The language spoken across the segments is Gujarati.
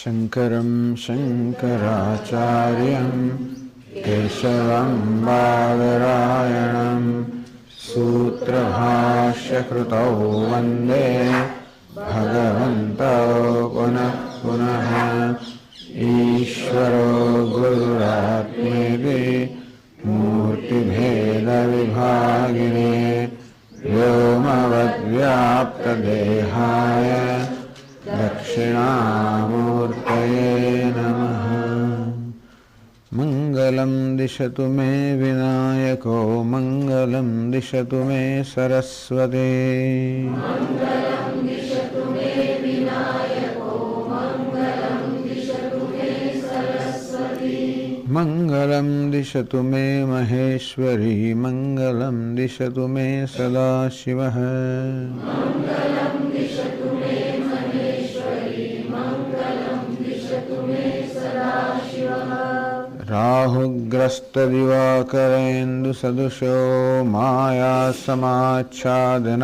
शंकरं शंकराचार्यं केशवं बादरायणं सूत्रभाष्यकृतौ वन्दे भगवन्तौ पुनः पुनः। ईश्वरो गुरुरात्मेति मूर्तिभेदविभागिने व्योमवद्व्याप्तदेहाय दक्षिणामूर्तये नमः। मंगलं दिशतु मे विनायको मंगलं दिशतु मे सरस्वती। मंगलं दिशतु मे महेश्वरी मंगलं दिशतु मे सदाशिवः। राहुग्रस्तदिवाकरेन्दु सदृशो माया समाच्छादनात्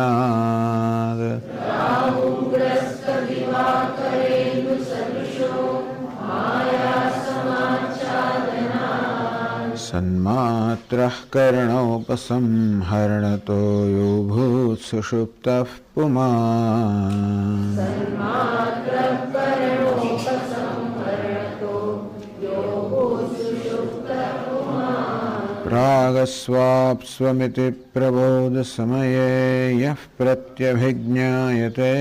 सन्मात्रः कर्णोपसंहरणतो यो भूत् सुषुप्तः पुमान्। प्रागस्वाप्स्वमिति प्रबोधसमये यः प्रत्यभिज्ञायते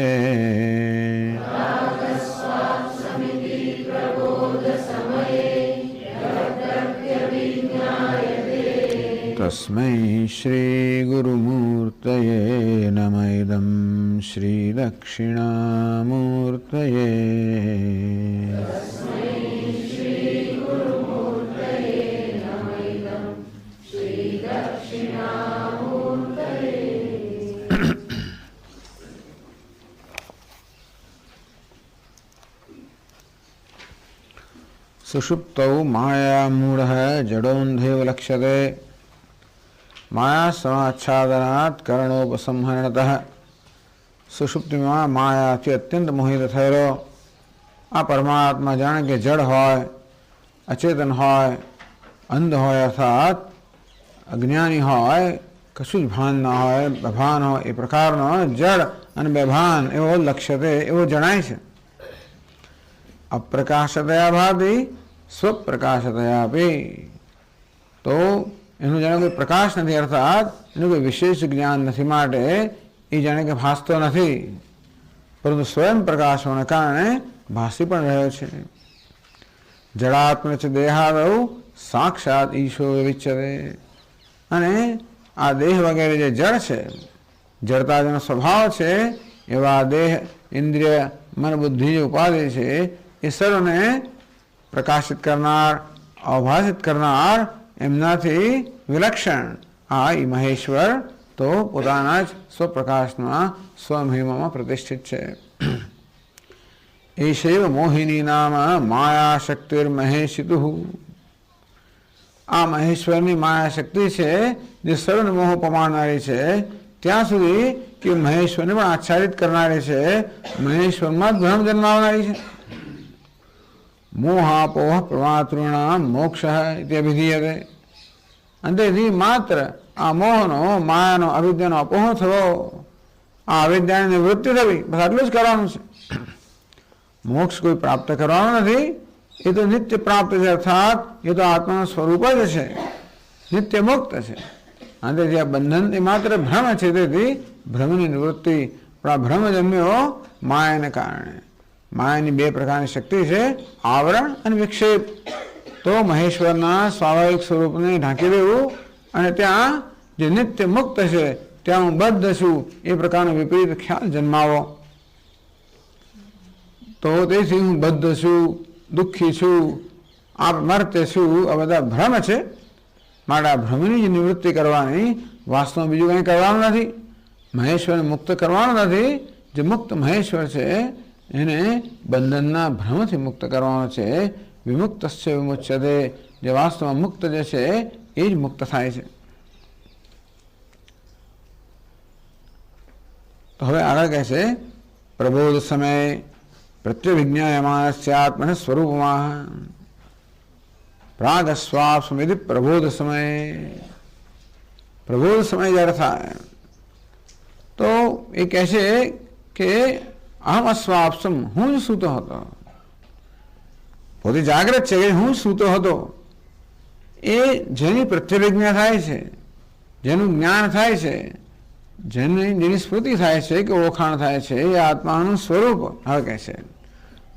तस्मै श्रीगुरुमूर्तये नमः। इदं श्रीदक्षिणामूर्तये। सुषुप्तौ माया मूढ़ जडोन्धेव लक्ष्यते। माया समाच्छादनात् कर्णोपसंहरणतः। सुषुप्ति में माया થી અત્યંત મોહિત થયેલો આ પરમાત્મા જાણે કે જડ હોય, અચેતન હોય, અંધ હોય અર્થાત અજ્ઞાની હોય, કશું જ ભાન ન હોય, બેભાન હોય, એ પ્રકારનો જડ અને બેભાન એવો લક્ષ્યતે એવો જણાય છે. અપ્રકાશતયા ભાતિ સ્વપ્રકાશતયાપી. તો એનું જાણે કોઈ પ્રકાશ નથી અર્થાત એનું કોઈ વિશેષ જ્ઞાન નથી, માટે એ જાણે કે ભાસતો નથી, પરંતુ સ્વયં પ્રકાશ હોવાને કારણે ભાસી પણ રહ્યો છે. જડાત્મ છે દેહાદૌ સાક્ષાત ઈશો વિચ્યતે. અને આ દેહ વગેરે જે જડ છે, જડતા જેનો સ્વભાવ છે, એવા દેહ ઇન્દ્રિય મન બુદ્ધિ જે ઉપાધિ છે એ સર્વને પ્રકાશિત કરનાર, અવભાષિત કરનાર, એમનાથી વિલક્ષણ આ ઈ મહેશ્વર તો પોતાના જ સ્વપ્રકાશમાં સ્વમહિમામાં પ્રતિષ્ઠિત છે. એશૈવ મોહિની નામ માયા શક્તિર્મહેશિતુ. આ મહેશ્વરની માયા શક્તિ છે જે સર્વને મોહ પમાડનારી છે, ત્યાં સુધી કે મહેશ્વરને પણ આચ્છાદિત કરનારી છે, મહેશ્વરમાં જ ભ્રમ જન્માવનારી છે. મોહાપોહ પ્રમાતૃણામ મોક્ષ ઇતિ અભિધીયતે. અને તેથી માત્ર આ મોહનો, માયાનો, અવિદ્યાનો અપોહ થવો, આ અવિદ્યાની નિવૃત્તિ થવી, બસ આટલું જ કરવાનું છે. મોક્ષ કોઈ પ્રાપ્ત કરવાનો નથી, એ તો નિત્ય પ્રાપ્ત છે, અર્થાત એ તો આત્માનું સ્વરૂપ જ છે, નિત્ય મુક્ત છે. અને તેથી આ બંધન એ માત્ર ભ્રમ છે, તેથી ભ્રમની નિવૃત્તિ. પણ આ ભ્રમ જન્મ્યો માયાને કારણે. માયાની બે પ્રકારની શક્તિ છે, આવરણ અને વિક્ષેપ. તો મહેશ્વરના સ્વાભાવિક સ્વરૂપને ઢાંકી દેવું અને ત્યાં જે નિત્ય મુક્ત છે ત્યાં હું બદ્ધ છું એ પ્રકારનો વિપરીત ખ્યાલ જન્માવો. તો તેથી હું બદ્ધ છું, દુઃખી છું, આપ મર્ત્ય છું, આ બધા ભ્રમ છે. માટે આ ભ્રમની જ નિવૃત્તિ કરવાની, વાસ્તવમાં બીજું કંઈ કરવાનું નથી. મહેશ્વરને મુક્ત કરવાનું નથી. જે મુક્ત મહેશ્વર છે એને બંધનના ભ્રમથી મુક્ત કરવાનો છે. વિમુક્તસ્ય વિમુચ્યતે. જે વાસ્તવમાં મુક્ત જે છે એ જ મુક્ત થાય છે. તો હવે આગળ કહે છે પ્રબોધ સમય प्रत्यभिज्ञायमानस्यात्मनः स्वरूपमाह प्रागस्वाप्समेति प्रबोध समय, प्रबोध समय जड़ था। तो ये कैसे कि अहम अस्वाप्सम, हूँ જ સૂતો હતો, પોતે જાગ્રત છે કે હું સૂતો હતો, એ જેની પ્રત્યભિજ્ઞા થાય છે, જેનું જ્ઞાન થાય છે, જેની સ્મૃતિ થાય છે કે ઓળખાણ થાય છે, એ આત્માનું સ્વરૂપ હવે કહે છે.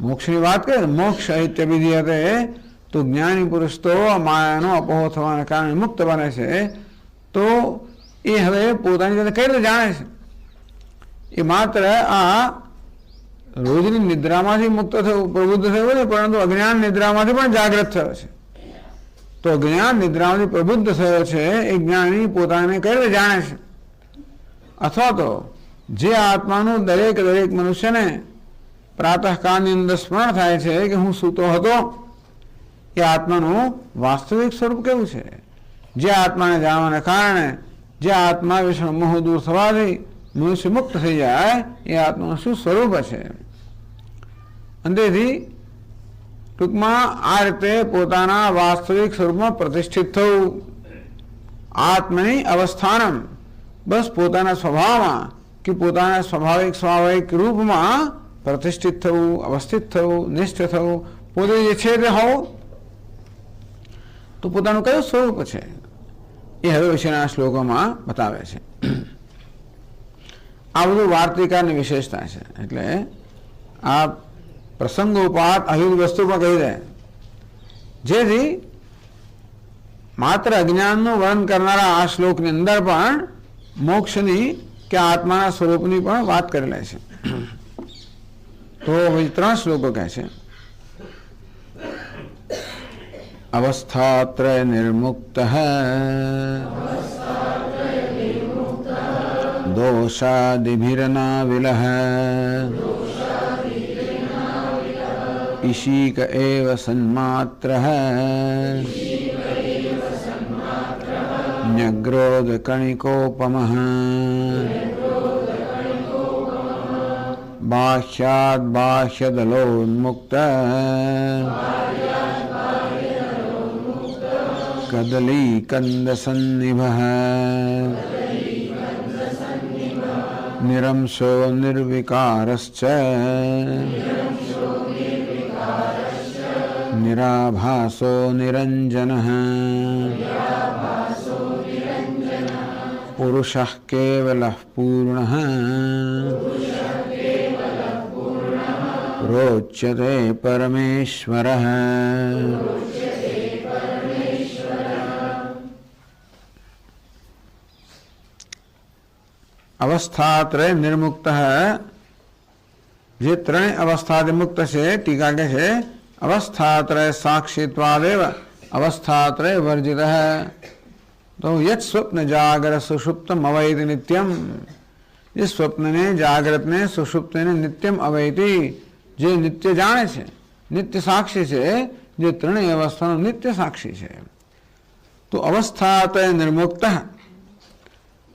મોક્ષની વાત કરે, મોક્ષ ઇત્યવિધીયતે, તો જ્ઞાની પુરુષ તો માયાનો અપોહ થવાના કારણે મુક્ત બને છે, તો એ હવે પોતાની જાતે કઈ રીતે જાણે છે? એ માત્ર આ રોજની નિદ્રામાંથી મુક્ત થયું, પ્રબુદ્ધ થયું ને, પરંતુ અજ્ઞાન નિદ્રામાંથી પણ જાગૃત થયો છે. તો અજ્ઞાન નિદ્રામાંથી પ્રબુદ્ધ થયો છે એ જ્ઞાની પોતાને કઈ રીતે જાણે છે? અથવા તો જે આત્માનું દરેક મનુષ્યને પ્રાતઃકાળની અંદર સ્મરણ થાય છે કે હું સૂતો હતો, એ આત્માનું વાસ્તવિક સ્વરૂપ કેવું છે? જે આત્માને જાણવાને કારણે જે આત્મા વિશે મોહ દૂર થવાથી મનુષ્ય મુક્ત થઈ જાય, એ આત્માનું શું સ્વરૂપ છે? અંતેથી ટૂંકમાં આ રીતે પોતાના વાસ્તવિક સ્વરૂપમાં પ્રતિષ્ઠિત થવું, આત્મની અવસ્થાનમ, બસ પોતાના સ્વભાવમાં કે પોતાના સ્વાભાવિક રૂપમાં પ્રતિષ્ઠિત થવું, અવસ્થિત થવું, નિષ્ઠ થવું, પોતે જે છે તે હોવું. તો પોતાનું કયું સ્વરૂપ છે એ હવે વિશેના શ્લોકોમાં બતાવે છે. આ બધું વાર્તિકાની વિશેષતા છે. એટલે આ પ્રસંગોપાત અવિધ વસ્તુ પણ કહી દે, જેથી માત્ર અજ્ઞાનનું વર્ણન કરનારા આ શ્લોકની અંદર પણ મોક્ષની કે આત્માના સ્વરૂપની પણ વાત કરેલા છે. તો 3 શ્લોકો કહે છે. અવસ્થાત્રય નિર્મુક્ત दोषादिभिरनाविलः ईशिक एव सन्मात्रः न्यग्रोधकणिकोपमः बाह्याद् बाह्यदलोन्मुक्तः कदलीकन्दसन्निभः निरंशो निर्विकारश्च निराभासो निरंजनः पुरुषः केवलः पूर्णः रोच्यते परमेश्वरः. अवस्थात्रय निर्मुक्त है, જે ત્રણેય અવસ્થાથી મુક્ત છે, ટીકા કહે છે અવસ્થાત્રય સાક્ષિત્વાદેવ અવસ્થાત્રય વર્જિત. તો યત સ્વપ્ન જાગર સુષુપ્તમ અવૈતિ નિત્યમ, જે સ્વપ્નને જાગ્રતને સુષુપ્તને નિત્યમ અવૈતિ, જે નિત્ય જાણે છે, નિત્ય સાક્ષી છે, જે ત્રણેય અવસ્થાનો નિત્ય સાક્ષી છે. તો અવસ્થાત્રય નિર્મુક્ત,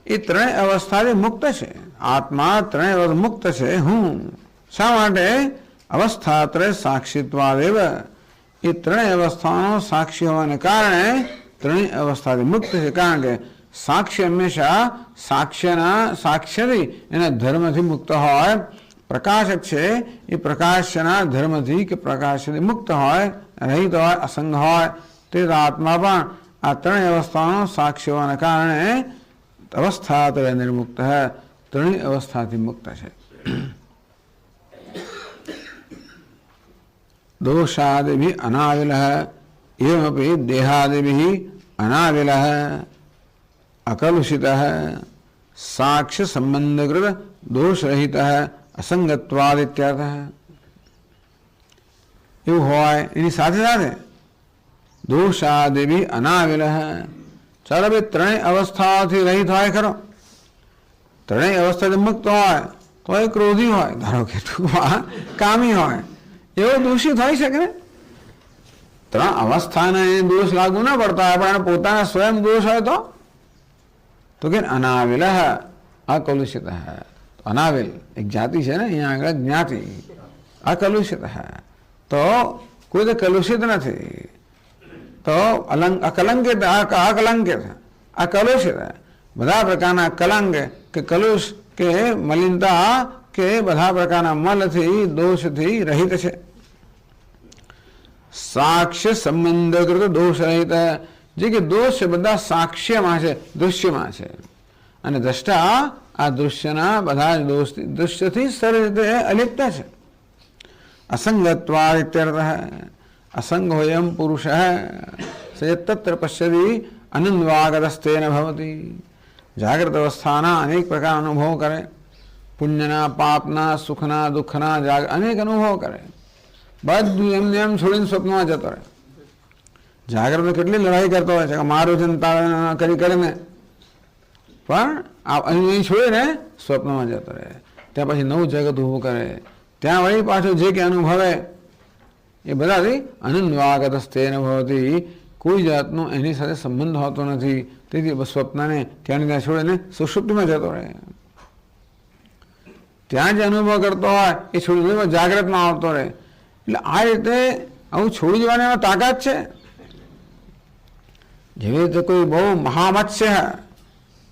એ ત્રણેય અવસ્થાથી મુક્ત છે. આત્મા ત્રણેય અવસ્થા મુક્ત છે. હું શા માટે? અવસ્થાત્રય સાક્ષિત્વાદેવ, એ ત્રણેય અવસ્થાનો સાક્ષી હોવાને કારણે ત્રણેય અવસ્થાથી મુક્ત છે. કારણ કે સાક્ષ્ય હંમેશા સાક્ષ્યથી એના ધર્મથી મુક્ત હોય. પ્રકાશક છે એ પ્રકાશના ધર્મથી કે પ્રકાશથી મુક્ત હોય, રહિત હોય, અસંગ હોય. તે આત્મા પણ આ ત્રણેય અવસ્થાનો સાક્ષી હોવાને કારણે अवस्थात्रय निर्मुक्त है, त्रणेय अवस्थाથી मुक्त છે. दोषादिभिः अनाविलः एवमपि देहादिभिः अनाविलः अकलुषितः साक्ष्य संबंधकृत दोषरहितः असंगत्वाद इत्यादि. એવું હોય એની સાથે સાથે दोषादिभिः अनाविलः, ચાલો ભાઈ ત્રણેય અવસ્થાઓથી રહિત હોય ખરો, ત્રણેય અવસ્થાથી મુક્ત હોય, તો એ ક્રોધી હોય, ધારો કે ટૂંકમાં કામી હોય, એવો દોષિત હોઈ શકે ને. 3 અવસ્થાને દોષ લાગુ ના પડતા હોય, પણ પોતાના સ્વયં દોષ હોય તો કે અનાવિલ અકલુષિત. અનાવિલ એક જાતિ છે ને, અહીંયા આગળ જ્ઞાતિ, અકલુષિત તો કોઈ તો કલુષિત નથી, તો અકલંકિત અકલંકિત અકલુષિત બધા પ્રકારના કલંક કે કલુષ કે મલિનતા કે બધા પ્રકારના મલથી દોષથી રહિત છે. સાક્ષ્ય સંબંધકૃત દોષ રહિત, જે કે દોષ બધા સાક્ષ્યમાં છે, દૃશ્યમાં છે, અને દ્રષ્ટા આ દૃશ્યના બધા જ દૃશ્યથી સરળ રીતે અલિપ્ત છે. અસંગત્વા ઇત્યર્થ, અસંગ હોયમ પુરુષ સ તત્ર પશ્યતિ અનન્વાગતસ્તેન ભવતી. જાગ્રત અવસ્થાના અનેક પ્રકાર અનુભવ કરે, પુણ્યના પાપના સુખના દુઃખના અનેક અનુભવ કરે, બધું એમને એમ છોડીને સ્વપ્નમાં જતો રહે. જાગ્રતમાં કેટલી લડાઈ કરતો હોય છે કે મારું ચિંતા કરી કરીને, પણ અહીં છોડીને સ્વપ્નમાં જતો રહે. ત્યાં પછી નવું જગત ઊભું કરે, ત્યાં વળી પાછું જે કે અનુભવે એ બધાથી અનન્વાગત સ્થેન ભવતી, કોઈ જાતનો એની સાથે સંબંધ હોતો નથી. તેથી સ્વપ્નને ત્યાં ત્યાં છોડીને સુષુપ્તિમાં જતો રહે. ત્યાં જે અનુભવ કરતો હોય એ છોડી જાગ્રતમાં આવતો રહે. એટલે આ રીતે આવું છોડી જવાની એમાં તાકાત છે. જેવી રીતે કોઈ બહુ મહામત્સ્ય,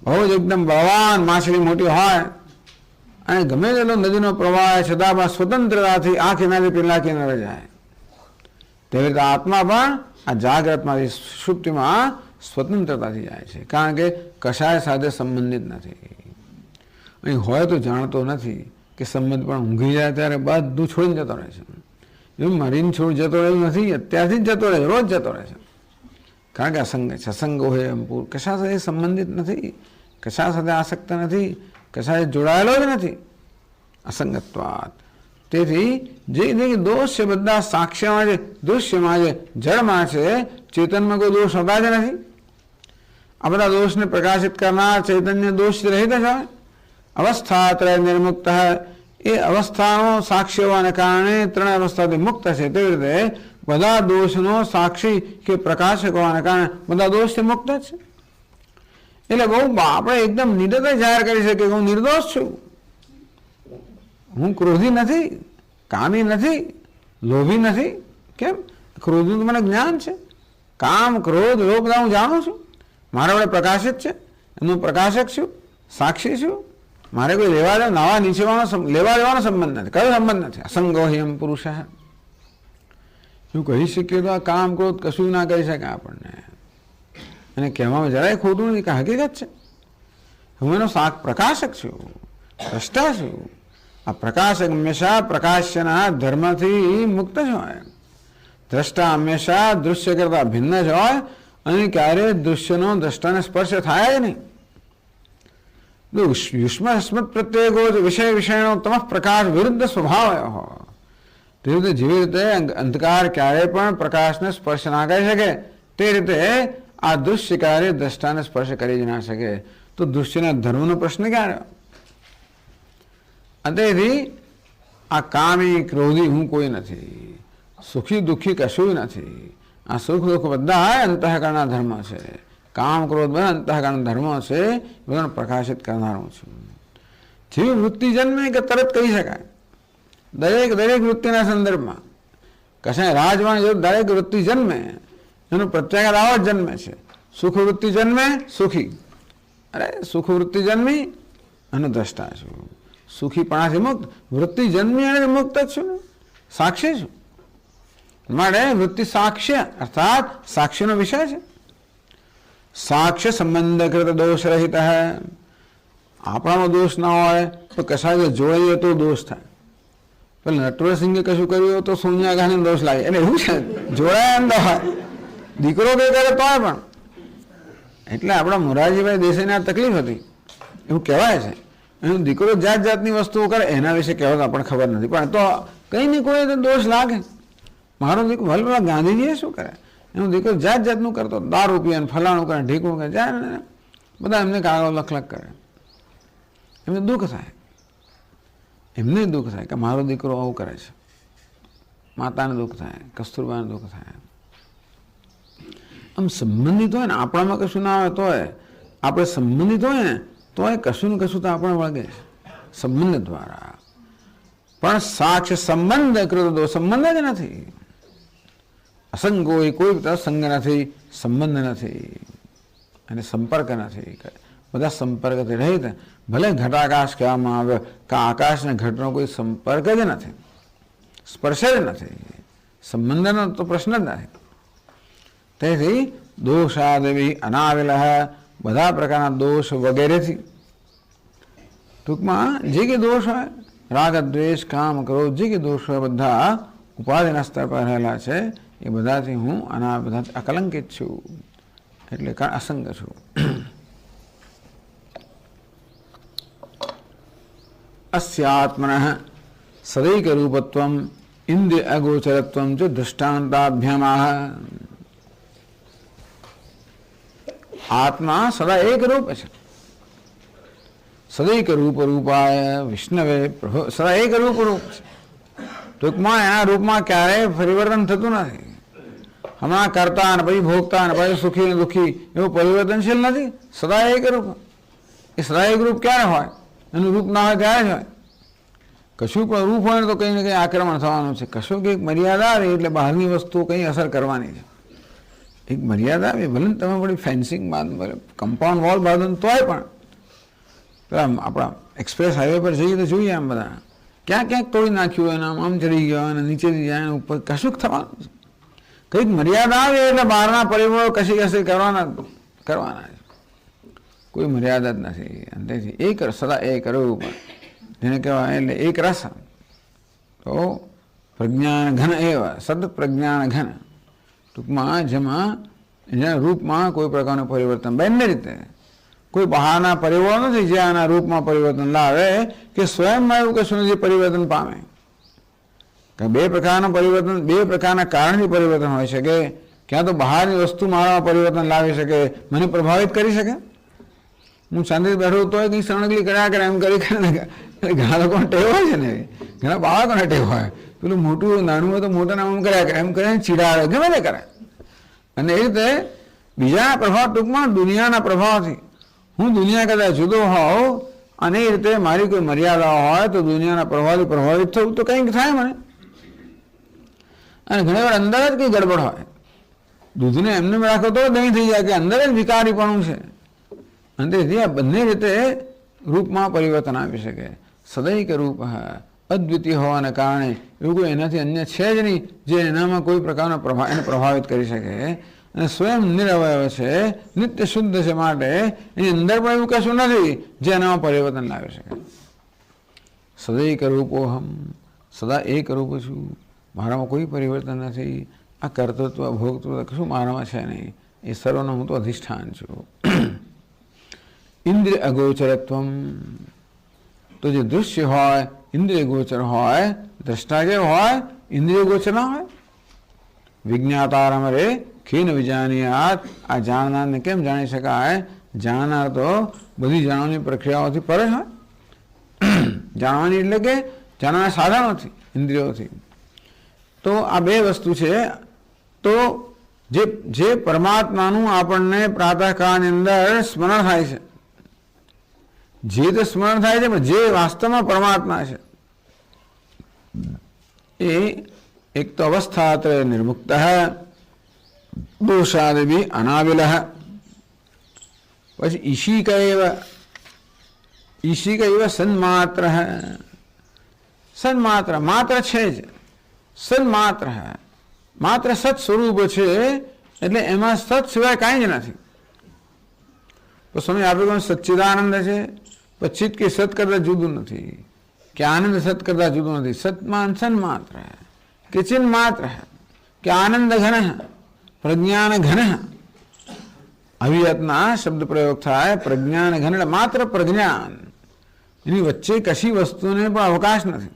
બહુ જ એકદમ બળવાન માછલી મોટી હોય અને ગમે તેટલો નદીનો પ્રવાહ છતાં પણ સ્વતંત્રતાથી આ કિનારે પેલા કિનારે જાય, તેવી રીતે આત્મા પણ આ જાગ્રતમાંથી સુષુપ્તિમાં સ્વતંત્રતાથી જાય છે. કારણ કે કશાય સાથે સંબંધિત નથી. અહીં હોય તો જાણતો નથી કે સંબંધ, પણ ઊંઘી જાય ત્યારે બધું છોડીને જતો રહે છે. એવું મરીને છોડ જતો રહ્યો નથી, અત્યારથી જ જતો રહે, રોજ જતો રહે છે. કારણ કે અસંગ છે, અસંગ હોય એમ પૂર, કશા સાથે સંબંધિત નથી, કશા સાથે આસક્ત નથી, કશા જોડાયેલો જ નથી. અસંગત્વાત. તેથી જે દોષ છે બધા સાક્ષ્યમાં છે, દૃશ્યમાં છે, જળમાં છે, ચેતનમાં કોઈ દોષ હોતા જ નથી. આ બધા દોષને પ્રકાશિત કરનાર ચૈતન્ય દોષ રહિત જ હોય. અવસ્થા ત્રય નિર્મુક્ત, એ અવસ્થાનો સાક્ષી હોવાને કારણે ત્રણ અવસ્થાથી મુક્ત છે. તેવી રીતે બધા દોષનો સાક્ષી કે પ્રકાશક હોવાને કારણે બધા દોષથી મુક્ત જ છે. એટલે બહુ આપણે એકદમ નિડરતા જાહેર કરી શકીએ કે હું નિર્દોષ છું, હું ક્રોધી નથી, કામી નથી, લોભી નથી. કેમ? ક્રોધનું તો મને જ્ઞાન છે. કામ ક્રોધ લોભ બધા હું જાણું છું, મારા વડે પ્રકાશિત છે, એનું પ્રકાશક છું, સાક્ષી છું. મારે કોઈ લેવા નાવા નીચેવાનો લેવા દેવાનો સંબંધ નથી, કયો સંબંધ નથી. અસંગો હિયમ પુરુષ, એવું કહી શકીએ તો આ કામ ક્રોધ કશું ના કરી શકે આપણને. અને કહેવામાં જરાય ખોટું નથી કે હકીકત છે. હું એનો પ્રકાશક છું, દ્રષ્ટા છું. આ પ્રકાશક હંમેશા પ્રકાશ્યના ધર્મથી મુક્ત જ હોય. દ્રષ્ટા હંમેશા દૃશ્ય કરતા ભિન્ન જ હોય અને ક્યારેય દૃશ્યનો દ્રષ્ટાને સ્પર્શ થાય જ નહીં. યુષ્મસ્મત પ્રત્યેકો વિષય વિષયનો તમઃ પ્રકાશ વિરુદ્ધ સ્વભાવ હોય. તે રીતે જેવી રીતે અંધકાર ક્યારેય પણ પ્રકાશને સ્પર્શ ના કરી શકે, તે રીતે આ દૃશ્ય ક્યારે દ્રષ્ટાને સ્પર્શ કરી જ ના શકે. તો દૃશ્યના ધર્મનો પ્રશ્ન ક્યાં રહ્યો? તેથી આ કામી ક્રોધી હું કોઈ નથી, સુખી દુઃખી કશું નથી. આ સુખ દુઃખ બધા અંતઃકરણના ધર્મ છે. કામ ક્રોધ બધા અંતઃકરણ ધર્મો છે, બધાને પ્રકાશિત કરનારું છું. જેવી વૃત્તિ જન્મે કે તરત કહી શકાય દરેક વૃત્તિના સંદર્ભમાં. કશાય રાજવાની જરૂર, દરેક વૃત્તિ જન્મે એનું પ્રત્યાઘાત આવો જ જન્મે છે. સુખ વૃત્તિ જન્મે સુખી, અરે સુખ વૃત્તિ જન્મી અને દ્રષ્ટા છું. સુખીપણાથી મુક્ત, વૃત્તિ જન્મી અને મુક્ત જ છું, સાક્ષી છું. માટે વૃત્તિ સાક્ષ્ય અર્થાત સાક્ષીનો વિષય છે. સાક્ષ્ય સંબંધકૃત દોષ રહિત. આપણામાં દોષ ના હોય તો કશાય જોડાઈએ તો દોષ થાય. પેલા નટવરસિંહે કશું કર્યું તો સોનિયા ગાંધીને દોષ લાગે, એટલે એવું છે જોડાયા એમ હોય. દીકરો કઈ કરે તો પણ. એટલે આપણા મોરારજીભાઈ દેસાઈને આ તકલીફ હતી, એવું કહેવાય છે. એનો દીકરો જાત જાતની વસ્તુઓ કરે, એના વિશે કહેવાય આપણને ખબર નથી, પણ તો કંઈ નહીં કોઈ તો દોષ લાગે. મારો દીકરો ભલે ગાંધીજીએ શું કરે, એનો દીકરો જાત જાતનું કરતો, દારૂ પીએ, ફલાણું કરે, ઢીકણું કરે, જાય ને બધા એમને કાગળ લખ કરે. એમને દુઃખ થાય, એમને દુઃખ થાય કે મારો દીકરો આવું કરે છે. માતાને દુઃખ થાય, કસ્તુરબાને દુઃખ થાય. આમ સંબંધિત હોય ને, આપણામાં કશું ના આવે તોય, આપણે સંબંધિત હોય ને તોય કશું ને કશું તો આપણે વળગે છે સંબંધ દ્વારા. પણ સાક્ષ સંબંધ કૃતો સંબંધ જ નથી. અસંગો એ કોઈ સંગ નથી, સંબંધ નથી અને સંપર્ક નથી. બધા સંપર્કથી રહિત. ભલે ઘટાકાશ કહેવામાં આવ્યો કે આકાશ ને ઘટનો કોઈ સંપર્ક જ નથી, સ્પર્શ જ નથી, સંબંધનો તો પ્રશ્ન જ નથી. તેથી દોષાદેવી અનાવિલ, બધા પ્રકારના દોષ વગેરેથી, ટૂંકમાં જે કે દોષ હોય, રાગ દ્વેષ કામ ક્રોધ, જે કે દોષ હોય બધા ઉપાધિના સ્તર પર રહેલા છે, એ બધાથી હું બધાથી અકલંકિત છું, એટલે અસંગ છું. अस्यात्मनः सदैक रूपत्वम इंद्रिय अगोचरत्वम जो दृष्टांताभ्यामाह. आत्मा सदा एक रूप है, सदैक रूप रूपाय विष्णवे प्रभु, सदा एक रूप છે. ટૂંકમાં એના રૂપમાં ક્યારેય પરિવર્તન થતું નથી. હમણાં કરતા અને પછી ભોગતા અને પછી સુખી અને દુઃખી એવું પરિવર્તનશીલ નથી, સદા એક રૂપ. એ સદા એક રૂપ ક્યારે હોય? એનું રૂપ ના હોય ત્યારે જ હોય. કશું પણ રૂપ હોય ને તો કંઈ ને કંઈ આક્રમણ થવાનું છે. કશું કંઈક મર્યાદા આવે એટલે બહારની વસ્તુ કંઈ અસર કરવાની છે. એક મર્યાદા આવે, ભલે તમે બધી ફેન્સિંગ બાંધો, કમ્પાઉન્ડ વોલ બાંધો તોય પણ પેલા આપણા એક્સપ્રેસ હાઈવે પર જઈએ તો જોઈએ આમ બધા ક્યાંક ક્યાંક તોડી નાખ્યું હોય, આમ ચડી ગયો અને નીચેથી જાય ઉપર કશું જ થવાનું છે. કંઈક મર્યાદા આવે એટલે બહારના પરિબળો કશી કરવાના છે. કોઈ મર્યાદા જ નથી. અંતેથી એક સદા એક રૂપ, જેને કહેવાય એટલે એક રસ. તો પ્રજ્ઞાન ઘન એવા સદ પ્રજ્ઞાન ઘન, ટૂંકમાં જેમાં એના રૂપમાં કોઈ પ્રકારનું પરિવર્તન, બંને રીતે કોઈ બહારના પરિબળો નથી જે આના રૂપમાં પરિવર્તન લાવે, કે સ્વયંમાં એવું કશું નથી પરિવર્તન પામે. બે પ્રકારના પરિવર્તન, બે પ્રકારના કારણથી પરિવર્તન હોઈ શકે. ક્યાં તો બહારની વસ્તુ મારામાં પરિવર્તન લાવી શકે, મને પ્રભાવિત કરી શકે. હું શાંતિથી બેઠો તો કંઈ શરણગલી કર્યા કરે એમ કરી કરીને ઘણા લોકોને ટેવ હોય છે ને, ઘણા બાળકોને ટેવ હોય, પેલું મોટું નાનું હોય તો મોટા નામ કર્યા કરે એમ કરીને ચીડાવે, ગમે તે કરે. અને એ રીતે બીજાના પ્રભાવ, ટૂંકમાં દુનિયાના પ્રભાવથી હું દુનિયા કદાચ જુદો હોઉં અને એ રીતે મારી કોઈ મર્યાદા હોય તો દુનિયાના પ્રભાવથી પ્રભાવિત થવું તો કંઈક થાય મને. અને ઘણી વાર અંદર જ કંઈ ગડબડ હોય, દૂધને એમને રાખો તો દહીં થઈ જાય કે અંદર જ વિકારીપણું છે. અને તેથી આ બંને રીતે રૂપમાં પરિવર્તન આવી શકે. સદૈક રૂપ અદ્વિતીય હોવાને કારણે એવું કોઈ એનાથી અન્ય છે જ નહીં જે એનામાં કોઈ પ્રકારનો એને પ્રભાવિત કરી શકે. અને સ્વયં નિરવયવ છે, નિત્ય શુદ્ધ છે, માટે એની અંદર પણ એવું કશું નથી જે એનામાં પરિવર્તન લાવી શકે. સદૈક રૂપોહમ, સદા એક રૂપ છું, મારામાં કોઈ પરિવર્તન નથી. આ કર્તૃત્વ ભોગતૃત્વ કશું મારામાં છે નહીં, એ સર્વનો હું તો અધિષ્ઠાન છું. ઇન્દ્રિય અગોચરત્વમ, તો જે દૃશ્ય હોય ઇન્દ્રિય ગોચર હોય, દ્રષ્ટા કેવો હોય, ઇન્દ્રિય ગોચર ના હોય. વિજ્ઞાતારમ રે ખીન વિજાનીયાત, આ જાણનારને કેમ જાણી શકાય? જાણનાર તો બધી જાણવાની પ્રક્રિયાઓથી પરે હોય. જાણવાની એટલે કે જાણવાના સાધનોથી, ઇન્દ્રિયોથી. તો આ બે વસ્તુ છે. તો જે પરમાત્માનું આપણને પ્રાતઃકાળની અંદર સ્મરણ થાય છે, જે તો સ્મરણ થાય છે, પણ જે વાસ્તવમાં પરમાત્મા છે એ એક તો અવસ્થાત્ર નિર્મુક્ત, દોષાદિ અનાવિલ, પછી ઈશિક એવ સન્માત્ર, સન્માત્ર માત્ર છે જ, સન્માત્ર માત્ર સત સ્વરૂપ છે, એટલે એમાં સત સિવાય કાંઈ જ નથી. તો સમય આપણે સચ્ચિદાનંદ છે, પણ ચિત્ત કે સત કરતા જુદું નથી, કે આનંદ સત કરતા જુદું નથી. સતમાન સન્માત્ર કે ચિન્હ માત્ર કે આનંદ ઘન પ્રજ્ઞાન ઘન, આવી રીતના શબ્દ પ્રયોગ થાય. પ્રજ્ઞાન ઘન એટલે માત્ર પ્રજ્ઞાન, એની વચ્ચે કશી વસ્તુને પણ અવકાશ નથી.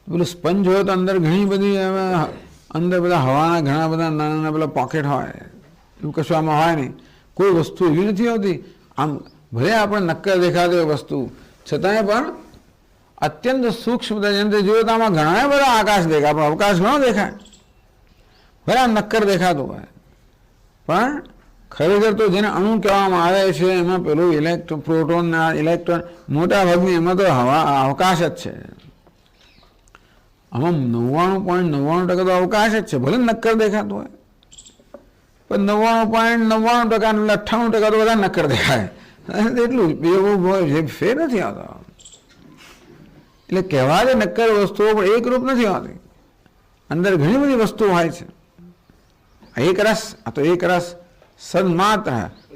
પેલું સ્પંજ હોય તો અંદર ઘણી બધી અંદર બધા હવાના ઘણા બધા નાના નાના પેલા પોકેટ હોય, એવું કશું આમાં હોય નહીં. કોઈ વસ્તુ એવી નથી હોતી આમ ભલે આપણે નક્કર દેખાતી હોય વસ્તુ, છતાંય પણ અત્યંત સૂક્ષ્મ જંત્ર જોઈએ તો આમાં ઘણા બધા આકાશ દેખાય, પણ અવકાશ ઘણો દેખાય. ભલે આમ નક્કર દેખાતું હોય, પણ ખરેખર તો જેને અણુ કહેવામાં આવે છે એમાં પેલું પ્રોટોન ઇલેક્ટ્રોન મોટા ભાગની એમાં તો હવા અવકાશ જ છે. આમાં 99.99% તો અવકાશ જ છે, ભલે નક્કર દેખાતું હોય, પણ 99.99% 98% તો બધા નક્કર દેખાય, એટલું ફેર નથી આવતો. એટલે કહેવા દે નક્કર વસ્તુઓ પણ એકરૂપ નથી હોતી, અંદર ઘણી બધી વસ્તુઓ હોય છે. એક રસ, આ તો એક રસ સન્માત્ર,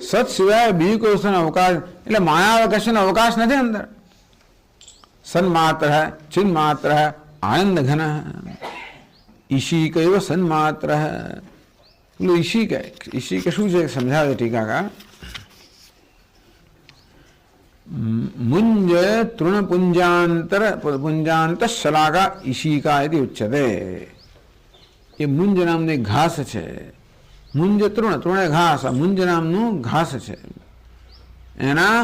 સત સિવાય બીજી કોઈ વસ્તુનો અવકાશ, એટલે માયા કશાનો અવકાશ નથી અંદર. સન્માત્ર ચિન્ માત્ર આનંદ ઘન ઈશી કૈવ સન્માત્ર. પેલું ઈશી કે શું છે સમજાવે ટીકાકાર. મુંજ તૃણ પુંજાંત શલાકા ઈશિકા ઇતિ ઉચ્યતે. એ મુંજ નામની ઘાસ છે. મુંજ તૃણ, તૃણ ઘાસ, આ મુંજ નામનું ઘાસ છે. એના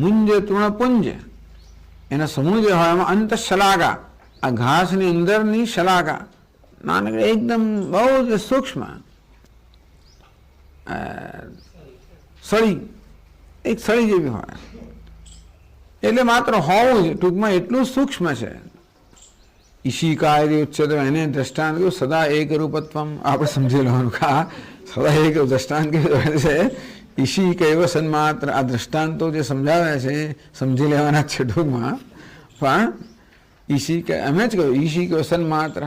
મુંજ તૃણ પુંજ, એના સમૂહ જે હોય એમાં અંત શલાકા, આ ઘાસની અંદરની શલાકા નાનકડી એકદમ બહુ જ સૂક્ષ્મ સળી, એક સળી જેવી હોય, એટલે માત્ર હોવું જ, ટૂંકમાં એટલું સૂક્ષ્મ છે. ઈશિકા ઉચ્ચતે, એને દ્રષ્ટાંત કહ્યું સદા એક રૂપત્વમ. આપણે સમજી લેવાનું કે સદા એક દ્રષ્ટાંત કહ્યું છે. ઈશી કૈવ સન્માત્ર, આ દ્રષ્ટાંતો જે સમજાવે છે સમજી લેવાના છે ટૂંકમાં. પણ ઈશી કે અમે જ કહ્યું ઈશી કૈવ સન્માત્ર,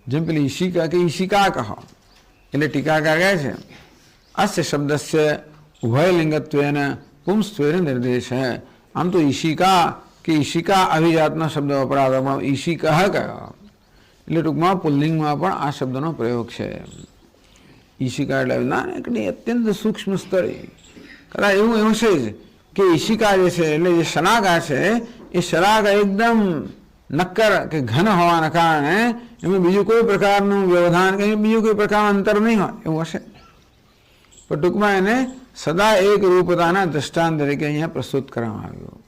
જેમ પેલી ઈશિકા કે ઈશિકા કહો. એટલે ટીકાકાર કહે છે અસ્ય શબ્દસ્ય ઉભયલિંગત્વેન પુંસ્ત્વેન નિર્દેશ. આમ તો ઈશિકા કે ઈશિકા અભિજાતનો શબ્દ વપરાતો, પણ ઈશિકઃ કયો, એટલે ટૂંકમાં પુલ્લિંગમાં પણ આ શબ્દનો પ્રયોગ છે. ઈશિકા એટલે નાનકડી અત્યંત સૂક્ષ્મ સ્તરે, કદાચ એવું છે જ કે ઈશિકા જે છે એટલે જે શલાકા છે એ શલાકા એકદમ નક્કર કે ઘન હોવાના કારણે એમાં બીજું કોઈ પ્રકારનું વ્યવધાન કે બીજું કોઈ પ્રકારનું અંતર નહીં હોય એવું હશે. પણ ટૂંકમાં એને સદા એક રૂપતાના દ્રષ્ટાંત તરીકે અહીંયા પ્રસ્તુત કરવામાં આવ્યું.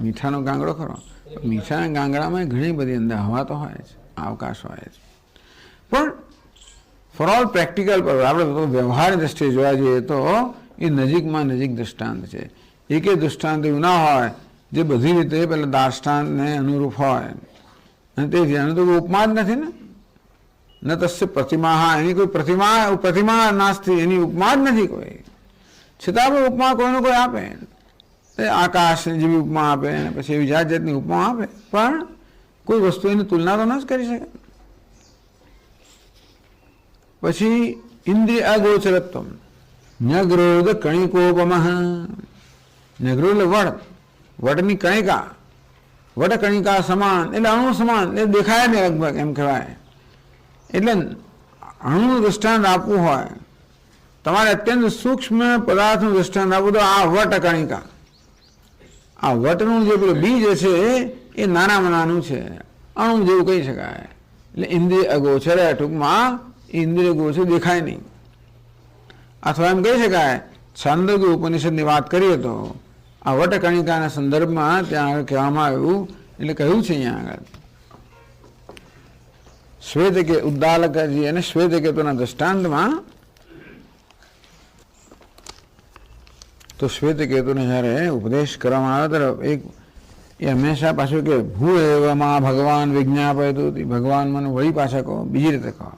મીઠાનો ગાંગડો ખરો, મીઠાના ગાંગડામાં ઘણી બધી અંદર હવા તો હોય છે, અવકાશ હોય છે. પણ ફોર ઓલ પ્રેક્ટિકલ પર આપણે વ્યવહારની દ્રષ્ટિએ જોવા જઈએ તો એ નજીકમાં નજીક દ્રષ્ટાંત છે. એક દૃષ્ટાંત એવું ના હોય જે બધી રીતે પેલા દાર્ષ્ટાંતને અનુરૂપ હોય, અને તેથી એનું તો ઉપમા જ નથી ને. ન તસ્ય પ્રતિમા, એની કોઈ પ્રતિમા નાસ્તી, એની ઉપમા જ નથી કોઈ. છતાં પણ ઉપમા કોઈનો કોઈ આપે, આકાશ જેવી ઉપમા આપે, અને પછી એવી જાત જાતની ઉપમા આપે, પણ કોઈ વસ્તુ એની તુલના તો ન જ કરી શકે. પછી ઇન્દ્રિય અગોચરત્વ, ન્યગ્રોધ કણિકોપમ. ન્યગ્રો એટલે વડ, વડની કણિકા, વડ કણિકા સમાન, એટલે અણુ સમાન, એટલે દેખાય ને લગભગ એમ કહેવાય. એટલે અણુનું દૃષ્ટાંત આપવું હોય, તમારે અત્યંત સૂક્ષ્મ પદાર્થનું દૃષ્ટાંત આપવું તો આ વટ કણિકા, આ વટનું જે પેલું બીજ છે એ નાનામાં નાનું છે, અણુ જેવું કહી શકાય. એટલે ઇન્દ્રિય અગોચર, ટૂંકમાં ઇન્દ્રિય ગોચર દેખાય નહીં. અથવા એમ કહી શકાય છાંદોગ્ય ઉપનિષદની વાત કરીએ તો આ વટકણિકાના સંદર્ભમાં ત્યાં આગળ કહેવામાં આવ્યું, એટલે કહ્યું છે અહીંયા આગળ શ્વેતકે ઉદ્દાલકજી અને શ્વેતકેતુના દ્રષ્ટાંતમાં. તો શ્વેતકેતુને જ્યારે ઉપદેશ કરવામાં આવે ત્યારે એક એ હંમેશા પાછું કે ભૂ એવામાં ભગવાન વિજ્ઞાપયતું, ભગવાન મને વળી પાછા કહો, બીજી રીતે કહો.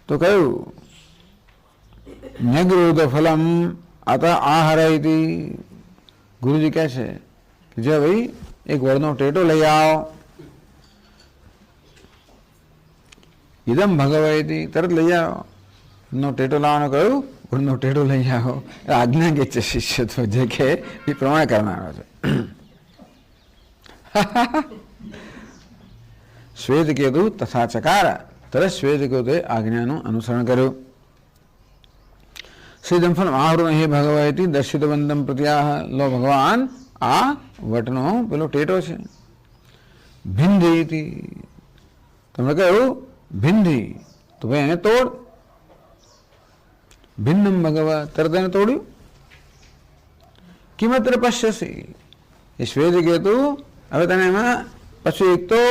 તો કયું ન્યગ્રોધ ફલમ અત આહરયતી. ગુરુજી કહે છે કે જે ભાઈ એક વડનો ટેટો લઈ આવો, ઇદમ ભગવયતી, તરત લઈ આવો. નો ટેટો લાવવાનો કહ્યું, વડનો ટેટો લઈ આવો. આજ્ઞા કે છે શિષ્ય તો જે કે એ પ્રમાણે કરનારો છે. શ્વેતકેતુ તથા ચકાર, તરત શ્વેતકેતુએ આજ્ઞાનું અનુસરણ કર્યું. શ્રીદંફન આહૃણ હે ભગવતી દર્શિતવંતમ પ્રત્યાહ. લો ભગવાન આ વટનો પેલો ટેટો છે. ભિંધી, તમે કહ્યું ભિંધી, તો ભાઈ એને તોડ. ભિન્નમ ભગવા, તરત એને તોડ્યું. કિમત્ર પશ્યસી, એ શ્વેતકેતુ હવે તને એમાં પછી એક તો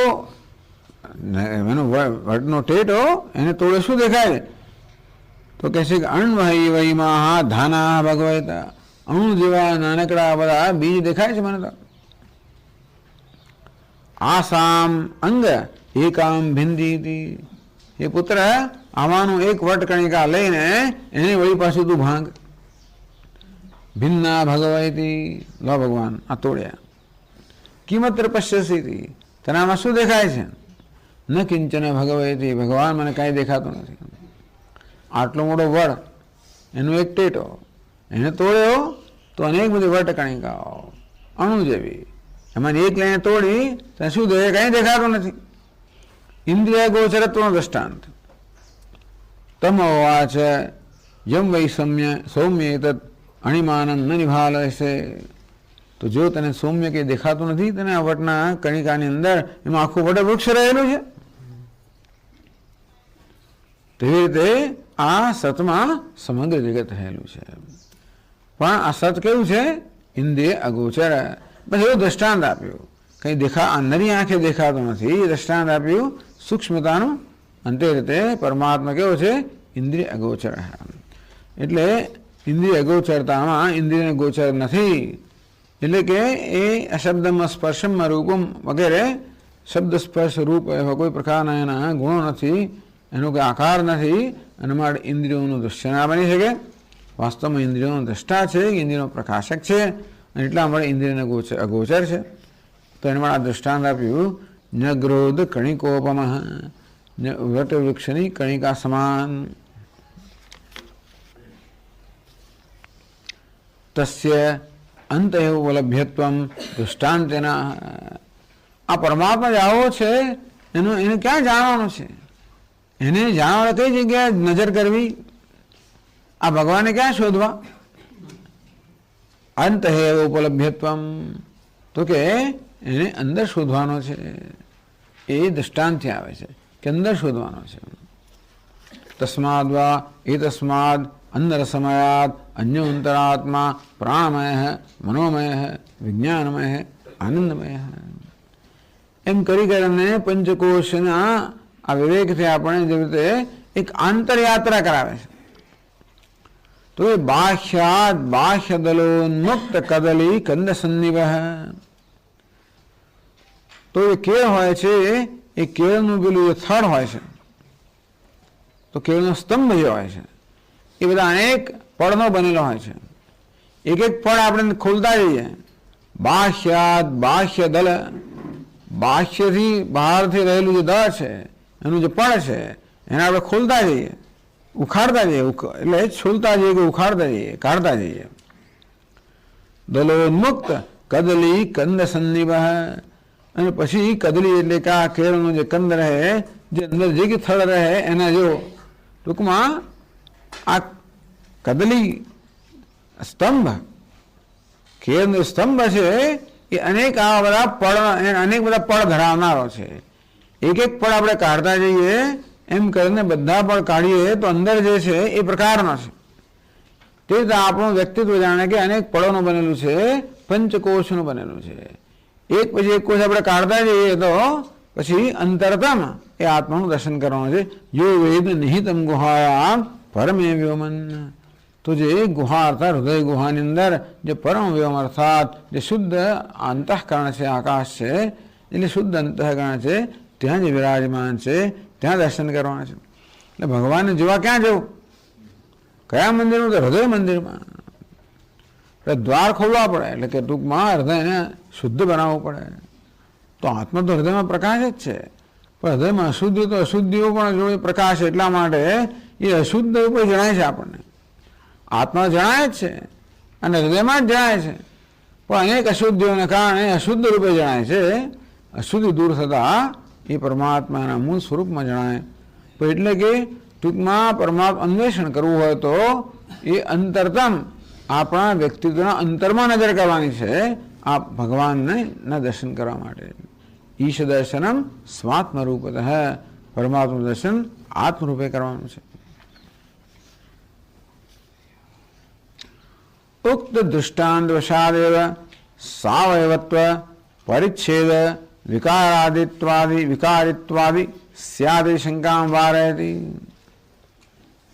એનો વટનો ટેટો એને તોડે શું દેખાય? તો કહે છે કે અણવહી વહીમાં ધાના ભગવતા, અણુ જેવા નાનકડા બધા બીજ દેખાય છે મને તો. આસામ અંગ એકામ ભિંદી. એ પુત્ર આમાંનું એક વટકણિકા લઈને એને વળી પાછું તું ભાંગ. ભિન્ના ભગવતી, લો ભગવાન આ તોડ્યા. કિમત્ર પશ્યસી, તને આમાં શું દેખાય છે? ન કિંચન ભગવતી, ભગવાન મને કાંઈ દેખાતું નથી. આટલો મોટો વડ, એનો એક ટેટો, એને તોડ્યો તો અનેક બધી વટકણિકાઓ અણુ જેવી, એમાં એક લઈને તોડી તને શું દે? કાંઈ દેખાતું નથી. ઇન્દ્રિય ગોચરત્વનો દ્રષ્ટાંત. તમોવાચ યમ વૈ સૌમ્ય તત્ અણિમાનં ન નિભાલયસે. તો જો તને સૌમ્ય કંઈ દેખાતું નથી, તને આ વટના કણિકાની અંદર એમાં આખું વટ વૃક્ષ રહેલું છે. તેવી રીતે આ સતમાં સમગ્ર જગત રહેલું છે. પણ આ સત કેવું છે? ઇન્દ્રિય અગોચર. બસ એવું દ્રષ્ટાંત આપ્યું. કંઈ અંદરની આંખે દેખાતું નથી, એ દ્રષ્ટાંત આપ્યું સૂક્ષ્મતાનું. અંતે રીતે પરમાત્મા કેવો છે? ઇન્દ્રિય અગોચર. એટલે ઇન્દ્રિય અગોચરતામાં ઇન્દ્રિયને ગોચર નથી. એટલે કે એ શબ્દમાં સ્પર્શમાં રૂપમ વગેરે શબ્દ સ્પર્શ રૂપ એવા કોઈ પ્રકારના એના ગુણો નથી, એનો કોઈ આકાર નથી, અને માટે ઇન્દ્રિયોનું દૃશ્ય ના બની શકે. વાસ્તવમાં ઇન્દ્રિયોનો દ્રષ્ટા છે, ઇન્દ્રિયનો પ્રકાશક છે, અને એટલા માટે ઇન્દ્રિયને અગોચર છે. તો એના માટે આ દૃષ્ટાંત આપ્યું. ન ગ્રોધ કણિકોપમ, વટવૃક્ષની કણિકા સમાન. તસ્ય અંત એવું ઉપલભ્યત્વમ દૃષ્ટાંતેના. આ પરમાત્મા જ આવો છે, એને ક્યાં જાણવાનું છે? એને જાણવા કઈ જગ્યાએ નજર કરવી? આ ભગવાનને ક્યાં શોધવા? અંત એવું ઉપલભ્યત્વમ, તો કે એને અંદર શોધવાનો છે. એ દ્રષ્ટાંતથી આવે છે કે અંદર શોધવાનો છે. તસ્માદ વા એ તસ્માદ અંદર સમયાત અન્યોંતરાત્મા પ્રાણમય મનોમય વિજ્ઞાનમય આનંદમય. એમ કરી કરીને પંચકોશના આ વિવેકથી આપણે જે રીતે એક આંતરયાત્રા કરાવે છે. તો એ બાહ્યાત બાહ્ય દલોન્મુક્ત કદલી કંદ સન્નિવ. તો એ કેળ હોય છે, એ કેળનું પેલું જે થડ હોય છે, તો કેળનો સ્તંભ જે હોય છે, એ બધા અનેક પળનો બનેલો હોય છે. એક એક પળ આપણે ખોલતા જઈએ. બાહ્યાત બાહ્ય દલ, બાહ્યથી બહારથી રહેલું જે દળ છે, એનું જે પળ છે, એને આપણે ખોલતા જઈએ, ઉખાડતા જઈએ. એટલે છોલતા જઈએ કે ઉખાડતા જઈએ, કાઢતા જઈએ. દલોન્મુક્ત કદલી કંદ સન્નિવ. અને પછી કદલી એટલે કે આ કેળનો જે કંદ રહે, જે અંદર જે કે થડ રહે, એના જો ટૂંકમાં આ કદલી સ્તંભ, કેળનો સ્તંભ છે, એ અનેક આવા બધા પળ, અનેક બધા પળ ધરાવનારો છે. એક એક પળ આપણે કાઢતા જઈએ, એમ કરીને બધા પળ કાઢીએ તો અંદર જે છે એ પ્રકારનો છે. તે રીતે આપણું વ્યક્તિત્વ જાણે કે અનેક પળોનું બનેલું છે, પંચકોશનું બનેલું છે. એક પછી એક કોષ આપણે કાઢતા જઈએ તો પછી અંતરતમ એ આત્માનું દર્શન કરવાનું છે. યો વેદ નિહિતમ ગુહાયામ પરમે વ્યોમન. તો જે ગુહા અર્થાત હૃદય ગુહાની અંદર જે પરમ વ્યોમ અર્થાત જે શુદ્ધ અંતઃકરણ છે, આકાશ છે, એટલે શુદ્ધ અંતઃકરણ છે, ત્યાં જે વિરાજમાન છે, ત્યાં દર્શન કરવાના છે. એટલે ભગવાનને જોવા ક્યાં જવું? કયા મંદિરમાં? તો હૃદય મંદિરમાં. એટલે દ્વાર ખોલવા પડે, એટલે કે ટૂંકમાં હૃદયને શુદ્ધ બનાવવું પડે. તો આત્મા તો હૃદયમાં પ્રકાશ જ છે, પણ હૃદયમાં અશુદ્ધિ તો અશુદ્ધિઓ પણ જોડે પ્રકાશ. એટલા માટે એ અશુદ્ધ ઉપર જણાય છે આપણને. આત્મા જણાય જ છે અને હૃદયમાં જ જણાય છે, પણ અનેક અશુદ્ધિઓને કારણે અશુદ્ધ રૂપે જણાય છે. અશુદ્ધિ દૂર થતાં એ પરમાત્માના મૂળ સ્વરૂપમાં જણાય. તો એટલે કે ટૂંકમાં પરમાત્મા અન્વેષણ કરવું હોય તો એ અંતરતમ આપણા વ્યક્તિત્વના અંતરમાં નજર કરવાની છે, આ ભગવાનને ના દર્શન કરવા માટે. ઈશ દર્શનમ સ્વાત્મ રૂપતઃ, પરમાત્મા દર્શન આત્મરૂપે કરવાનું છે. ઉક્ત દૃષ્ટાંત વશાદેવ સાવયવત્વ પરિચ્છેદ વિકારિત્વાદિ સ્યાદિ શંકામ વારયતિ.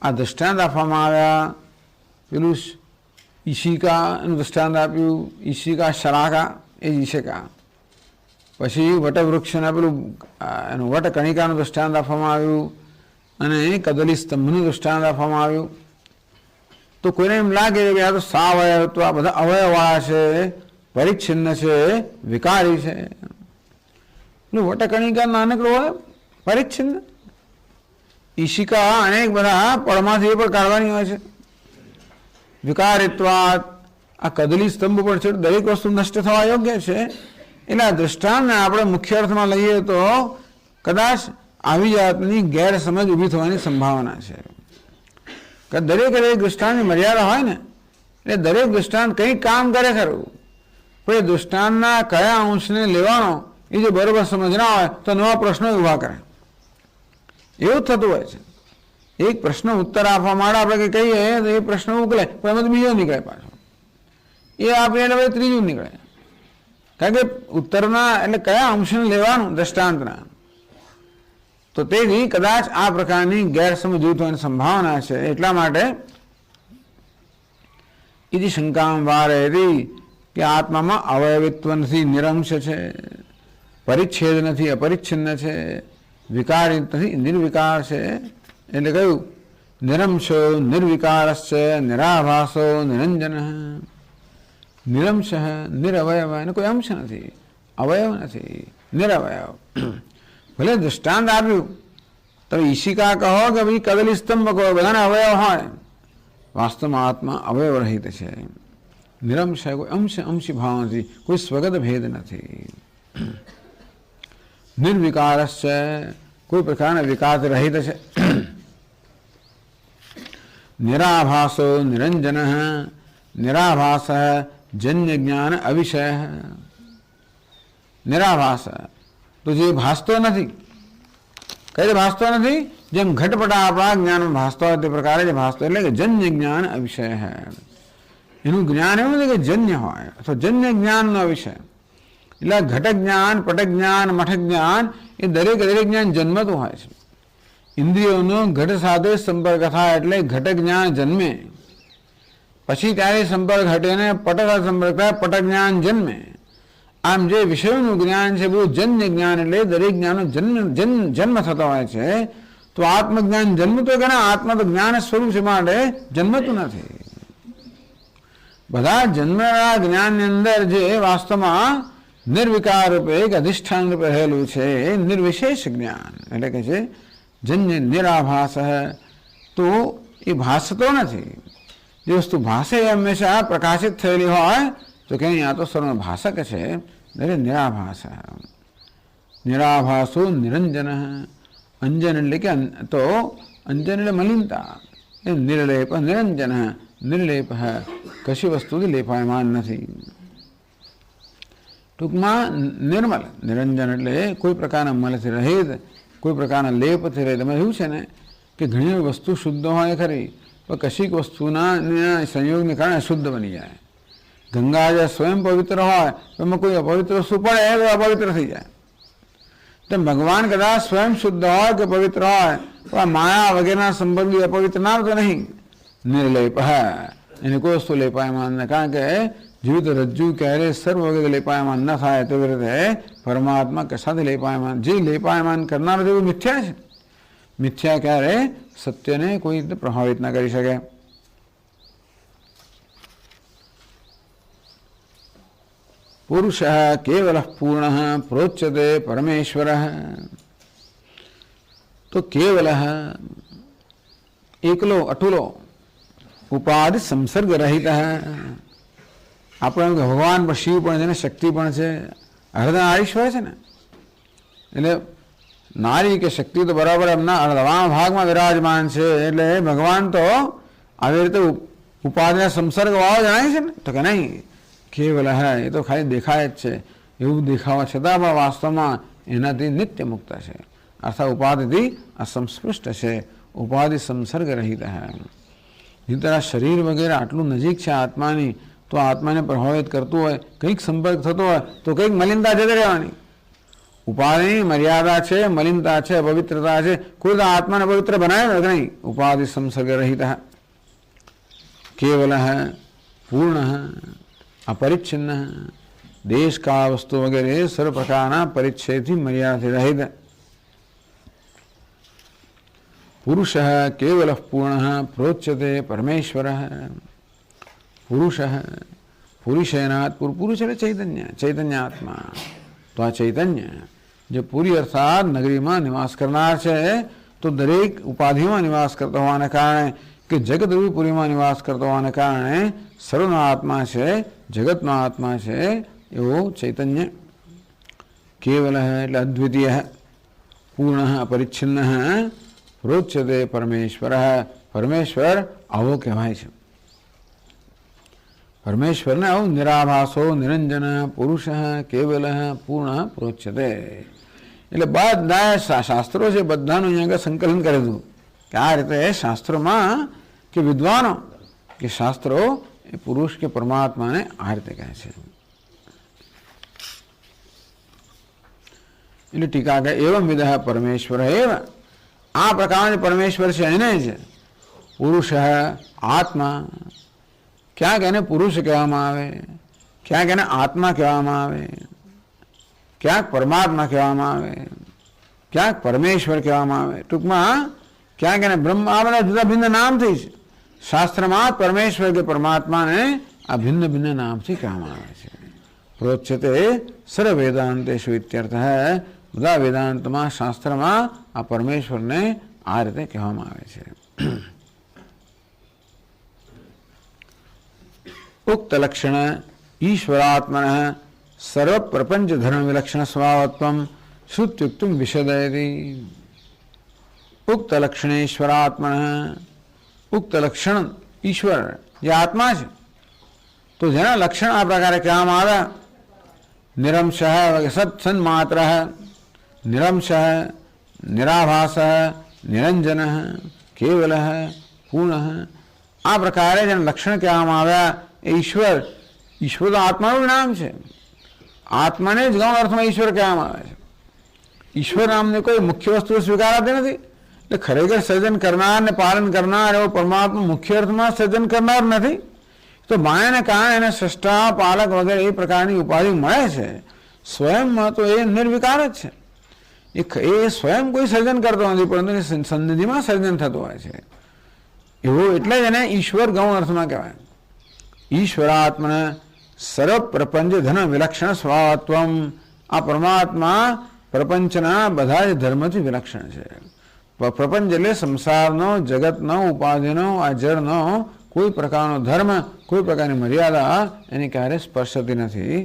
આ દૃષ્ટાંત આપવામાં આવ્યા પેલું ઈશિકાનું દૃષ્ટાંત આપ્યું. ઈશિકા શલાકા એ જ ઈશિકા. પછી વટવૃક્ષના પેલું એનું વટકણિકાનું દૃષ્ટાંત આપવામાં આવ્યું અને કદલી સ્તંભનું દૃષ્ટાંત આપવામાં આવ્યું. તો કોઈને એમ લાગે કે આ તો સાવયવ, તો આ બધા અવયવવાળા છે, પરિચ્છિન્ન છે, વિકારી છે. વટકણિકા નાનકડો હોય, પરિચ્છિન્ન. ઈશિકા અનેક બધા પળમાંથી પણ કાઢવાની હોય છે. વિકારિત્વાત, આ કદલી સ્તંભ પર છે, દરેક વસ્તુ નષ્ટ થવા યોગ્ય છે. એટલે આ દૃષ્ટાંતને આપણે મુખ્ય અર્થમાં લઈએ તો કદાચ આવી જાતની ગેરસમજ ઊભી થવાની સંભાવના છે. કે દરેક દૃષ્ટાંતની મર્યાદા હોય ને, એટલે દરેક દૃષ્ટાંત કંઈક કામ કરે ખરું, પણ એ દૃષ્ટાંતના કયા અંશને લેવાનો એ જો બરોબર સમજ ના હોય તો નવા પ્રશ્નો ઊભા કરે. એવું જ થતું હોય છે. એક પ્રશ્ન ઉત્તર આપવા માટે આપણે કંઈ કહીએ તો એ પ્રશ્ન ઉકલે, પણ એમાં તો બીજો નીકળે પાછો. એ આપીએ એટલે ત્રીજું નીકળે. કારણ કે ઉત્તરના એટલે કયા અંશને લેવાનું દૃષ્ટાંતના, તો તેથી કદાચ આ પ્રકારની ગેરસમજ ઊભી થવાની સંભાવના છે. એટલા માટે એની શંકા વારે હતી કે આત્મામાં અવયવિત્વ નથી, નિરંશ છે, પરિચ્છેદ નથી, અપરિચ્છિન્ન છે, વિકારી નથી, નિર્વિકાર છે. એટલે કહ્યું નિરંશો નિર્વિકારશ્ચ નિરાભાસો નિરંજન. નિરંશ નિરવયવ, એને કોઈ અંશ નથી, અવયવ નથી, નિરવયવ. ભલે દૃષ્ટાંત આપ્યું તમે ઈશિકા કહો કે ભાઈ કદલી સ્તંભ કહો, બધાને અવયવ હોય. વાસ્તવમાં આત્મા અવયવ રહિત છે, નિરંશ છે, કોઈ અંશી ભાવ નથી, કોઈ સ્વગત ભેદ નથી. નિર્વિકારશ છે, કોઈ પ્રકારના વિકાર રહિત છે. નિરાભાસો નિરંજન. નિરાભાસ જન્ય જ્ઞાન અવિષય. નિરાભાસ તો જે ભાસતો નથી. કઈ રીતે ભાસતો નથી? જેમ ઘટપટા આપણા જ્ઞાનમાં ભાસતો હોય તે પ્રકારે જે ભાસતો, એટલે કે જન્ય જ્ઞાન અવિષય હે. એનું જ્ઞાન એવું નથી કે જન્ય હોય, અથવા જન્ય જ્ઞાનનો વિષય. એટલે ઘટ જ્ઞાન, પટ જ્ઞાન, મઠ જ્ઞાન એ દરેક જ્ઞાન જન્મતું હોય છે. ઇન્દ્રિયોનો ઘટ સાથે સંપર્ક થાય એટલે ઘટ જ્ઞાન જન્મે. પછી ત્યારે સંપર્ક હટે ને પટ સાથે સંપર્ક થાય, પટ જ્ઞાન જન્મે. આમ જે વિષયોનું જ્ઞાન છે બહુ જન્ય જ્ઞાન, એટલે દરેક જ્ઞાનનો જન્મ થતો હોય છે. તો આત્મજ્ઞાન જન્મતું કે ના, આત્મા તો જ્ઞાન સ્વરૂપ છે માટે જન્મતું નથી. બધા જન્મના જ્ઞાનની અંદર જે વાસ્તવમાં નિર્વિકાર રૂપે એક અધિષ્ઠાન રૂપે રહેલું છે એ નિર્વિશેષ જ્ઞાન, એટલે કે છે જન્ય નિરાભાસ. તો એ ભાસતો નથી. જે વસ્તુ ભાસે એ હંમેશા પ્રકાશિત થયેલી હોય તો કે આ તો સર્વ ભાષક છે, એટલે નિરાભાસ. નિરાભાસો નિરંજન. અંજન એટલે કે તો અંજન એટલે મલિનતા. એ નિર્લેપ નિરંજન. નિર્લેપ કશી વસ્તુથી લેપાયમાન નથી. ટૂંકમાં નિર્મલ. નિરંજન એટલે કોઈ પ્રકારના મલથી રહિત, કોઈ પ્રકારના લેપથી રહિત. એમાં એવું છે ને કે ઘણી વસ્તુ શુદ્ધ હોય ખરી, પણ કશીક વસ્તુના સંયોગને કારણે અશુદ્ધ બની જાય. ગંગા જે સ્વયં પવિત્ર હોય તો એમાં કોઈ અપવિત્ર વસ્તુ પડે તો અપવિત્ર થઈ જાય. તેમ ભગવાન કદાચ સ્વયં શુદ્ધ હોય કે પવિત્ર હોય પણ માયા વગેરેના સંબંધી અપવિત્ર ના તો નહીં. નિર્લેપ એને કોઈ વસ્તુ લેપાયમાન ન. કારણ કે જીવિત રજ્જુ ક્યારે સર્વ વગેરે લેપાયમાન ન થાય તેવી રીતે પરમાત્મા કશાથી લેપાયમાન. જે લેપાયમાન કરનાર જેવું મિથ્યા છે. મિથ્યા ક્યારે સત્યને કોઈ રીતે પ્રભાવિત ના કરી શકે. પુરુષ કેવલ પૂર્ણ પ્રોચ્યતે પરમેશ્વર. તો કેવલ એકલો અટુલો ઉપાધિ સંસર્ગ રહિત. આપણે ભગવાન પણ શિવ પણ છે ને શક્તિ પણ છે. અર્ધનારીશ હોય છે ને, એટલે નારી કે શક્તિ તો બરાબર એમના અર્ધવા ભાગમાં વિરાજમાન છે. એટલે ભગવાન તો આવી રીતે ઉપાધિના સંસર્ગ વાળો જણાય છે ને, તો કે નહીં કેવલ એ તો ખાલી દેખાય જ છે. એવું દેખાવા છતાં પણ વાસ્તવમાં એનાથી નિત્ય મુક્ત છે, અર્થાત ઉપાધિથી અસંસ્પૃષ્ટ છે, ઉપાધિ સંસર્ગ રહિત. નહીંતર આ શરીર વગેરે આટલું નજીક છે આત્માની, તો આત્માને પ્રભાવિત કરતું હોય, કંઈક સંપર્ક થતો હોય તો કંઈક મલિનતા જતી રહેવાની. ઉપાધિની મર્યાદા છે, મલિનતા છે, પવિત્રતા છે. કોઈ આત્માને પવિત્ર બનાવે કે નહીં? ઉપાધિ સંસર્ગ રહિત કેવલ પૂર્ણ, अपरिच्छिन्न, देश काल वस्तु वगैरह सर्व प्रकारना परिच्छेदથી મર્યાદાથી રહિત. पुरुष केवल पूर्ण प्रोच्यते परमेश्वर. पुरुष पुरुषेनात् पुरुष એટલે ચૈતન્ય, ચૈતન્યાત્મા. તો આ ચૈતન્ય જે પૂરી અર્થાત નગરીમાં નિવાસ કરનાર છે, તો દરેક ઉપાધિમાં નિવાસ કરતો હોવાને કારણે કે જગતરૂપી પુરીમાં નિવાસ કરતો હોવાને કારણે સર્વનો આત્મા છે, જગતનો આત્મા છે એવો ચૈતન્ય. કેવલ એટલે અદ્વિતીય, પૂર્ણ અપરિચ્છિન્ન, પ્રોચ્યતે પરમેશ્વર. પરમેશ્વર આવો કહેવાય છે. પરમેશ્વરને આવું નિરાભાસો નિરંજન પુરુષ કેવલ પૂર્ણ પ્રોચ્યતે. એટલે બધા શાસ્ત્રો છે બધાનું અહીંયા આગળ સંકલન કરી દીધું કે આ રીતે શાસ્ત્રોમાં કે વિદ્વાનો કે શાસ્ત્રો એ પુરુષ કે પરમાત્માને આ રીતે કહે છે. એટલે ટીકા કે એવમ વિદ પરમેશ્વર એવ, આ પ્રકારના પરમેશ્વર છે એને જ પુરુષ આત્મા. ક્યાંક એને પુરુષ કહેવામાં આવે, ક્યાંક એને આત્મા કહેવામાં આવે, ક્યાંક પરમાત્મા કહેવામાં આવે, ક્યાંક પરમેશ્વર કહેવામાં આવે. ટૂંકમાં ક્યાંક એને બ્રહ્મ, આ બધા જુદા ભિન્ન નામથી છે. શાસ્ત્રમાં પરમેશ્વર કે પરમાત્માને આ ભિન્ન ભિન્ન નામથી કહેવામાં આવે છે. પ્રોચ્યતે સર્વ વેદાંતેષુ ઇત્યર્થ. બધા વેદાંતમાં શાસ્ત્રમાં આ પરમેશ્વરને આ રીતે કહેવામાં આવે છે. ઉક્ત લક્ષણ ઈશ્વરાત્મન સર્વ પ્રપંચ ધર્મ વિલક્ષણ સ્વભાવત્વમ શ્રુત્યુક્તમ વિશદયતિ. ઉક્ત લક્ષણેશ્વરાત્મન, ઉક્ત લક્ષણ ઈશ્વર જે આત્મા છે, તો જેના લક્ષણ આ પ્રકારે કહેવામાં આવ્યા, નિરંશ સત્સન્માત્ર, નિરંશ નિરાભાસ, નિરંજન, કેવલ, પૂર્ણ, આ પ્રકારે જેના લક્ષણ કહેવામાં આવ્યા એ ઈશ્વર. ઈશ્વર તો આત્માનું નામ છે. આત્માને જ ગૌણ અર્થમાં ઈશ્વર કહેવામાં આવે છે. ઈશ્વર નામની કોઈ મુખ્ય વસ્તુ સ્વીકારાતી નથી. એટલે ખરેખર સર્જન કરનાર ને પાલન કરનાર એવો પરમાત્મા મુખ્ય અર્થમાં સર્જન કરનાર નથી. તો માયાને કારણે એને સૃષ્ટા પાલક વગેરે એ પ્રકારની ઉપાધિ મળે છે. સ્વયંમાં તો એ નિર્વિકાર જ છે. એ સ્વયં કોઈ સર્જન કરતો નથી, પરંતુ એની સન્નિધિમાં સર્જન થતું હોય છે. એવું એટલે જ એને ઈશ્વર ગૌણ અર્થમાં કહેવાય. ઈશ્વરાત્મન સર્વ પ્રપંચ ધન વિલક્ષણ સ્વભાવત્વમ. આ પરમાત્મા પ્રપંચના બધા જ ધર્મથી વિલક્ષણ છે. પ્રપંચ એટલે સંસારનો, જગતનો, ઉપાધિનો, આ જળનો કોઈ પ્રકારનો ધર્મ, કોઈ પ્રકારની મર્યાદા એની ક્યારે સ્પર્શતી નથી.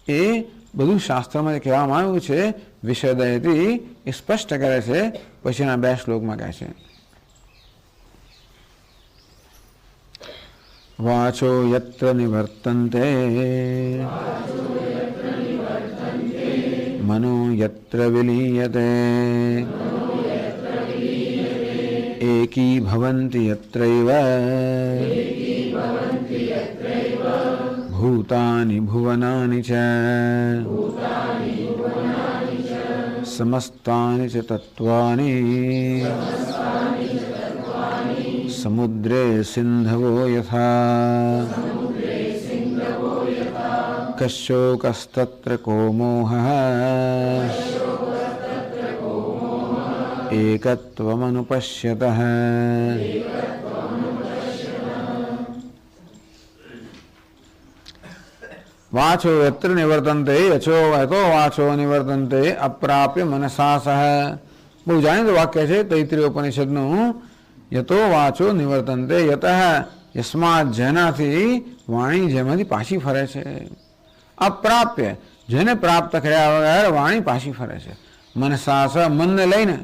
એ બધું શાસ્ત્રમાં જે કહેવામાં આવ્યું છે વિષયદયથી એ સ્પષ્ટ કરે છે. પછીના 2 શ્લોકમાં કહે છે, વાચો યત્ર નિવર્તન્તે મનો યત્ર વિલીયતે એકી ભવન્તિ યત્રૈવ ભૂતાની ભુવનાની ચ સમસ્તાની ચ તત્વાની સમુદ્રે સિંધવો યથા કશોકસ્તત્ર કો મોહઃ એકત્વમનુપશ્યતઃ. વાચો યત્ર નિવર્તન્તે યચો યતો વાચો નિવર્તન્તે અપ્રાપ્ય મનસા સહ. બહુ જાણીતું વાક્ય છે તૈત્રીય ઉપનિષદનું. યતો વાચો નિવર્તન્તે યતઃ, યસ્માત જેનાથી વાણી જેમાંથી પાછી ફરે છે. અપ્રાપ્ય જેને પ્રાપ્ત કર્યા વગર વાણી પાછી ફરે છે. મનસા સહ મનને લઈને,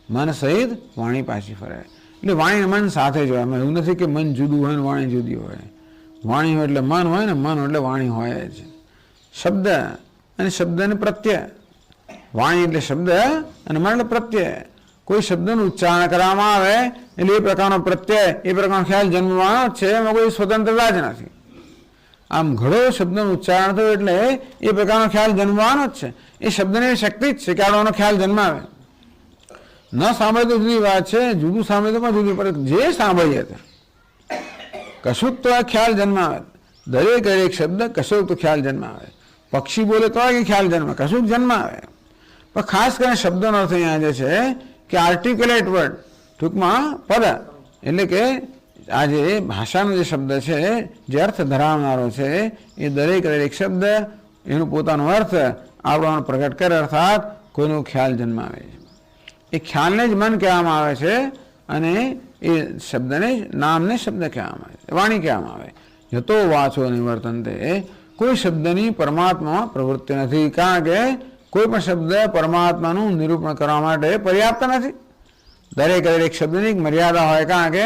મન સહિત વાણી પાછી ફરે. એટલે વાણી મન સાથે જ હોય. એમાં એવું નથી કે મન જુદું હોય ને વાણી જુદી હોય. વાણી હોય એટલે મન હોય ને મન હોય એટલે વાણી હોય જ. શબ્દ અને શબ્દને પ્રત્યય. વાણી એટલે શબ્દ અને મન એટલે પ્રત્યય. કોઈ શબ્દનું ઉચ્ચારણ કરવામાં આવે એટલે એ પ્રકારનો પ્રત્યય, એ પ્રકારનો ખ્યાલ જન્મવાનો જ છે. એમાં કોઈ સ્વતંત્રતા જ નથી. આમ ઘણો શબ્દનું ઉચ્ચારણ થયું એટલે એ પ્રકારનો ખ્યાલ જન્મવાનો જ છે. એ શબ્દની શક્તિ જ છે કે આનો ખ્યાલ જન્માવે. ન સાંભળે તો જુદી વાત છે, જુદું સાંભળે તો પણ જુદી પડે. જે સાંભળીએ તે કશું તો આ ખ્યાલ જન્માવે. દરેક દરેક શબ્દ કશોક તો ખ્યાલ જન્મ આવે. પક્ષી બોલે તો કે ખ્યાલ જન્મ, કશુંક જન્મ આવે. પણ ખાસ કરીને શબ્દનો અર્થ અહીંયા જે છે કે આર્ટિક્યુલેટ વર્ડ, ટૂંકમાં પદ, એટલે કે આ જે ભાષાનો જે શબ્દ છે જે અર્થ ધરાવનારો છે એ દરેક દરેક શબ્દ એનું પોતાનો અર્થ આપણો પ્રગટ કરે, અર્થાત કોઈનો ખ્યાલ જન્મ આવે છે. એ ખ્યાલને જ મન કહેવામાં આવે છે અને એ શબ્દને જ નામને શબ્દ કહેવામાં આવે છે, વાણી કહેવામાં આવે. યતો વાચો નિવર્તન્તે, કોઈ શબ્દની પરમાત્મામાં પ્રવૃત્તિ નથી, કારણ કે કોઈ પણ શબ્દ પરમાત્માનું નિરૂપણ કરવા માટે પર્યાપ્ત નથી. દરેક દરેક શબ્દની એક મર્યાદા હોય, કારણ કે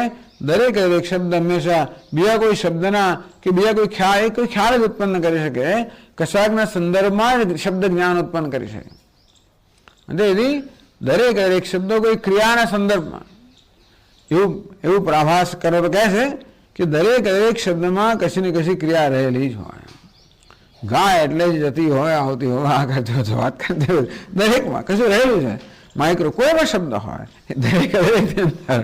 દરેક દરેક શબ્દ હંમેશા બીજા કોઈ શબ્દના કે બીજા કોઈ ખ્યાલ જ ઉત્પન્ન કરી શકે, કશાકના સંદર્ભમાં જ શબ્દ જ્ઞાન ઉત્પન્ન કરી શકે. તેથી દરેક દરેક શબ્દો કોઈ ક્રિયાના સંદર્ભમાં એવું પ્રાભાસ કરો તો કહે છે કે દરેક દરેક શબ્દમાં કશી ને કશી ક્રિયા રહેલી જ હોય. ગાય એટલે જ જતી હોય, આવતી હોય, આ કરતી હોય, વાત કરતી હોય, દરેકમાં કશું રહેલું છે. માઇક્રો કોઈ પણ શબ્દ હોય દરેક દરેકની અંદર.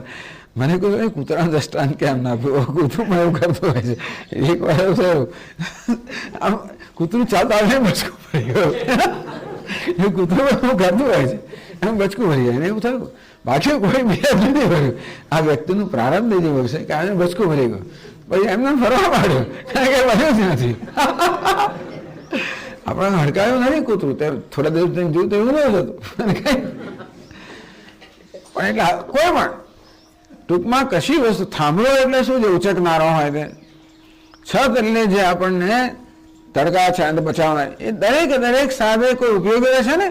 મને કોઈ કૂતરાનું દ્રષ્ટાંત કેમ ના આપ્યું? કૂતરું પણ એવું કરતું હોય છે. એક વાર એવું થયું, આમ કૂતરું ચાલતા આવે બચકું ભરી ગયું. એ કૂતરું એવું કરતું હોય છે, એમ બચકું ભરી જાય ને એવું થયું. બાકી કોઈ બીજા નથી ભર્યું. આ વ્યક્તિનું પ્રારંભ જ એવું છે કે આજે બચકું ભરી ગયું, પછી એમને ફરવા માંડ્યું, કારણ કે બન્યું જ નથી. આપણે હડકાયું નથી કૂતરું, ત્યારે થોડા દિવસ જોયું તો એવું ન થતું. પણ એટલે કોઈ પણ ટૂંકમાં કશી વસ્તુ થાંભલો એટલે શું છે? ઉચકનારો હોય તે. છત એટલે જે આપણને તડકા છાંડ બચાવનાર, એ દરેક દરેક સાથે કોઈ ઉપયોગીતા છે ને.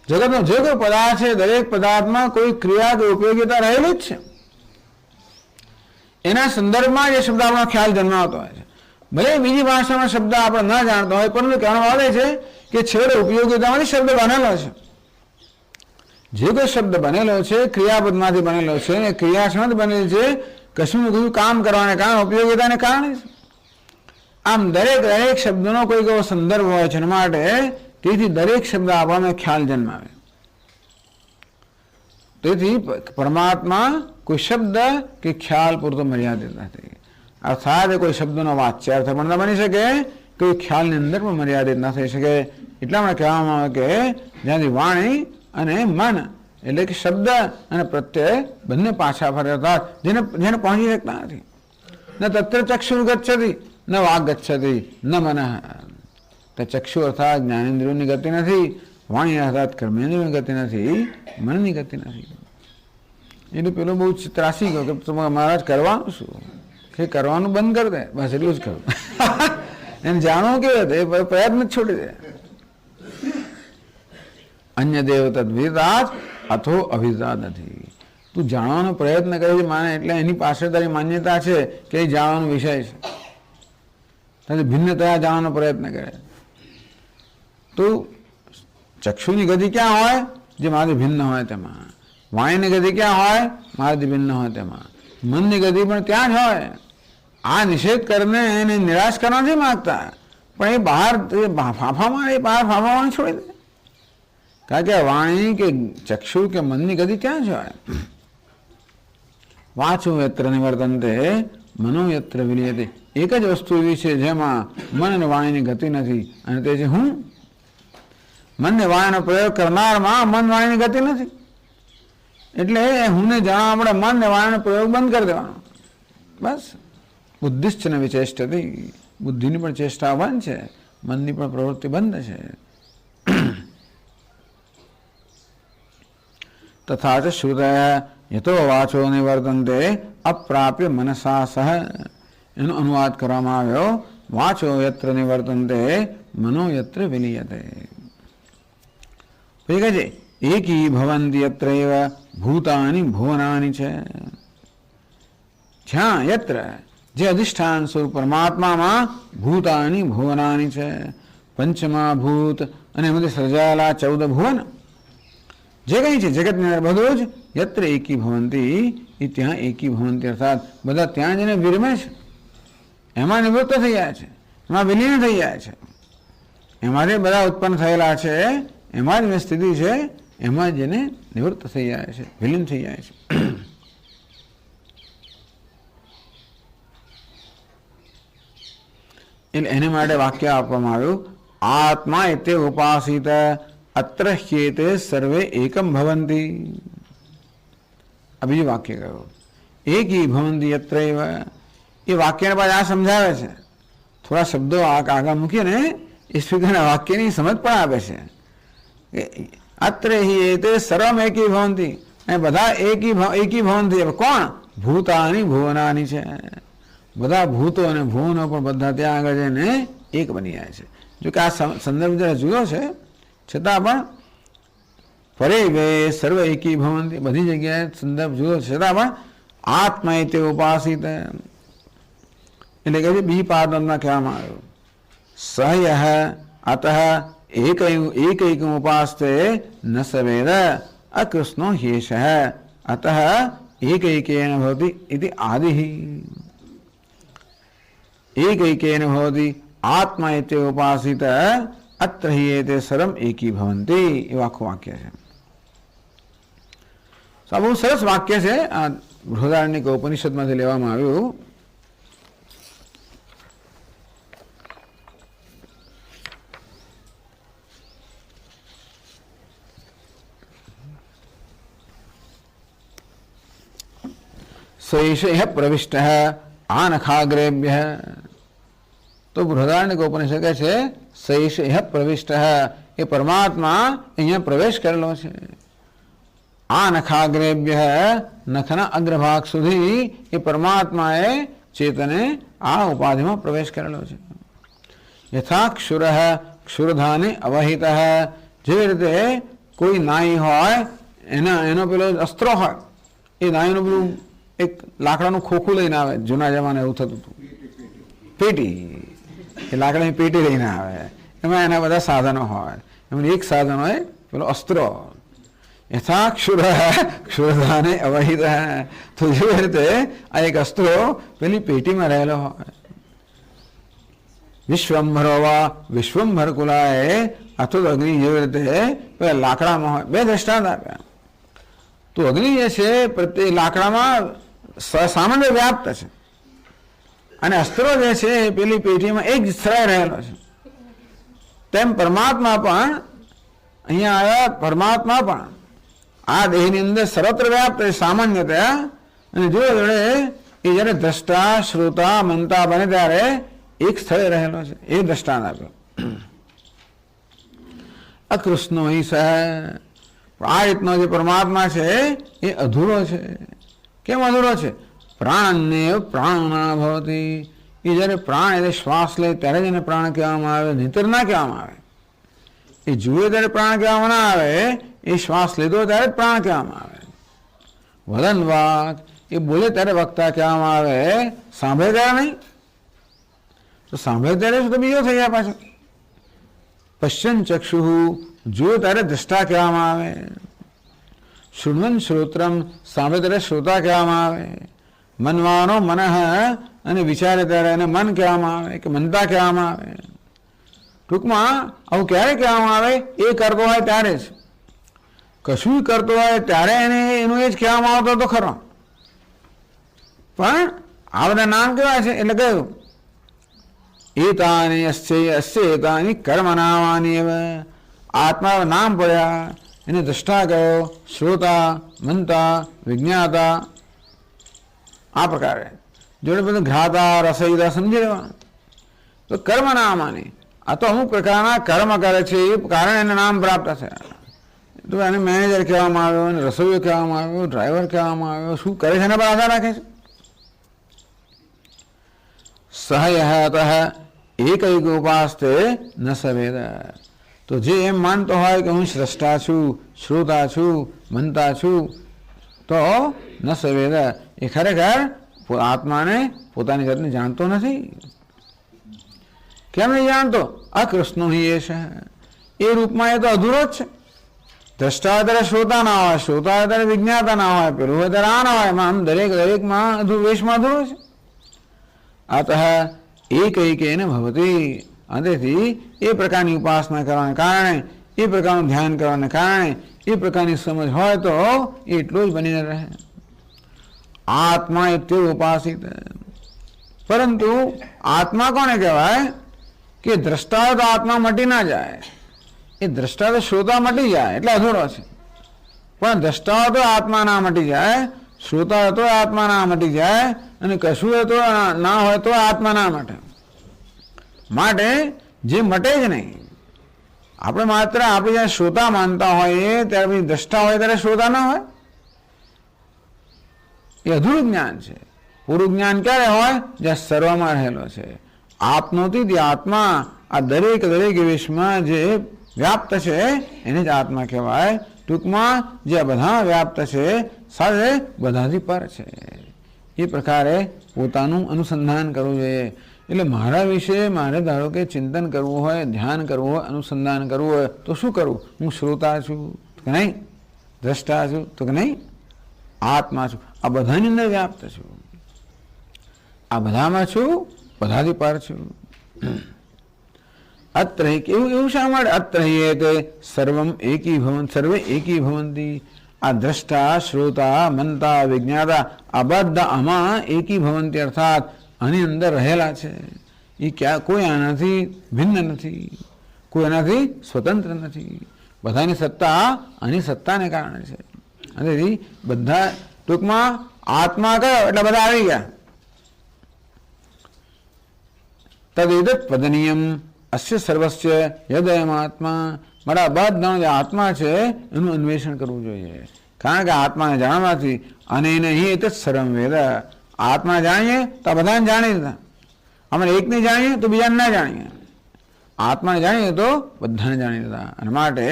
જગતનો જે કોઈ પદાર્થ છે દરેક પદાર્થમાં કોઈ ક્રિયા કે ઉપયોગીતા રહેલી જ છે. એના સંદર્ભમાં જે શબ્દ આપણો ખ્યાલ જન્માવતો હોય છે. ભલે બીજી ભાષામાં શબ્દ આપણે ન જાણતો હોય, પરંતુ કહેવાનો આવે છે કે છેવટે ઉપયોગીતામાંથી શબ્દ બનેલો છે. જે કોઈ શબ્દ બનેલો છે ક્રિયાપદમાંથી બનેલો છે, અને ક્રિયા શબ્દ બનેલી છે કશું ને કશું કામ કરવાને કારણે, ઉપયોગીતાને કારણે. આમ દરેક દરેક શબ્દનો કોઈક એવો સંદર્ભ હોય છે માટે તેથી દરેક શબ્દ આપણને ખ્યાલ જન્માવે. તેથી પરમાત્મા કોઈ શબ્દ કે ખ્યાલ પૂરતો મર્યાદિત નથી. અર્થાત કોઈ શબ્દનો વાચ્યાર્થ પણ ન બની શકે, કોઈ ખ્યાલની અંદર પણ મર્યાદિત ન થઈ શકે. એટલા માટે કહેવામાં આવે કે જ્યાંથી વાણી અને મન એટલે કે શબ્દ અને પ્રત્યય બંને પાછા ફરે, અર્થાત જેને પહોંચી શકતા નથી. ન તત્ર ચક્ષુર ગચ્છતિ ન વાગ ગચ્છતિ ન મન. ચક્ષુ અર્થાત જ્ઞાનેન્દ્રિયોની ગતિ નથી, વાણી અર્થાત કર્મેન્દ્રિયોની ગતિ નથી, મનની ગતિ નથી. એટલે પેલો બહુ ત્રાસી ગયો કે મહારાજ કરવાનું શું? કે કરવાનું બંધ કરી દે, બસ એટલું જ કરું. એને જાણવું કેવું હતું, એ પ્રયત્ન જ છોડી દે. અન્ય દેવ તદ્વિદાત અથો અભિદાત નથી. તું જાણવાનો પ્રયત્ન કરે છે માને એટલે એની પાછળ તારી માન્યતા છે કે એ જાણવાનો વિષય છે. તારી ભિન્નતા જાણવાનો પ્રયત્ન કરે. તો ચક્ષુની ગતિ ક્યાં હોય? જે મારાથી ભિન્ન હોય તેમાં. વાણીની ગતિ ક્યાં હોય? મારાથી ભિન્ન હોય તેમાં. મનની ગતિ પણ ત્યાં જ હોય. આ નિષેધ કરીને એને નિરાશ કરવા નથી માગતા, પણ એ બહાર ફાંફામાં છોડી દે. કારણ કે વાણી કે ચક્ષુ કે મનની ગતિ ત્યાં જ હોય. વાચું યત્ર નિવર્તન્તે મનો યત્ર વિલીયતે. એક જ વસ્તુ એવી છે જેમાં મન અને વાણીની ગતિ નથી, અને તે છે હું. મનને વાણીનો પ્રયોગ કરનારમાં મન વાણીની ગતિ નથી. એટલે હુંને જાણવા આપણે મન ને વાણીનો પ્રયોગ બંધ કરી દેવાનો. બસ. બુદ્ધિશ્ચ ને વિચેષ્ટતી. બુદ્ધિની પણ ચેષ્ટા બંધ છે, મનની પણ પ્રવૃત્તિ બંધ છે. તથા ચ શ્રુતય યતો વાચો નિવર્તન્તે અપ્રાપ્ય મનસા સહ. એનો અનુવાદ કરવામાં આવ્યો વાચો યત્ર નિવર્તન્તે મનો યત્ર વિલીયતે. પછી કહે છે એકી ભવંતી યત્રૈવ ભૂતાની ભુવનાની છે. જ્યાં યત્ર જે અધિષ્ઠાન સ્વરૂપ પરમાત્મામાં ભૂતાની ભુવનાની છે. પંચમા ભૂત અને એમાંથી સર્જાયેલા 14 ભુવન જે કંઈ છે જગતની અંદર બધું જ યત્ર એકી ભવંતી એ ત્યાં એકી ભવંતી, અર્થાત બધા ત્યાં જઈને વિરમે છે, એમાં નિવૃત્ત થઈ જાય છે, એમાં વિલીન થઈ જાય છે. એમાંથી બધા ઉત્પન્ન થયેલા છે, એમાં જ સ્થિતિ છે, એમાં જેને નિવૃત્ત થઈ જાય છે, વિલીન થઈ જાય છે. એટલે એને માટે વાક્ય આપવામાં આવ્યું, આત્મા એતે ઉપાસિત અત્ર હેતે સર્વે એકમ ભવંતી. આ બીજું વાક્ય કહ્યું, એકી ભવંતી અત્ર. એ વાક્યને પાછળ આ સમજાવે છે, થોડા શબ્દો આગળ મૂકીને એ સ્પીકરના વાક્યની સમજ પણ આપે છે. અત્ર હિ એતે સર્વમ એકી ભવંતી, બધા એકી ભવંતી. કોણ? ભૂતાની ભુવનાની છે. બધા ભૂતો અને ભુવનો પણ બધા ત્યાં આગળ જઈને એક બની જાય છે. જો કે આ સંદર્ભ જરા જુદો છે, છતાં પણ પરે વે સર્વ એકી ભવંતી, બધી જગ્યાએ સંદર્ભ જુદો છે, છતાં પણ આત્મા તે ઉપાસિત. એટલે કે બી પાદમાં કહેવામાં આવ્યું, સહ્ય અત એકૈકમ ઉપાસ્તે ન સવેદ અકૃષ્ણો હેશ અત એકૈકેન ભવતિ ઇતિ આદિ. એકૈકેન ભવતિ આત્મા એતે ઉપાસિત અત્ર હિ એતે સર્વમ એકી ભવંતી. એવું આખું વાક્ય છે. આ બહુ સરસ વાક્ય છે. આ બૃહદારણ્યક ઉપનિષદમાંથી લેવામાં આવ્યું. સૈષ પ્રવિષ્ટ આનખાગ્રેભ્ય. તો બૃહદારણ્યક ઉપનિષદ કહે છે સૈષ પ્રવિષ્ટ, એ પરમાત્મા અહીંયા પ્રવેશ કરેલો છે. આનખાગ્રેભ્ય, નખના અગ્રભાગ સુધી એ પરમાત્માએ ચેતને આ ઉપાધિમાં પ્રવેશ કરેલો છે. યથા ક્ષુર ક્ષુરધાને અવહિત, જેવી રીતે કોઈ નાઈ હોય એનો પેલો અસ્ત્ર હોય, એ નાઈનું પેલું એક લાકડાનું ખોખું લઈને આવે. જૂના જમાના એવું થતું હતું, પેટી, એ લાકડાની પેટી લઈને આવે, એમાં એના બધા સાધનો હોય. એમાં એક સાધન હોય પેલો અસ્ત્ર. યથા ક્ષુર ક્ષુરધાને અવહિત, તો જેવી રીતે આ એક અસ્ત્રો પેલી પેટીમાં રહેલો હોય. વિશ્વંભરો વા વિશ્વંભર કુલાએ, અથવા તો અગ્નિ જેવી રીતે પેલા લાકડામાં હોય. બે દ્રષ્ટાંત આપ્યા. તો અગ્નિ જે છે પ્રત્યે લાકડામાં સામાન્ય વ્યાપ્ત છે, અને અસ્ત્રો જે છે એ પેલી પેટીમાં એક સ્થળે રહેલો છે. તેમ પરમાત્મા પણ અહીંયા આવ્યા. પરમાત્મા પણ આ દેહની અંદર સર્વત્ર વ્યાપ્ત છે સામાન્યતયા. અને જો જોડે એ જયારે દ્રષ્ટા શ્રોતા મનતા બને ત્યારે એક સ્થળે રહેલો છે. એ દ્રષ્ટાંત આપ્યો. અકૃષ્ણો હિ સહ, આ રીતનો જે પરમાત્મા છે એ અધૂરો છે. કેમ અધૂરો છે? પ્રાણને પ્રાણના ભવતી, એ જ્યારે પ્રાણ એટલે શ્વાસ લે ત્યારે જ એને પ્રાણ કહેવામાં આવે, નહીતર ના કહેવામાં આવે. એ જુએ ત્યારે પ્રાણ કહેવામાં ના આવે, એ શ્વાસ લીધો ત્યારે જ પ્રાણ કહેવામાં આવે. વદન વાક, એ બોલે ત્યારે વક્તા કહેવામાં આવે, સાંભળે ત્યારે નહીં. તો સાંભળે ત્યારે શું તો બીજો થઈ ગયા પાછો. પશ્ચન ચક્ષુ, જુએ ત્યારે દ્રષ્ટા કહેવામાં આવે. શૃણવન શ્રોત્રમ, સાંભળે ત્યારે શ્રોતા કહેવામાં આવે. મનવાનો મનઃ, અને વિચારે ત્યારે એને મન કહેવામાં આવે કે મનતા કહેવામાં આવે. ટૂંકમાં આવું ક્યારે કહેવામાં આવે? એ કરતો હોય ત્યારે જ. કશું કરતો હોય ત્યારે એને એનું એ જ કહેવામાં આવતો તો ખરો. પણ આ બધા નામ કેવા છે? એટલે કહ્યું એતાની અસ્ય એતાની કર્મ નામાની. હવે આત્મા નામ પડ્યા, એને દ્રષ્ટા કહ્યો, શ્રોતા, મનતા, વિજ્ઞાતા. આ પ્રકારે જોડે બધું ઘ્રાતા રસોઈતા સમજી લેવાનું. તો કર્મ નામાની, આ તો અમુક પ્રકારના કર્મ કરે છે, એ કારણે એને નામ પ્રાપ્ત છે. તો એને મેનેજર કહેવામાં આવ્યો, એને રસોઈયો કહેવામાં આવ્યો, ડ્રાઈવર કહેવામાં આવ્યો. શું કરે છે એના પર આધાર રાખે છે. સહયત એકૈક ઉપાસ્તે ન સવેદ. તો જે એમ માનતો હોય કે હું સ્રષ્ટા છું, શ્રોતા છું, મનતા છું, તો ન સવેદ, એ ખરેખર આત્માને પોતાની જાતને જાણતો નથી. કેમ નહીં જાણતો? અકૃષ્ણો હિ એષ, એ રૂપમાં એ તો અધૂરો જ છે. દ્રષ્ટા હોય ત્યારે શ્રોતા ના હોય, શ્રોતા હોય ત્યારે વિજ્ઞાતા ના હોય, પેલું હોય ત્યારે આ ના હોય. આમ દરેકમાં વેશમાં અધૂરો છે. અતઃ એકૈકેન ભવતી, તેથી એ પ્રકારની ઉપાસના કરવાને કારણે, એ પ્રકારનું ધ્યાન કરવાને કારણે, એ પ્રકારની સમજ હોય તો એટલું જ બનીને રહે. આત્મા એ ઉપાસિત. પરંતુ આત્મા કોને કહેવાય? કે દ્રષ્ટા તો આત્મા મટી ના જાય, એ દ્રષ્ટા તો શ્રોતા મટી જાય એટલે અધૂરો છે. પણ દ્રષ્ટા તો આત્મા ના મટી જાય, શ્રોતા તો આત્મા ના મટી જાય, અને કશું તો ના હોય તો આત્મા ના મટે. માટે જે મટે જ નહીં. આપણે માત્ર આપણે જ્યાં શ્રોતા માનતા હોઈએ ત્યારે પછી દ્રષ્ટા હોય ત્યારે શ્રોતા ના હોય, એ અધૂરું જ્ઞાન છે. પૂરું જ્ઞાન ક્યારે હોય? જ્યાં સર્વમાં રહેલો છે. આપનોથી આત્મા આ દરેક દરેક વિશ્વમાં જે વ્યાપ્ત છે એને જ આત્મા કહેવાય. ટૂંકમાં જે બધા વ્યાપ્ત છે સાથે બધાથી પર છે. એ પ્રકારે પોતાનું અનુસંધાન કરવું જોઈએ. એટલે મારા વિશે મારે ધારો કે ચિંતન કરવું હોય, ધ્યાન કરવું હોય, અનુસંધાન કરવું હોય તો શું કરવું? હું શ્રોતા છું કે નહીં? દ્રષ્ટા છું તો કે નહીં? આત્મા છું. આ બધાની અંદર વ્યાપ્ત છું. આ બધામાં છું, બધાથી પર છું. અત્ર એવું શા માટે? અત્ર તે સર્વમ એકી સર્વે એકી ભવંતી. આ દ્રષ્ટા, શ્રોતા, મનતા, વિજ્ઞાતા આ બધા આમાં એકી ભવંતી, અર્થાત આની અંદર રહેલા છે. એ ક્યાં કોઈ આનાથી ભિન્ન નથી, કોઈ એનાથી સ્વતંત્ર નથી. બધાની સત્તા આની સત્તાને કારણે છે. અને બધા ટૂંકમાં આત્મા કયો એટલે બધા આવી ગયા. તદેદત પદનીયમ અસ્ય સર્વસ્ય યદયમ આત્મા. મારા બધાનો જે આત્મા છે એનું અન્વેષણ કરવું જોઈએ. કારણ કે આત્માને જાણવાથી અને એને અહીં એક જ સર્વમ વેદ. આત્મા જાણીએ તો બધાને જાણી દીધા. અમે એકને જાણીએ તો બીજાને ના જાણીએ. આત્માને જાણીએ તો બધાને જાણી દીધા. અને માટે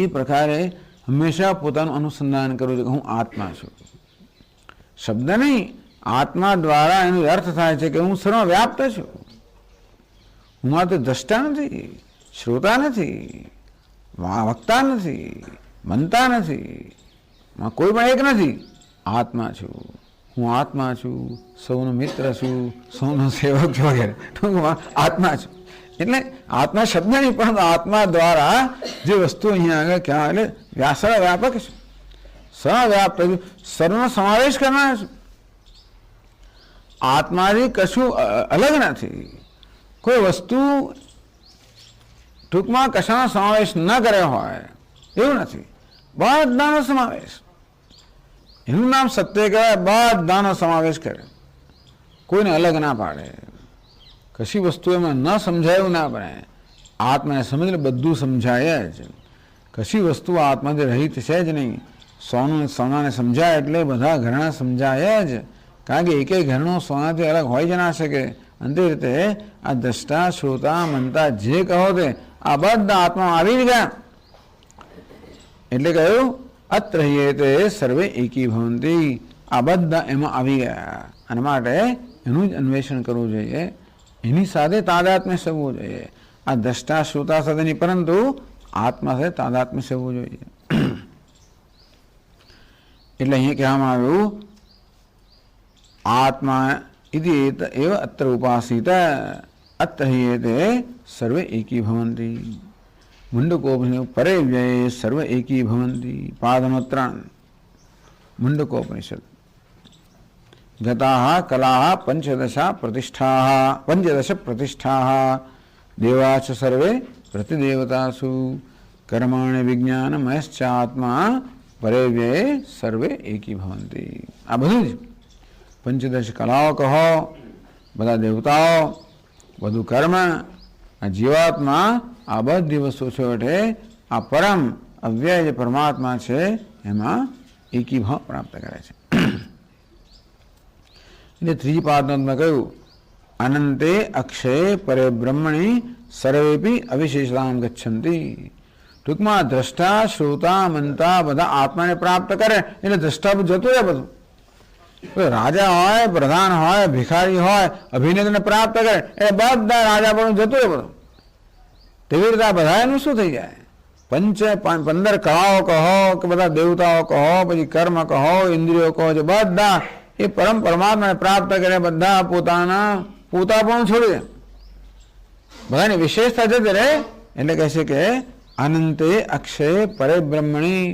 એ પ્રકારે હંમેશા પોતાનું અનુસંધાન કરવું છે કે હું આત્મા છું. શબ્દ નહીં, આત્મા દ્વારા એનો અર્થ થાય છે કે હું સર્વવ્યાપ્ત છું. હું માત્ર દ્રષ્ટા નથી, શ્રોતા નથી, વક્તા નથી, મનતા નથી, કોઈ પણ એક નથી. આત્મા છું. હું આત્મા છું, સૌનો મિત્ર છું, સૌનો સેવક વગેરે. ટૂંકમાં આત્મા છું. એટલે આત્મા શબ્દ નહીં પણ આત્મા દ્વારા જે વસ્તુ અહીંયા આગળ કહેવાય એટલે સર્વવ્યાપક છે. સર્વવ્યાપક સર્વનો સમાવેશ કરનાર છે. આત્માથી કશું અલગ નથી. કોઈ વસ્તુ ટૂંકમાં કશાનો સમાવેશ ન કર્યો હોય એવું નથી. બધાનો સમાવેશ. એનું નામ સત્ય કહેવાય. બધાનો સમાવેશ કરે, કોઈને અલગ ના પાડે. કશી વસ્તુ એમાં ન સમજાયું ના બને. આત્માને સમજીને બધું સમજાય જ. કશી વસ્તુ આત્માથી રહિત છે જ નહીં. સોનાને સમજાય એટલે બધા ઘરણા સમજાય જ. કારણ કે એક ઘરનો સોનાથી અલગ હોય જ ના શકે. અંતે રીતે આ દ્રષ્ટા, શ્રોતા, મનતા જે કહો તે આ બધા આત્મા આવી જ ગયા. એટલે કહ્યું અત્ર તે સર્વે એકી ભવંતી. આ બધા એમાં આવી ગયા. અને માટે એનું જ અન્વેષણ કરવું જોઈએ. એની સાથે તાદાત્મ્ય સેવવું જોઈએ. આ દ્રષ્ટા, શ્રોતા સાથે નહીં પરંતુ આત્મા સાથે તાદાત્મ્ય સેવવું જોઈએ. એટલે અહીંયા કહેવામાં આવ્યું આત્મા इति एव अत्र उपासित अत्र ते सर्वे एकी भवन्ति. मुंडकोपनिषद परे व्यये सर्व एकी भवन्ति. पादमत्राण मुंडकोपनिषद. गताः कलाः पंचदश प्रतिष्ठाः देवाच सर्वे प्रतिदेवतासु कर्माणि विज्ञानमयश्चात्मा परे व्यये सर्वे एकी भवन्ति. आ બધું જ પંચદશ કલાઓ કહો, બધા દેવતાઓ, બધું કર્મ, આ જીવાત્મા, આ બધી વસ્તુ છોટે આ પરમ અવ્યય જે પરમાત્મા છે એમાં એકીભાવ પ્રાપ્ત કરે છે. એટલે ત્રીજી પાદમાં કહ્યું અનંતે અક્ષય પરે બ્રહ્મણી સર્વેપી અવિશેષતામ ગચ્છન્તિ. ટૂંકમાં દ્રષ્ટા, શ્રોતા, મનતા બધા આત્માને પ્રાપ્ત કરે એટલે દ્રષ્ટા જતું રહે. બધું રાજા હોય, પ્રધાન હોય, ભિખારી હોય, અભિનેતાને પ્રાપ્ત કરે એટલે બધા રાજા પણ જતું રહે બધું. તેવી રીતે આ બધા એનું શું થઈ જાય? 15 કળાઓ કહો કે બધા દેવતાઓ કહો, પછી કર્મ કહો, ઇન્દ્રિયો કહો, જે બધા એ પરમ પરમાત્માને પ્રાપ્ત કરે બધા પોતા પણ છોડી દે. બધાની વિશેષતા જતી રહે. એટલે કહે છે કે અનંતે અક્ષય પરે બ્રહ્મણી,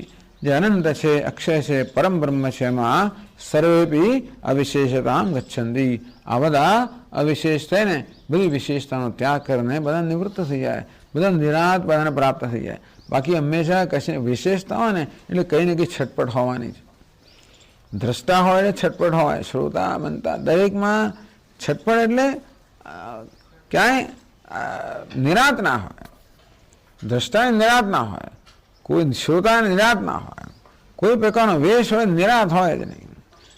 જે અનંત છે, અક્ષય છે, પરમ બ્રહ્મ છે, એમાં સર્વેપી અવિશેષતામ ગચ્છન્તિ. આ બધા અવિશેષ થઈને બધી વિશેષતાનો ત્યાગ કરીને બધા નિવૃત્ત થઈ જાય, બધા નિરાત બધાને પ્રાપ્ત થઈ જાય. બાકી હંમેશા કશી વિશેષતા હોય ને એટલે કંઈ ને કંઈ છટપટ હોવાની છે. દ્રષ્ટા હોય એટલે છટપટ હોય, શ્રોતા બનતા દરેકમાં છટપટ એટલે ક્યાંય નિરાત ના હોય. દ્રષ્ટાને નિરાત ના હોય, કોઈ શ્રોતાને નિરાત ના હોય, કોઈ પ્રકારનો વેશ હોય નિરાત હોય જ નહીં.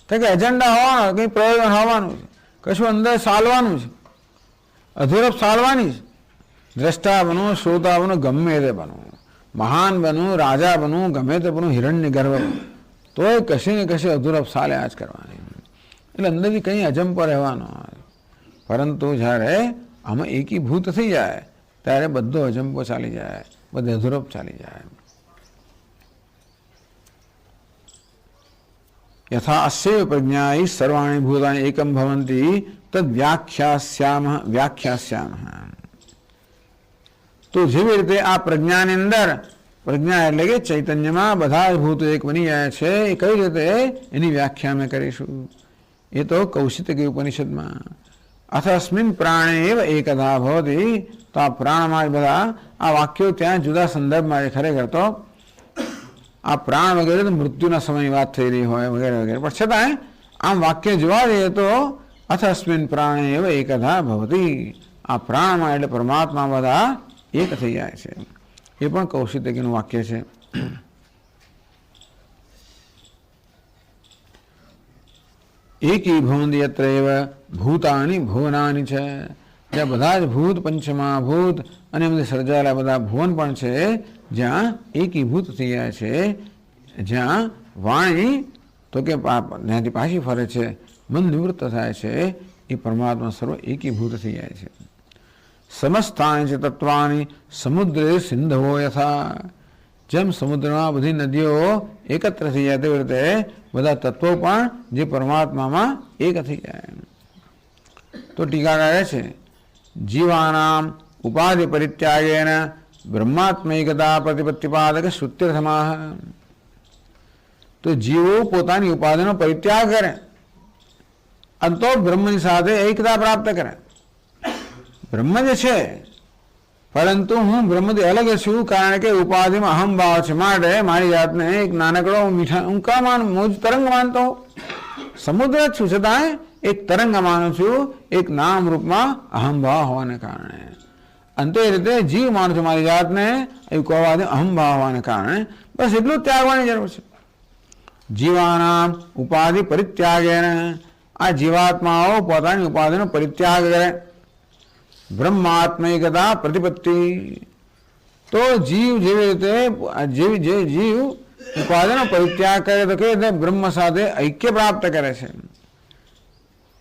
તો કે એજન્ડા હોવાનો, કંઈ પ્રયોજન હોવાનું છે, કશું અંદર સાલવાનું છે, અધૂરપ સાલવાની છે. દ્રષ્ટા બનવું, શ્રોતા બનવું, ગમે તે બનવું, મહાન બનવું, રાજા બનવું, ગમે તે બનવું, હિરણ્ય ગર્ભ બનવું, તો એ કશી ને કશી અધૂરપ સાલ્યા જ કરવાની. એટલે અંદરથી કંઈ અજંપો રહેવાનો હોય. પરંતુ જ્યારે આમાં એકીભૂત થઈ જાય ત્યારે બધો અજંપો ચાલી જાય, બધે અધૂરપ ચાલી જાય. યથા અસ્યૈવ પ્રજ્ઞા સર્વાણી ભૂતાની એકમ ભવંતી તદ વ્યાખ્યાસ્યામઃ. તો જેવી રીતે આ પ્રજ્ઞાની અંદર, પ્રજ્ઞા એટલે કે ચૈતન્યમાં બધા જ ભૂતો એક બની જાય છે, એ કઈ રીતે એની વ્યાખ્યા અમે કરીશું. એ તો કૌશિતકી ઉપનિષદમાં અથ અસ્મિન પ્રાણે એવ એકદા ભવતી. તો આ પ્રાણમાં જ બધા આ વાક્યો ત્યાં જુદા સંદર્ભમાં ખરેખર તો આ પ્રાણ વગેરે તો મૃત્યુના સમયની વાત થઈ રહી હોય વગેરે વગેરે, પણ છતાંય આમ વાક્ય જોવા જઈએ તો અથ અસ્મિન પ્રાણે એવ એકદા ભવતી. આ પ્રાણમાં એટલે પરમાત્મા બધા એક થઈ જાય છે. એ પણ કૌશિતકીનું વાક્ય છે. એકી ભવંતી યત્ર એવ ભૂતાની ભુવનાની છે. જ્યાં બધા જ ભૂત, પંચમહાભૂત અને એમાંથી સર્જાયેલા બધા ભુવન પણ છે, જ્યાં એકીભૂત થઈ જાય છે, જ્યાં વાણી તો કે ત્યાંથી પાછી ફરે છે, મન નિવૃત્ત થાય છે, એ પરમાત્મા સર્વ એકીભૂત થઈ જાય છે. સમસ્તાની છે તત્વાની સમુદ્રે સિંધવો યથા. જેમ સમુદ્રમાં બધી નદીઓ એકત્ર થઈ જાય તેવી રીતે બધા તત્વો પણ જે પરમાત્મામાં એક થઈ જાય. તો ટીકાકારે છે જીવાનામ ઉપાધિ પરિત્યાગેન બ્રહ્માત્મૈકતા પ્રતિપત્તિપાદક શ્રુત્યર્થમાહ. તો જીવો પોતાની ઉપાધિનો પરિત્યાગ કરે અને તો બ્રહ્મની સાથે એકતા પ્રાપ્ત કરે. બ્રહ્મ જ છે, પરંતુ હું બ્રહ્મથી અલગ છું, કારણ કે ઉપાધિમાં અહમભાવ છે, માટે મારી જાતને એક નાનકડો મીઠા હું કા માનું, હું જ તરંગ માનતો. સમુદ્ર જ છું, છતાંય એક તરંગ માનું છું, એક નામ રૂપમાં અહમભાવ હોવાને કારણે. અને તે રીતે જીવ માનું છું મારી જાતને એવું કહેવાથી અહમભાવ હોવાને કારણે. બસ એટલું જ ત્યાગવાની જરૂર છે. જીવાનામ ઉપાધિ પરિત્યાગેને. આ જીવાત્માઓ પોતાની ઉપાધિનો પરિત્યાગ કરે. બ્રહ્માત્મૈકતા પ્રતિપત્તિ. તો જીવ જેવી રીતે જે જીવ ઉપાધિનો પરિત્યાગ કરે તો કેવી રીતે બ્રહ્મ સાથે ઐક્ય પ્રાપ્ત કરે છે,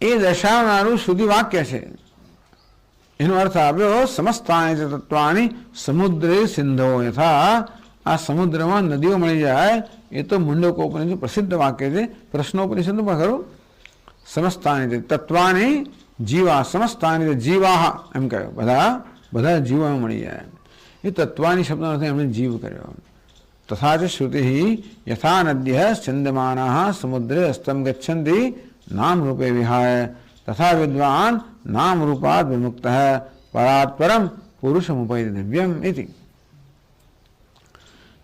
એ દર્શાવનારું શુદ્ધિ વાક્ય છે. એનો અર્થ આપ્યો સમસ્તાની તત્વાની સમુદ્રે સિંધો યથા. આ સમુદ્રમાં નદીઓ મળી જાય એ તો મુંડકોપનિષદ પ્રસિદ્ધ વાક્ય છે, પ્રશ્નોપનિષદમાં ખરું. સમસ્તાની તત્વાની જીવા, સમસ્તાની જીવાહ એમ કહ્યું, બધા જીવો મળી જાય. એ તત્વાની શબ્દનો અર્થ એમણે જીવ કર્યો. તથા ચ શ્રુતિ યથા નદ્ય છંદમાના સમુદ્રે અસ્તમ ગચ્છન્તિ નામ રૂપે વિહાય તથા વિદ્વાન નામ રૂપાદ વિમુક્ત પરાત પરમ પુરુષમુપૈતિ દિવ્યમ ઇતિ.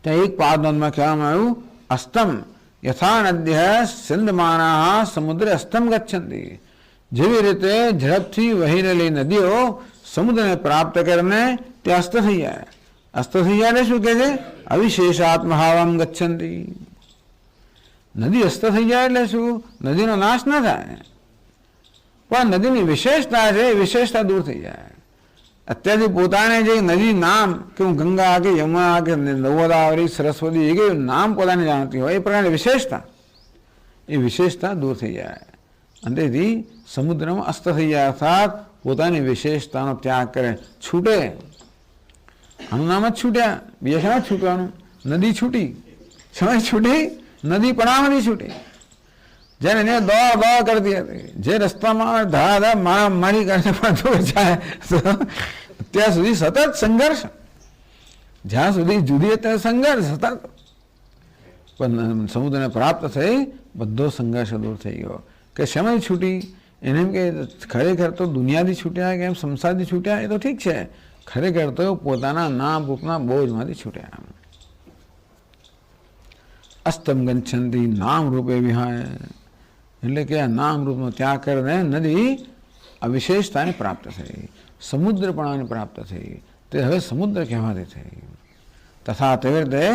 ત્યાં એક પાદમાં કહેવામાં આવ્યું અસ્તમ યથા નદ્ય છંદમાના સમુદ્રે અસ્તમ ગચ્છન્તિ. જેવી રીતે ઝડપથી વહી રહેલી નદીઓ સમુદ્રને પ્રાપ્ત કરીને તે અસ્ત થઈ જાય. અસ્ત થઈ જાય એટલે શું કહે છે? અવિશેષાત્મહાવમ ગચ્છન્તિ. નદી અસ્ત થઈ જાય એટલે શું? નદીનો નાશ ન થાય, પણ નદીની વિશેષતા છે એ વિશેષતા દૂર થઈ જાય. અત્યારથી પોતાને જે નદી નામ કે હું ગંગા કે યમુના કે ગોદાવરી સરસ્વતી એ કયું નામ પોતાને જાણતી હોય એ પ્રકારની વિશેષતા, એ વિશેષતા દૂર થઈ જાય. અને તેથી સમુદ્રમાં અસ્ત થઈ જાય, અર્થાત પોતાની વિશેષતાનો ત્યાગ કરે, છૂટે. આનું નામ જ છૂટ્યા, બીજા શામાં છૂટવાનું? નદી છૂટી. સમય છૂટી, નદી પણાવની છૂટી. જેને એને દોડ કરતી હતી, જે રસ્તામાં ધડાધડ મારી કરીને પણ જાય ત્યાં સુધી સતત સંઘર્ષ, જ્યાં સુધી જુદી ત્યાં સંઘર્ષ સતત. પણ સમુદ્રને પ્રાપ્ત થઈ બધો સંઘર્ષ દૂર થઈ ગયો. કે સમય છૂટી એને એમ કે ખરેખર તો દુનિયાથી છૂટ્યા કે એમ સંસારથી છૂટ્યા એ તો ઠીક છે, ખરેખર તો પોતાના નામ રૂપના બોજમાંથી છૂટ્યા. અસ્તમ ગચ્છન્તિ નામ રૂપે વિહાય, એટલે કે આ નામ રૂપનો ત્યાગ કરીને નદી અવિશેષતાને પ્રાપ્ત થઈ, સમુદ્રપણાને પ્રાપ્ત થઈ, તે હવે સમુદ્ર કહેવાતી થઈ. તથા તેવી રીતે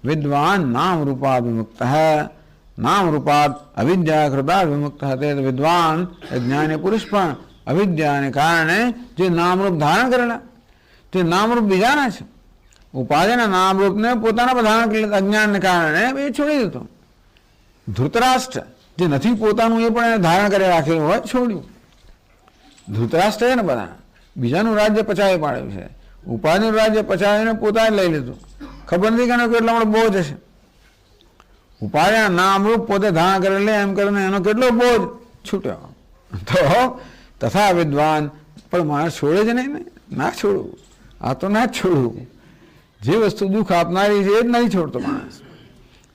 વિદ્વાન નામ રૂપાદ વિમુક્ત, નામ રૂપાદ અવિદ્યા કૃતા વિમુક્ત. તે વિદ્વાન જ્ઞાની પુરુષ પણ અવિદ્યાને કારણે જે નામરૂપ ધારણ કરેલા તે નામરૂપ બીજાના છે, ઉપાધિના નામરૂપને પોતાના પર ધારણ કરેલા અજ્ઞાનને કારણે એ છોડી દીધું. ધૃતરાષ્ટ્ર જે નથી પોતાનું એ પણ એને ધારણ કરી રાખેલું હોય છોડ્યું. ધૃતરાષ્ટ્ર છે ને બધા બીજાનું રાજ્ય પચાવી પાડ્યું છે, ઉપાધિનું રાજ્ય પચાવીને પોતાને લઈ લીધું. ખબર નથી કે કેટલો મોટો બોજ હશે. ઉપાધિના નામરૂપ પોતે ધારણ કરેલે એમ કરીને એનો કેટલો બોજ છૂટ્યો. તો તથા વિદ્વાન પણ માણસ છોડે જ નહીં ને, ના છોડવું, આ તો ના જ છોડવું. જે વસ્તુ દુઃખ આપનારી છે એ જ નહીં છોડતો માણસ,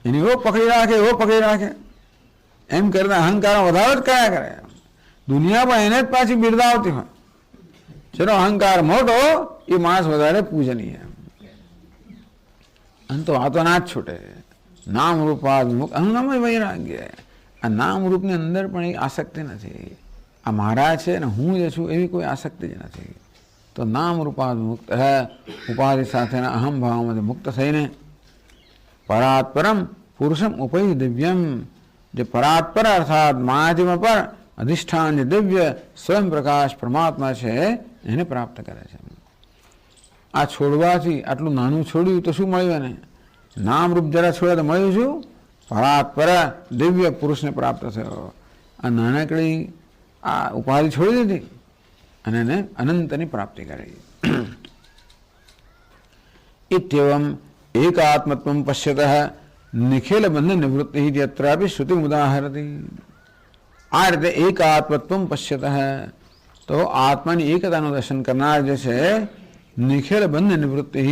એને એવો પકડી રાખે એવો પકડી રાખે, એમ કરીને અહંકાર વધારો જ કયા કરે. દુનિયા પણ એને જ પાછી બિરદાવતી હોય. જેનો અહંકાર મોટો એ માણસ વધારે પૂજનીય. અને તો આ તો ના જ છૂટે. નામરૂપાદ મુક્ત અહંનામ વૈરાગ્ય. આ નામરૂપની અંદર પણ એ આસક્તિ નથી. આ મારા છે ને હું જે છું એવી કોઈ આસક્તિ જ નથી. તો નામરૂપાદ મુક્ત ઉપાધિ સાથેના અહમ ભાવમાંથી મુક્ત થઈને પરાત્પરમ પુરુષમ ઉપૈ દિવ્યમ, જે પરાત્પર અર્થાત માયાજીમાં પર અધિષ્ઠાન જે દિવ્ય સ્વયં પ્રકાશ પરમાત્મા છે એને પ્રાપ્ત કરે છે. આ છોડવાથી આટલું નાનું છોડ્યું તો શું મળ્યું એને? નામરૂપ જરા છોડ્યા તો મળ્યું શું? પરાત્પર દિવ્ય પુરુષને પ્રાપ્ત થયો. આ નાનકડી આ ઉપાધિ છોડી દીધી અને એને અનંતની પ્રાપ્તિ કરી. ઇત્યેવમ એકાત્મત્વમ પશ્યતઃ નિખિલ બંધ નિવૃત્તિ અત્રાપી શ્રુતિ ઉદાહરતી. આ રીતે એકાત્મત્વમ પશ્યતઃ, તો આત્માની એકતાનું દર્શન કરનાર જે છે, નિખિલ બંધ નિવૃત્તિ,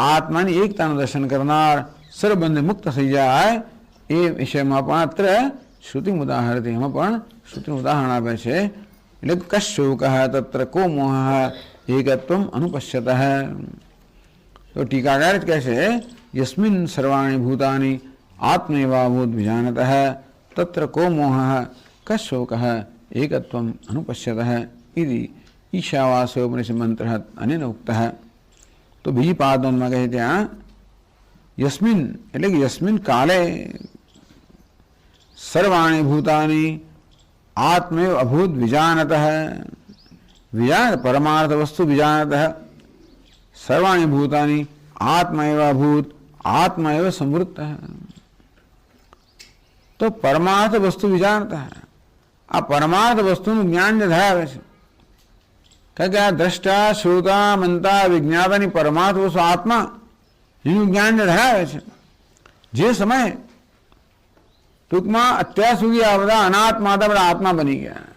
આત્માની એકતાનું દર્શન કરનાર સર્વબંધ મુક્ત થઈ જાય એ વિષયમાં પણ અત્ર શ્રુતિ ઉદાહરતી, એમાં પણ શ્રુતિ ઉદાહરણ આપે છે. એટલે કશોક તત્ર કો મોહ એકત્વમ અનુપશ્યત. તો ટીકાકાર જ કહે છે યસ્મિન સર્વાણી ભૂતાની આત્મૈવાભૂત વિજાનત તત્ર કો મોહ કશોક એકત્વમ અનુપશ્યત ઇતિ ઈશાવાસોપનિષદ મંત્ર અનેન ઉક્ત. તો બીજી પાદમાં કહે ત્યાં યસ્મિન એટલે કે યસ્મિન કાલે સર્વાણી ભૂતાની આત્મૈવ અભૂત વિજાનત, વિજાન પરમાર્થ વસ્તુ વિજાનત, સર્વાણી ભૂતાની આત્મૈવ અભૂત આત્મા એવ સમૃદ્ધ. તો પરમાર્થ વસ્તુ વિજાનત, આ પરમાર્થ વસ્તુનું જ્ઞાન જે ધરાવે છે, કારણ કે આ દ્રષ્ટા શ્રોતા મંતા વિજ્ઞાતાની પરમાર્થ વસ્તુ આત્મા એનું જ્ઞાન જે ધરાવે છે, જે સમયે ટૂંકમાં અત્યાર સુધી આ બધા અનાત્મા હતા બધા આત્મા બની ગયા.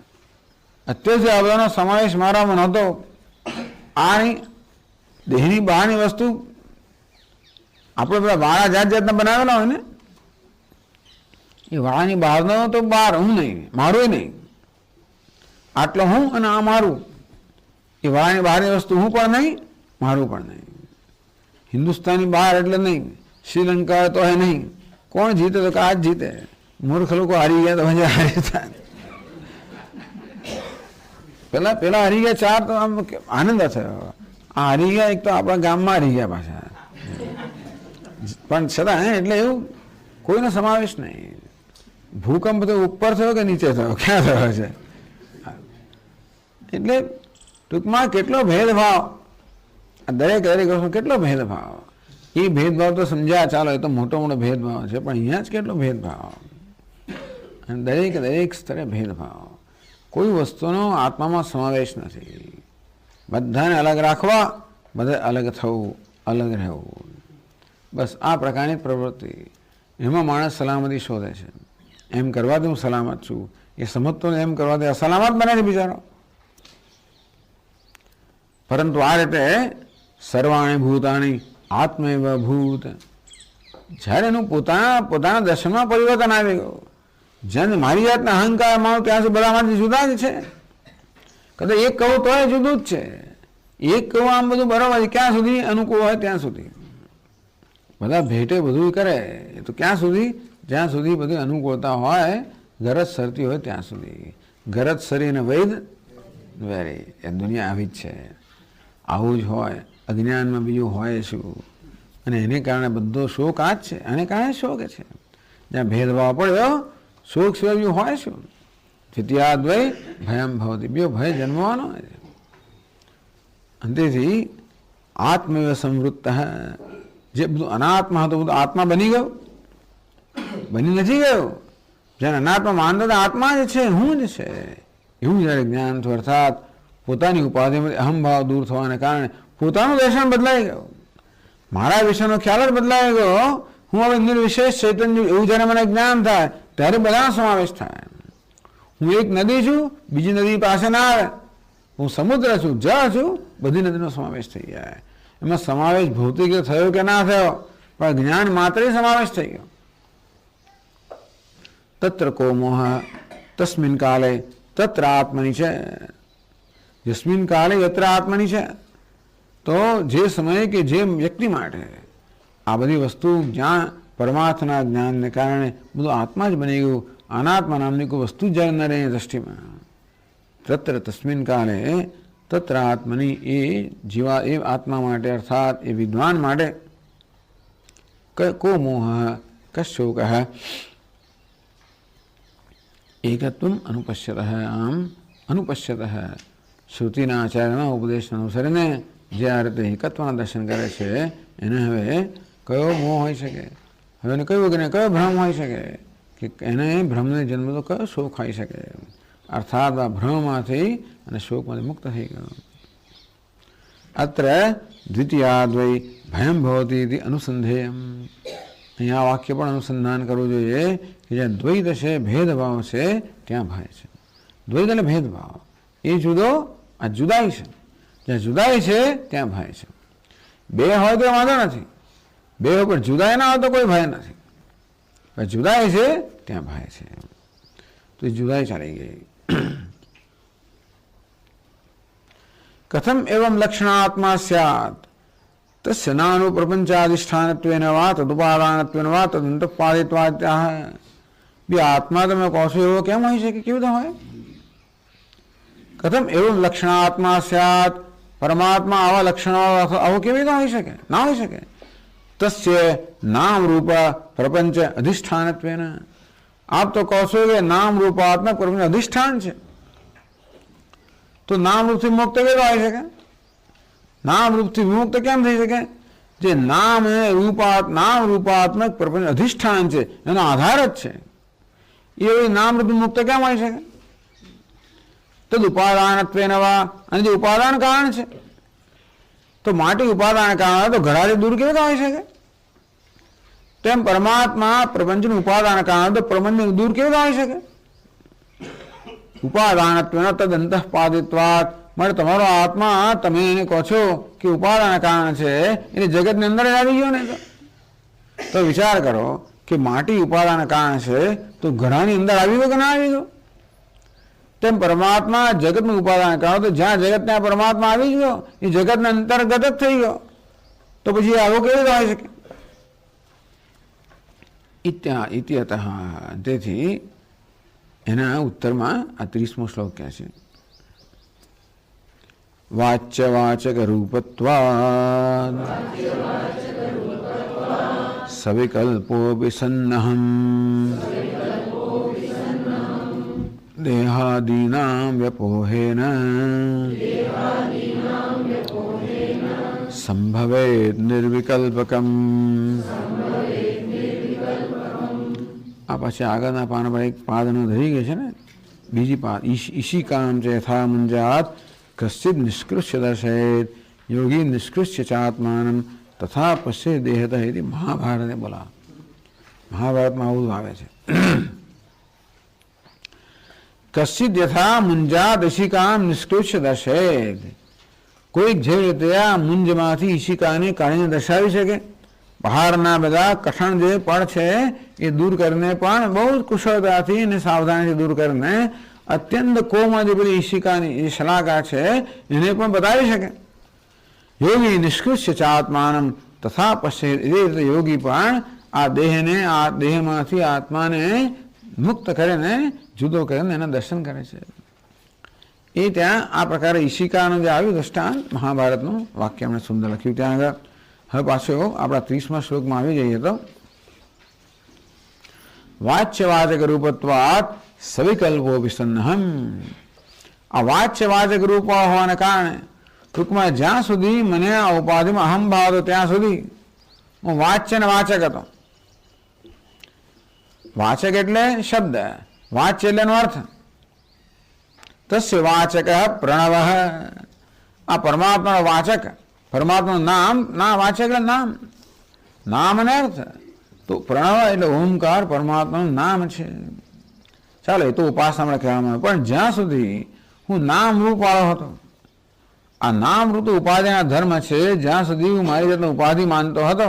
અત્યાર સુધી આ બધાનો સમાવેશ મારામાં નહોતો. આની દેહની બહારની વસ્તુ આપણે બધા વાળા જાત જાતના બનાવેલા હોય ને, એ વાળાની બહારનો તો બહાર હું નહીં, મારું નહીં, આટલો હું અને આ મારું. એ વાળાની બહારની વસ્તુ હું પણ નહીં, મારું પણ નહીં. હિન્દુસ્તાની બહાર એટલે નહીં, શ્રીલંકા તો હે નહીં. કોણ જીતે તો કે આ જ જીતે. મૂર્ખ લોકો હારી ગયા તો હજી હારી થાય. પેલા હારી ગયા ચાર તો આમ આનંદ થયો. આ હારી ગયા એક તો આપણા ગામમાં હારી ગયા પાછા, પણ છતાં એટલે એવું કોઈનો સમાવેશ નહીં. ભૂકંપ તો ઉપર થયો કે નીચે થયો, ક્યાં થયો છે? એટલે ટૂંકમાં કેટલો ભેદભાવ, દરેક વસ્તુ કેટલો ભેદભાવ. એ ભેદભાવ તો સમજ્યા ચાલો, એ તો મોટો મોટો ભેદભાવ છે, પણ અહીંયા જ કેટલો ભેદભાવ. અને દરેક સ્તરે ભેદભાવ. કોઈ વસ્તુનો આત્મામાં સમાવેશ નથી. બધાને અલગ રાખવા, બધા અલગ થવું, અલગ રહેવું, બસ આ પ્રકારની પ્રવૃત્તિ. એમાં માણસ સલામતી શોધે છે. એમ કરવાથી હું સલામત છું, એ સમજતો એમ કરવાથી અસલામત બને છે બિચારો. પરંતુ આ રીતે સર્વાણી ભૂતાની આત્મૈવ ભૂત, જ્યારે એનું પોતાના દર્શનમાં પરિવર્તન આવી ગયું, જેને મારી જાતને અહંકાર માનું ત્યાં સુધી બધામાંથી જુદા જ છે. કદાચ એક કહું તો એ જુદું જ છે. એક કહું આમ બધું બરાબર છે ક્યાં સુધી અનુકૂળ હોય ત્યાં સુધી. બધા ભેટે બધું કરે એ તો ક્યાં સુધી, જ્યાં સુધી બધી અનુકૂળતા હોય, ગરજ સરતી હોય ત્યાં સુધી. ગરજ સરી અને વૈદ વેરી, એ દુનિયા આવી જ છે. આવું જ હોય. અજ્ઞાનમાં બીજું હોય શું? અને એને કારણે બધો શોક આ જ છે. એને કારણે શોક છે. જ્યાં ભેદભાવ પડ્યો શોક સિવાય બીજું હોય શું? દ્વિતીયાદ્વય ભયમ ભવતી, બીજો ભય જન્મવાનો. અંતેથી આત્મૈવ સંવૃત્ત, જે બધું અનાત્મા હતું બધું આત્મા બની ગયું? બની નથી ગયું. જેને અનાત્મા માનતા હતા આત્મા જ છે, હું જ છે, એવું જ્યારે જ્ઞાન થયું, અર્થાત પોતાની ઉપાધિમાંથી અહમભાવ દૂર થવાને કારણે પોતાનું દર્શન બદલાઈ ગયું. મારા વિષયનો ખ્યાલ જ બદલાઈ ગયો. હું હવે નિર્વિશેષ ચૈતન્ય, એવું જ્યારે મને જ્ઞાન થાય ત્યારે બધાનો સમાવેશ થાય. હું એક નદી છું, બીજી નદી પાસે ના આવે. હું સમુદ્ર છું, જળ છું, બધી નદીનો સમાવેશ થઈ જાય. એમાં સમાવેશ ભૌતિક થયો કે ના થયો, પણ જ્ઞાન માત્ર સમાવેશ થઈ ગયો. તત્ર કો મોહ તસ્મિન કાલે તત્ર આત્મની છે. જસ્મિન કાલે યત્ર આત્મની છે. તો જે સમયે કે જે વ્યક્તિ માટે આ બધી વસ્તુ જ્યાં પરમાર્થના જ્ઞાનને કારણે બધું આત્મા જ બની ગયું, અનાત્મા નામની કોઈ વસ્તુ જ ન રહે દ્રષ્ટિમાં. તત્ર તસ્મિન કાલે તત્ર આત્મની, એ જીવા એ આત્મા માટે અર્થાત એ વિદ્વાન માટે કો મોહ કશોક એકત્વમ અનુપશ્યત. આમ અનુપશ્યત શ્રુતિના આચાર્યના ઉપદેશ અનુસરીને જે આ રીતે એકત્વના દર્શન કરે છે એને હવે કયો મોહ હોઈ શકે? હવે એને કયું કે કયો ભ્રમ હોઈ શકે? કે એને ભ્રમને જન્મ તો કયો શોક હોઈ શકે? અર્થાત આ ભ્રમમાંથી અને શોકમાંથી મુક્ત થઈ ગયો. અત્ર દ્વિતીયાદ્વય ભયમ ભવતી અનુસંધેયમ. અહીંયા વાક્ય પણ અનુસંધાન કરવું જોઈએ કે જ્યાં દ્વૈત છે, ભેદભાવ છે, ત્યાં ભય છે. દ્વૈત એટલે ભેદભાવ, એ જુદો આ જુદાઈ છે. જ્યાં જુદાઈ છે ત્યાં ભય છે. બે હોય તો વાંધો નથી, બે હોય પણ જુદાઈ ના હોય તો કોઈ ભય નથી. જુદાઈ છે ત્યાં ભય છે. તો એ જુદાઈ ચાલી ગઈ. કથમ એવં લક્ષણાત્મા સ્યાત તસ્ય નાનો પ્રપંચાધિષ્ઠાનત્વેન વા તદુપાદાનત્વેન વા તદંતપાદિત્વાત્યાહ. બે આત્મા તમે કહો છો એવો કેમ હોય છે? કે કેવું હોય? કથમ એવં લક્ષણાત્મા સ્યાત, પરમાત્મા આવા લક્ષણો આવો કેવી રીતે હોઈ શકે? ના હોઈ શકે. તસ્ય નામ રૂપ પ્રપંચ અધિષ્ઠાનત્વેન. આપ તો કહો છો કે નામ રૂપાત્મક પ્રપંચ અધિષ્ઠાન છે, તો નામ રૂપથી મુક્ત કેવી હોઈ શકે? નામ રૂપથી વિમુક્ત કેમ થઈ શકે? જે નામ રૂપાત્મક પ્રપંચ અધિષ્ઠાન છે, એનો આધાર જ છે, એ નામ રૂપ મુક્ત કેમ હોઈ શકે? તદ ઉપાદાનત્વેન વા, અને જે ઉપાદાન કારણ છે, તો માટી ઉપાદાન કારણ તો ઘડાથી દૂર કેવી રીતે હોઈ શકે? તેમ પરમાત્મા પ્રપંચનું ઉપાદાન કારણ તો પ્રપંચ દૂર કેવી રીતે હોઈ શકે? ઉપાદાનત્વેન તદ અંતઃપાદિત્વાત. માટે તમારો આત્મા, તમે એને કહો છો કે ઉપાદાન કારણ છે, એને જગતની અંદર આવી ગયો ને? તો વિચાર કરો કે માટી ઉપાદાન કારણ છે, તો ઘડાની અંદર આવી ગયો કે ના આવી ગયો? તેમ પરમાત્મા જગતનું ઉપાદાન કારણ, તો જ્યાં જગત ત્યાં પરમાત્મા આવી ગયો, એ જગતના અંતર્ગત જ થઈ ગયો. તો પછી આવો કેવી રીતે હોઈ શકે? ઇત્યતઃ. તેથી એના ઉત્તરમાં આ 30મો શ્લોક કહે છે, વાચ્ય વાચક રૂપત્વાદ સવિકલ્પોપી સન્નહં દેહાદીનાં વ્યપોહેન સંભવેદ નિર્વિકલ્પકમ. આ પછી આગળના પાન પર એક પાદનો ધરી ગઈ છે ને, બીજી પાદ ઈશિકામ છે યથા મુંજાત કશ્ચિદ નિષ્કૃષ્ય દર્શયેત યોગી નિષ્કૃષ્ય ચાત્માનમ તથા પશ્ય દેહત. એ મહાભારતે બોલા, મહાભારતમાં આવું આવે છે. કશ્ચિદ યથા મુંજાત ઈશિકામ નિષ્કૃષ્ય દર્શયેત. કોઈક જે રીતે આ મુંજમાંથી ઈશિકાને કાઢીને દર્શાવી શકે, પહાડના બધા કઠણ જે પડ છે એ દૂર કરીને પણ બહુ જ કુશળતાથી અને સાવધાનીથી દૂર કરીને અત્યંત કોમળ જે બધી ઈશિકાની જે શલાકા છે એને પણ બતાવી શકે. યોગી નિષ્કૃષ્ય ચાત્માનમ તથા પશ્ય, એ રીતે યોગી પણ આ દેહને, આ દેહમાંથી આત્માને મુક્ત કરીને જુદો કરીને એના દર્શન કરે છે. એ ત્યાં આ પ્રકારે ઈશિકાનું જે આવ્યું દ્રષ્ટાંત મહાભારતનું વાક્ય એમણે સુંદર લખ્યું ત્યાં આગળ. હવે પાછો આપણા 30મા શ્લોકમાં આવી જઈએ તો વાચ્યવાચક રૂપત્વાત સવિકલ્પો વિસન્નહમ. આ વાચ્યવાચક રૂપ હોવાને કારણે ટૂંકમાં જ્યાં સુધી મને આ ઉપાધિમાં અહમ ભાવ હતો ત્યાં સુધી હું વાચ્ય ને વાચક હતો. વાચક એટલે શબ્દ, વાચ્ય એટલે એનો અર્થ. તસ્ય વાચક પ્રણવ. આ પરમાત્માનો વાચક, પરમાત્માનું નામ, ના વાચક એટલે નામ, નામ અને અર્થ. તો પ્રણવ એટલે ઓમકાર પરમાત્માનું નામ છે. ચાલો એ તો ઉપાસના કહેવામાં આવે, પણ જ્યાં સુધી હું નામ રૂપ વાળો હતો, આ નામ રૂપ ઉપાધિના ધર્મ છે, જ્યાં સુધી હું મારી જાતને ઉપાધિ માનતો હતો,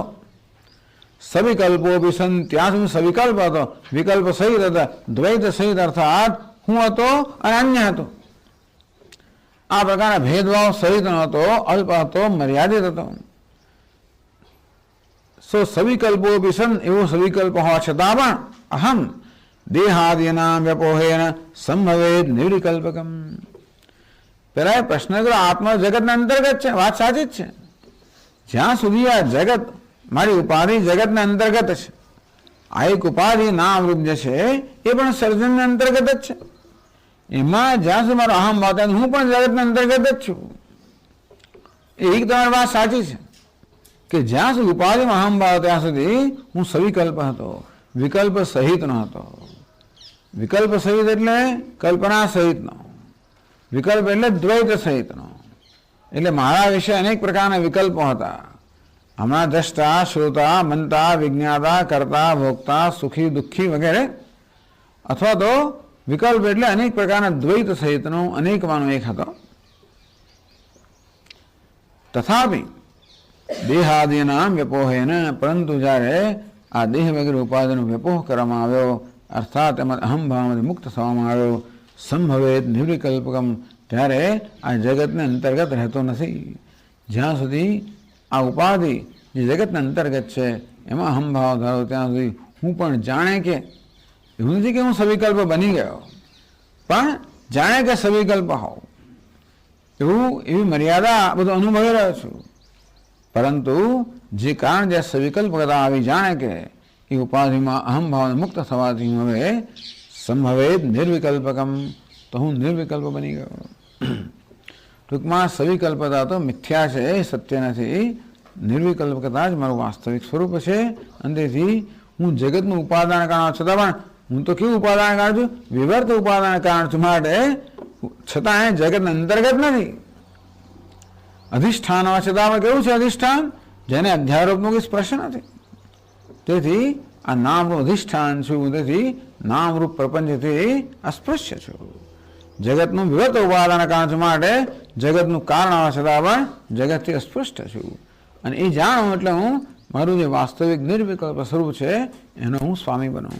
સવિકલ્પો વિસન, ત્યાં સુધી સવિકલ્પ હતો, વિકલ્પ સહિત હતા, દ્વૈત સહિત અર્થાત હું હતો અને અન્ય હતો. આ પ્રકારના ભેદભાવ સહિત હતો, અલ્પ હતો, મર્યાદિત હતો. સો સવિકલ્પો વિસન, એવો સવિકલ્પ હોવા છતાં પણ અહમ દેહાદિના વ્યપોહેન સંભવેદ નિર્વિકલ્પકમ. પેલા એ પ્રશ્ન કર્યો, આત્મા જગતના અંતર્ગત છે, વાત સાચી જ છે. જ્યાં સુધી આ જગત, મારી ઉપાધિ જગતના અંતર્ગત છે, આ એક ઉપાધિ નામરૂપ જે છે એ પણ સર્જનના અંતર્ગત જ છે. એમાં જ્યાં સુધી મારો અહમ ભાવ, હું પણ જગતના અંતર્ગત જ છું. એ તમારી વાત સાચી છે કે જ્યાં સુધી ઉપાધિમાં અહમ ભાવ ત્યાં સુધી હું સવિકલ્પ હતો, વિકલ્પ સહિત નો હતો. વિકલ્પ સહિત એટલે કલ્પના સહિતનો, વિકલ્પ એટલે દ્વૈત સહિતનો. એટલે મારા વિશે અનેક પ્રકારના વિકલ્પો હતા. હમણાં દ્રષ્ટા, શ્રોતા, મનતા, વિજ્ઞાતા, કર્તા, ભોગતા, સુખી, દુઃખી વગેરે. અથવા તો વિકલ્પ એટલે અનેક પ્રકારના દ્વૈત સહિતનો અનેકમાંનો એક હતો. તથાપિ દેહાદિના વ્યપોહેન, પરંતુ જ્યારે આ દેહ વગેરે ઉપાધિનો વ્યપોહ કરવામાં આવ્યો, અર્થાત એમાં અહમભાવમાંથી મુક્ત થવામાં આવ્યો, સંભવેત નિર્વિકલ્પકમ, ત્યારે આ જગતને અંતર્ગત રહેતો નથી. જ્યાં સુધી આ ઉપાધિ જે જગતના અંતર્ગત છે એમાં અહમભાવ ધરાવો ત્યાં સુધી હું પણ જાણે કે, એવું નથી કે હું સવિકલ્પ બની ગયો, પણ જાણે કે સવિકલ્પ હોઉં એવી મર્યાદા બધું અનુભવી રહ્યો છું. પરંતુ જે કારણ જે સવિકલ્પતા આવી જાણે કે એ ઉપાધિમાં અહમભાવને મુક્ત થવાથી હું હવે સંભવેદ નિર્વિકલ્પકમ, તો હું નિર્વિકલ્પ બની ગયો. ટૂંકમાં સવિકલ્પતા તો મિથ્યા છે, સત્ય નથી. નિર્વિકલ્પતા જ મારું વાસ્તવિક સ્વરૂપ છે. અને તેથી હું જગતનું ઉપાદાન કારણ છતાં પણ હું તો કેવું ઉપાદાન કારણ છું? વિવર્ત ઉપાદાન કારણ છું. માટે છતાં એ જગતના અંતર્ગત નથી. અધિષ્ઠાન હોવા છતાં કેવું છે અધિષ્ઠાન? જેને અધ્યારોપનો કોઈ સ્પર્શ નથી. તેથી આ નામનું અધિષ્ઠાન છું. તેથી નામરૂપ પ્રપંચથી અસ્પૃશ્ય છું. જગતનું વિવર્ત ઉપાદાન કારણ છું, માટે જગતનું કારણ હોવા છતાં પણ જગતથી અસ્પૃષ્ટ છું. અને એ જાણું એટલે હું મારું જે વાસ્તવિક નિર્વિકલ્પ સ્વરૂપ છે એનો હું સ્વામી બનું.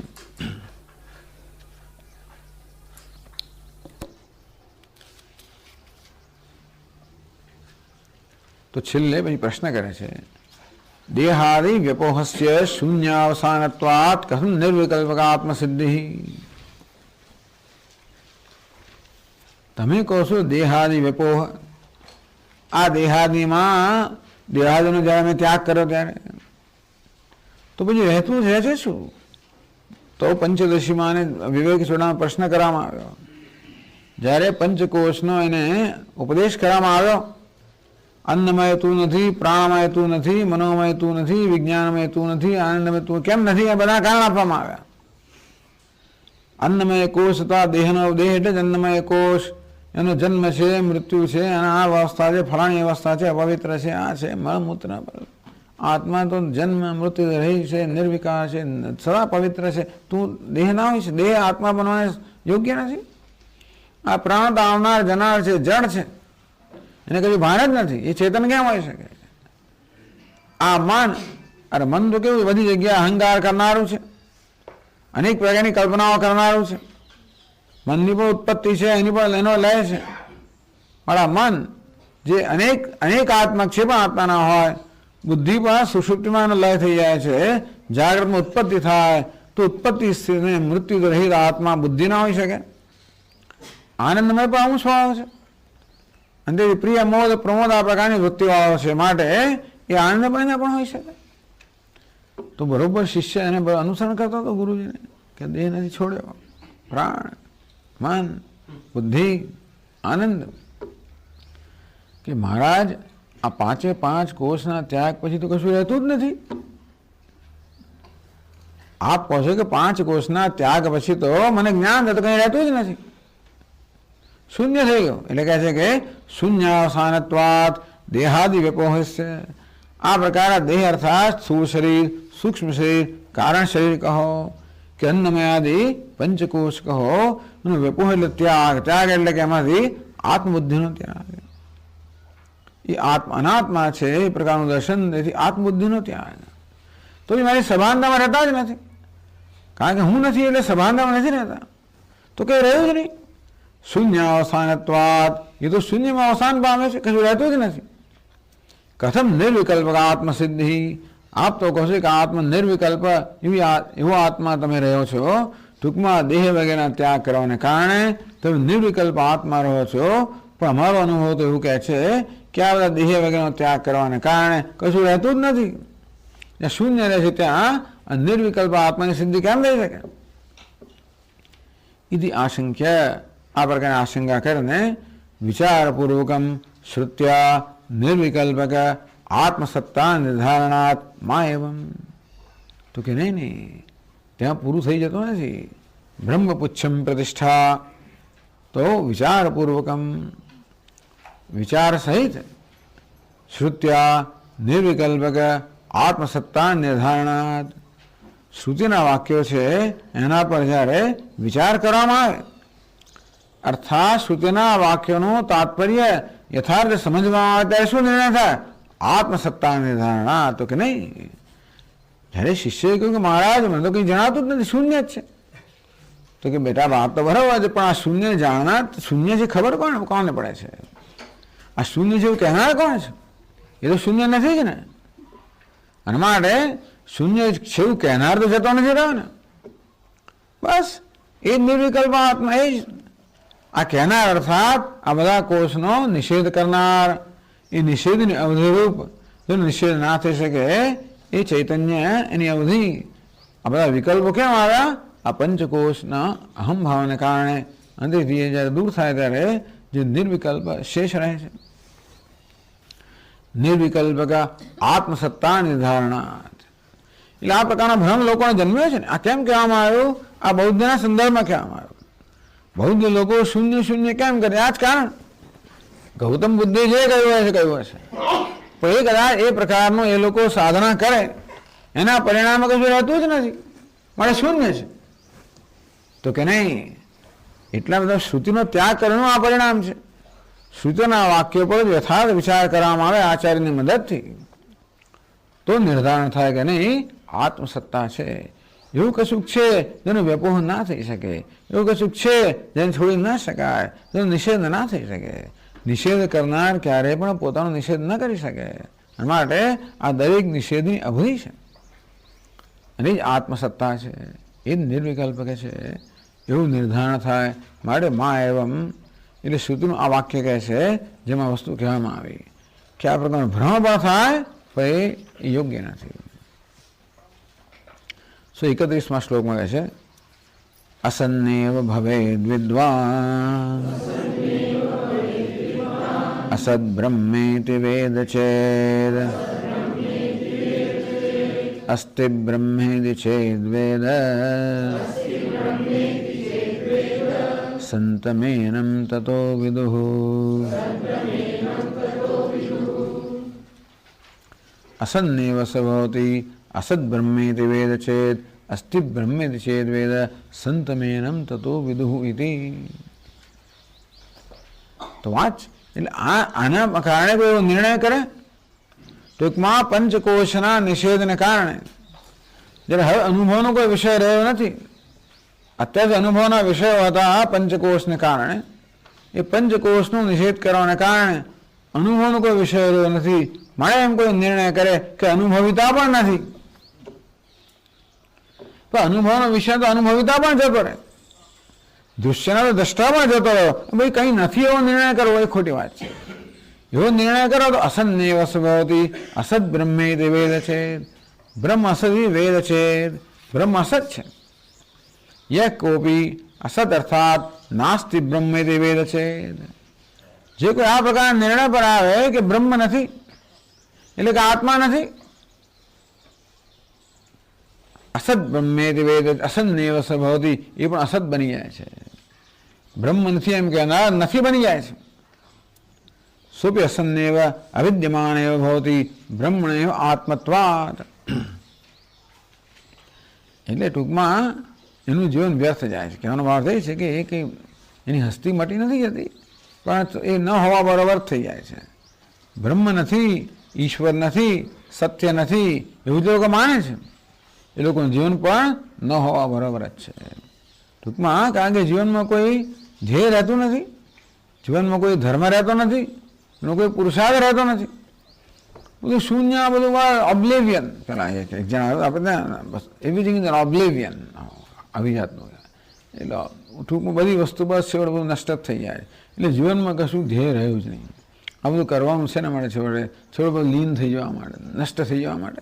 તો છેલ્લે પછી પ્રશ્ન કરે છે, દેહાદિ વ્યપોહસ્ય શૂન્યાવસાનત્વાત કથમ નિર્વિકલ્પકાત્મસિદ્ધિ. તમે કહો છો દેહાદિ વ્યપોહ, આ દેહાદિમાં દેહાદિનો જ્યારે મેં ત્યાગ કર્યો ત્યારે તો પછી રહેતું રહે છે શું? તો પંચદશીમાં વિવેક ચોડામાં પ્રશ્ન કરવામાં આવ્યો. જ્યારે પંચકોશનો એને ઉપદેશ કરવામાં આવ્યો, અન્નમય તું નથી, પ્રાણમય તું નથી, મનોમય તું નથી, વિજ્ઞાનમય તું નથી, આનંદમય તું કેમ નથી? એ બધા કારણ આપવામાં આવ્યા. અન્નમય કોષ હતા, દેહનો દેહ એટલે જ અન્નમય કોષ. એનો જન્મ છે, મૃત્યુ છે, અને આ અવસ્થા છે, ફલાણી અવસ્થા છે, અપવિત્ર છે, આ છે મળમૂત્ર. આત્મા તો જન્મ મૃત્યુ રહી છે, નિર્વિકાર છે, સદા પવિત્ર છે. તું દેહ ના હોય છે, દેહ આત્મા બનવાને યોગ્ય નથી. આ પ્રાણ તો આવનાર જનાર છે, જડ છે, એને કશું ભાન જ નથી. એ ચેતન કેમ હોઈ શકે? આ મન અરે મન તો કેવું બધી જગ્યાએ અહંકાર કરનારું છે, અનેક પ્રકારની કલ્પનાઓ કરનારું છે. મનની પણ ઉત્પત્તિ છે, એની પણ એનો લય છે. મારા મન જે અનેક અનેક આત્મા છે પણ આત્મા ના હોય, બુદ્ધિ પણ સુષુપ્તિમાં એનો લય થઈ જાય છે. જાગ્રતમાં ઉત્પત્તિ થાય તો ઉત્પત્તિ સ્થિતિને મૃત્યુ રહિત આત્મા બુદ્ધિ ના હોઈ શકે. આનંદમય પણ અમુક સ્વભાવ છે, અને પ્રિય મોદ પ્રમોદ આ પ્રકારની વૃત્તિવાળો છે, માટે એ આનંદમય પણ હોઈ શકે. તો બરોબર શિષ્ય એને અનુસરણ કરતો હતો ગુરુજીને, કે દેહ નથી છોડ્યો, પ્રાણ મન બુદ્ધિ આનંદ, કે મહારાજ આ પાંચે પાંચ કોષના ત્યાગ પછી તો કશું રહેતું જ નથી. આપ કહો છો કે પાંચ કોષના ત્યાગ પછી તો મને જ્ઞાન તો કંઈ રહેતું જ નથી, શૂન્ય થઈ ગયો. એટલે કહે છે કે શૂન્યાવસાનત્વાત દેહાદિ વ્યપોહસ્ય. આ પ્રકાર દેહ અર્થાત સ્થૂળ શરીર, સૂક્ષ્મ શરીર, કારણ શરીર કહો કે અન્નમયાદિ પંચકોશ કહો, અને વ્યપોહ એટલે ત્યાગ. ત્યાગ એટલે કે એમાંથી આત્મબુદ્ધિનો ત્યાગ. એ અનાત્મા છે એ પ્રકારનું દર્શન, તેથી આત્મબુદ્ધિનો ત્યાગ. તો એ મારી સભાનતામાં રહેતા જ નથી, કારણ કે હું નથી એટલે સભાનતામાં નથી રહેતા, તો કંઈ રહ્યું જ નહીં. શૂન્ય અવસાનત્વાદ, એ તો શૂન્યમાં અવસાન પામે છે, કશું રહેતું જ નથી. કથમ નિર્વિકલ્પ આત્મસિદ્ધિ. આપ તો કહો છો કે આત્મ નિર્વિકલ્પ એવો આત્મા તમે રહ્યો છો. ટૂંકમાં દેહ વગેરેના ત્યાગ કરવાને કારણે તમે નિર્વિકલ્પ આત્મા રહો છો. પણ અમારો અનુભવ તો એવું કહે છે કે આ બધા દેહ વગેરેનો ત્યાગ કરવાને કારણે કશું રહેતું જ નથી. જ્યાં શૂન્ય રહે છે ત્યાં નિર્વિકલ્પ આત્માની સિદ્ધિ કેમ થઈ શકે? ઇતિ આશંક્ય. આ પ્રકારની આશંકા કરીને વિચારપૂર્વકમ શ્રુત્યા નિર્વિકલ્પક આત્મસત્તા નિર્ધારણાત મા એવમ. તો કે નહીં, ત્યાં પૂરું થઈ જતું નથી. બ્રહ્મપુચ્છમ પ્રતિષ્ઠા. તો વિચારપૂર્વકમ, વિચાર સહિત શ્રુત્યા નિર્વિકલ્પક આત્મસત્તા નિર્ધારણાત. શ્રુતિના વાક્યો છે એના પર જ્યારે વિચાર કરવામાં આવે, અર્થાત શ્રુતિના વાક્યોનું તાત્પર્ય યથાર્થ સમજવામાં આવે ત્યારે શું નિર્ણય થાય? આત્મસત્તા નિર્ધારણા. તો કે નહીં, જ્યારે શિષ્યએ કહ્યું કે મહારાજ મને તો કંઈ જણાતું જ નથી, શૂન્ય જ છે. તો કે બેટા વાત તો બરાબર છે, પણ આ શૂન્ય જાણનાર, શૂન્ય છે ખબર કોને પડે છે? આ શૂન્ય છે એવું કહેનાર કોણ છે? એ તો શૂન્ય નથી જ ને. અને માટે શૂન્ય છે એવું કહેનાર તો જતો નથી રહ્યો ને. બસ એ જ નિર્વિકલ્પ આત્મા, એ જ આ કહેનાર, અર્થાત આ બધા કોષનો નિષેધ કરનાર. એ નિષેધની અવધિરૂપ જો નિષેધ ના થઈ શકે એ ચૈતન્ય, એની અવધિ, આ બધા વિકલ્પો કેમ આવ્યા? આ પંચકોષના અહમ ભાવને કારણે. અંતેથી જ્યારે દૂર થાય ત્યારે જે નિર્વિકલ્પ શેષ રહે છે. નિર્વિકલ્પક આત્મસત્તા નિર્ધારણાત. એટલે આ પ્રકારના ભ્રમ લોકોને જન્મ્યો છે ને. આ કેમ કહેવામાં આવ્યું? આ બૌદ્ધના સંદર્ભમાં કહેવામાં આવ્યું. બૌદ્ધ લોકો શૂન્ય શૂન્ય કેમ કરે? આ જ કારણ. ગૌતમ બુદ્ધે જે કહ્યું હશે પણ એ કદાચ એ પ્રકારનું એ લોકો સાધના કરે, એના પરિણામે કશું રહેતું જ નથી, મારે શૂન્ય છે. તો કે નહીં, એટલા બધા શ્રુતિનો ત્યાગ કરવાનું આ પરિણામ છે. શ્રુતિના વાક્યો પર યથાર્થ વિચાર કરવામાં આવે આચાર્યની મદદથી, તો નિર્ધારણ થાય કે નહીં આત્મસત્તા છે. એવું કશુંક છે જેનો વ્યપોહ ના થઈ શકે, એવું કશુંક છે જેને છોડી ના શકાય, જેનો નિષેધ ના થઈ શકે. નિષેધ કરનાર ક્યારેય પણ પોતાનો નિષેધ ન કરી શકે. માટે આ દરેક નિષેધની અવધિ છે, અને જ આત્મસત્તા છે, એ જ નિર્વિકલ્પક છે, એવું નિર્ધારણ થાય. માટે મા એવમ, એટલે શ્રુતિનું આ વાક્ય કહે છે જેમાં વસ્તુ કહેવામાં આવી કે આ પ્રકારનો ભ્રમ પણ થાય પણ એ યોગ્ય નથી. 131મા શ્લોકમાં કહે છે અસન્નેવ ભવેદ વિદ્વાન અસદ બ્રહ્મેતિ વેદ ચેદ અસ્તિ બ્રહ્મેતિ ચેદ વેદ સંતમેનમ તતો વિદુઃ. અસન્નેવ સ ભવતિ અસદ બ્રહ્મેતિ વેદ ચેદ અસ્તિ બ્રહ્મેતિ ચેદ વેદ સંતમેનમ તતો વિદુઃ ઇતિ. તો વાંચ, એટલે આના કારણે કોઈ એવો નિર્ણય કરે ટૂંકમાં પંચકોશના નિષેધને કારણે જ્યારે હવે અનુભવનો કોઈ વિષય રહ્યો નથી, અત્યારે અનુભવના વિષયો હતા પંચકોશને કારણે, એ પંચકોશનો નિષેધ કરવાને કારણે અનુભવનો કોઈ વિષય રહ્યો નથી. મારે એમ કોઈ નિર્ણય કરે કે અનુભવિતા પણ નથી, પણ અનુભવનો વિષય તો અનુભવિતા પણ જતો રહે, દૃશ્યના તો દ્રષ્ટા પણ જતો રહ્યો. ભાઈ કંઈ નથી એવો નિર્ણય કરવો એ ખોટી વાત છે. એવો નિર્ણય કરો તો અસન્નેવ ભવતી અસદ બ્રહ્મેતિ વેદ છે. બ્રહ્મ અસદ વેદ છે, બ્રહ્મ અસત છે. યહ કોપી અસત અર્થાત નાસ્તિ બ્રહ્મેતિ વેદ છે. જે કોઈ આ પ્રકારના નિર્ણય પર આવે કે બ્રહ્મ નથી એટલે કે આત્મા નથી, અસત બ્રહ્મેતિ વેદ અસન્નેવ ભવતી, એ પણ અસત બની જાય છે. બ્રહ્મ નથી એમ કહેનાર નથી બની જાય છે. સોપી અસન્નેવ અવિદ્યમાન એવ ભવતી બ્રહ્મણેવ આત્મત્વાત. એટલે ટૂંકમાં એનું જીવન વ્યર્થ જાય છે. કહેવાનો ભાવ એ છે કે એ કંઈ એની હસ્તી મટી નથી જતી, પણ એ ન હોવા બરોબર થઈ જાય છે. બ્રહ્મ નથી, ઈશ્વર નથી, સત્ય નથી એવું જે લોકો માને છે એ લોકોનું જીવન પણ ન હોવા બરોબર જ છે. ટૂંકમાં કારણ કે જીવનમાં કોઈ ધ્યેય રહેતું નથી, જીવનમાં કોઈ ધર્મ રહેતો નથી, એનો કોઈ પુરુષાર્થ રહેતો નથી, બધું શૂન્ય, બધું ઓબ્લેવિયન. પેલા એક જણાવ્યું આપણે બસ એવરીથિંગ ઇઝ ઓબ્લેવિયન, આવી જાતનું. એટલે ટૂંકમાં બધી વસ્તુ બસ છેવટે બધું નષ્ટ જ થઈ જાય. એટલે જીવનમાં કશું ધ્યેય રહ્યું જ નહીં. આ બધું કરવાનું છે ને માટે છેવટે બધું લીન થઈ જવા માટે, નષ્ટ થઈ જવા માટે.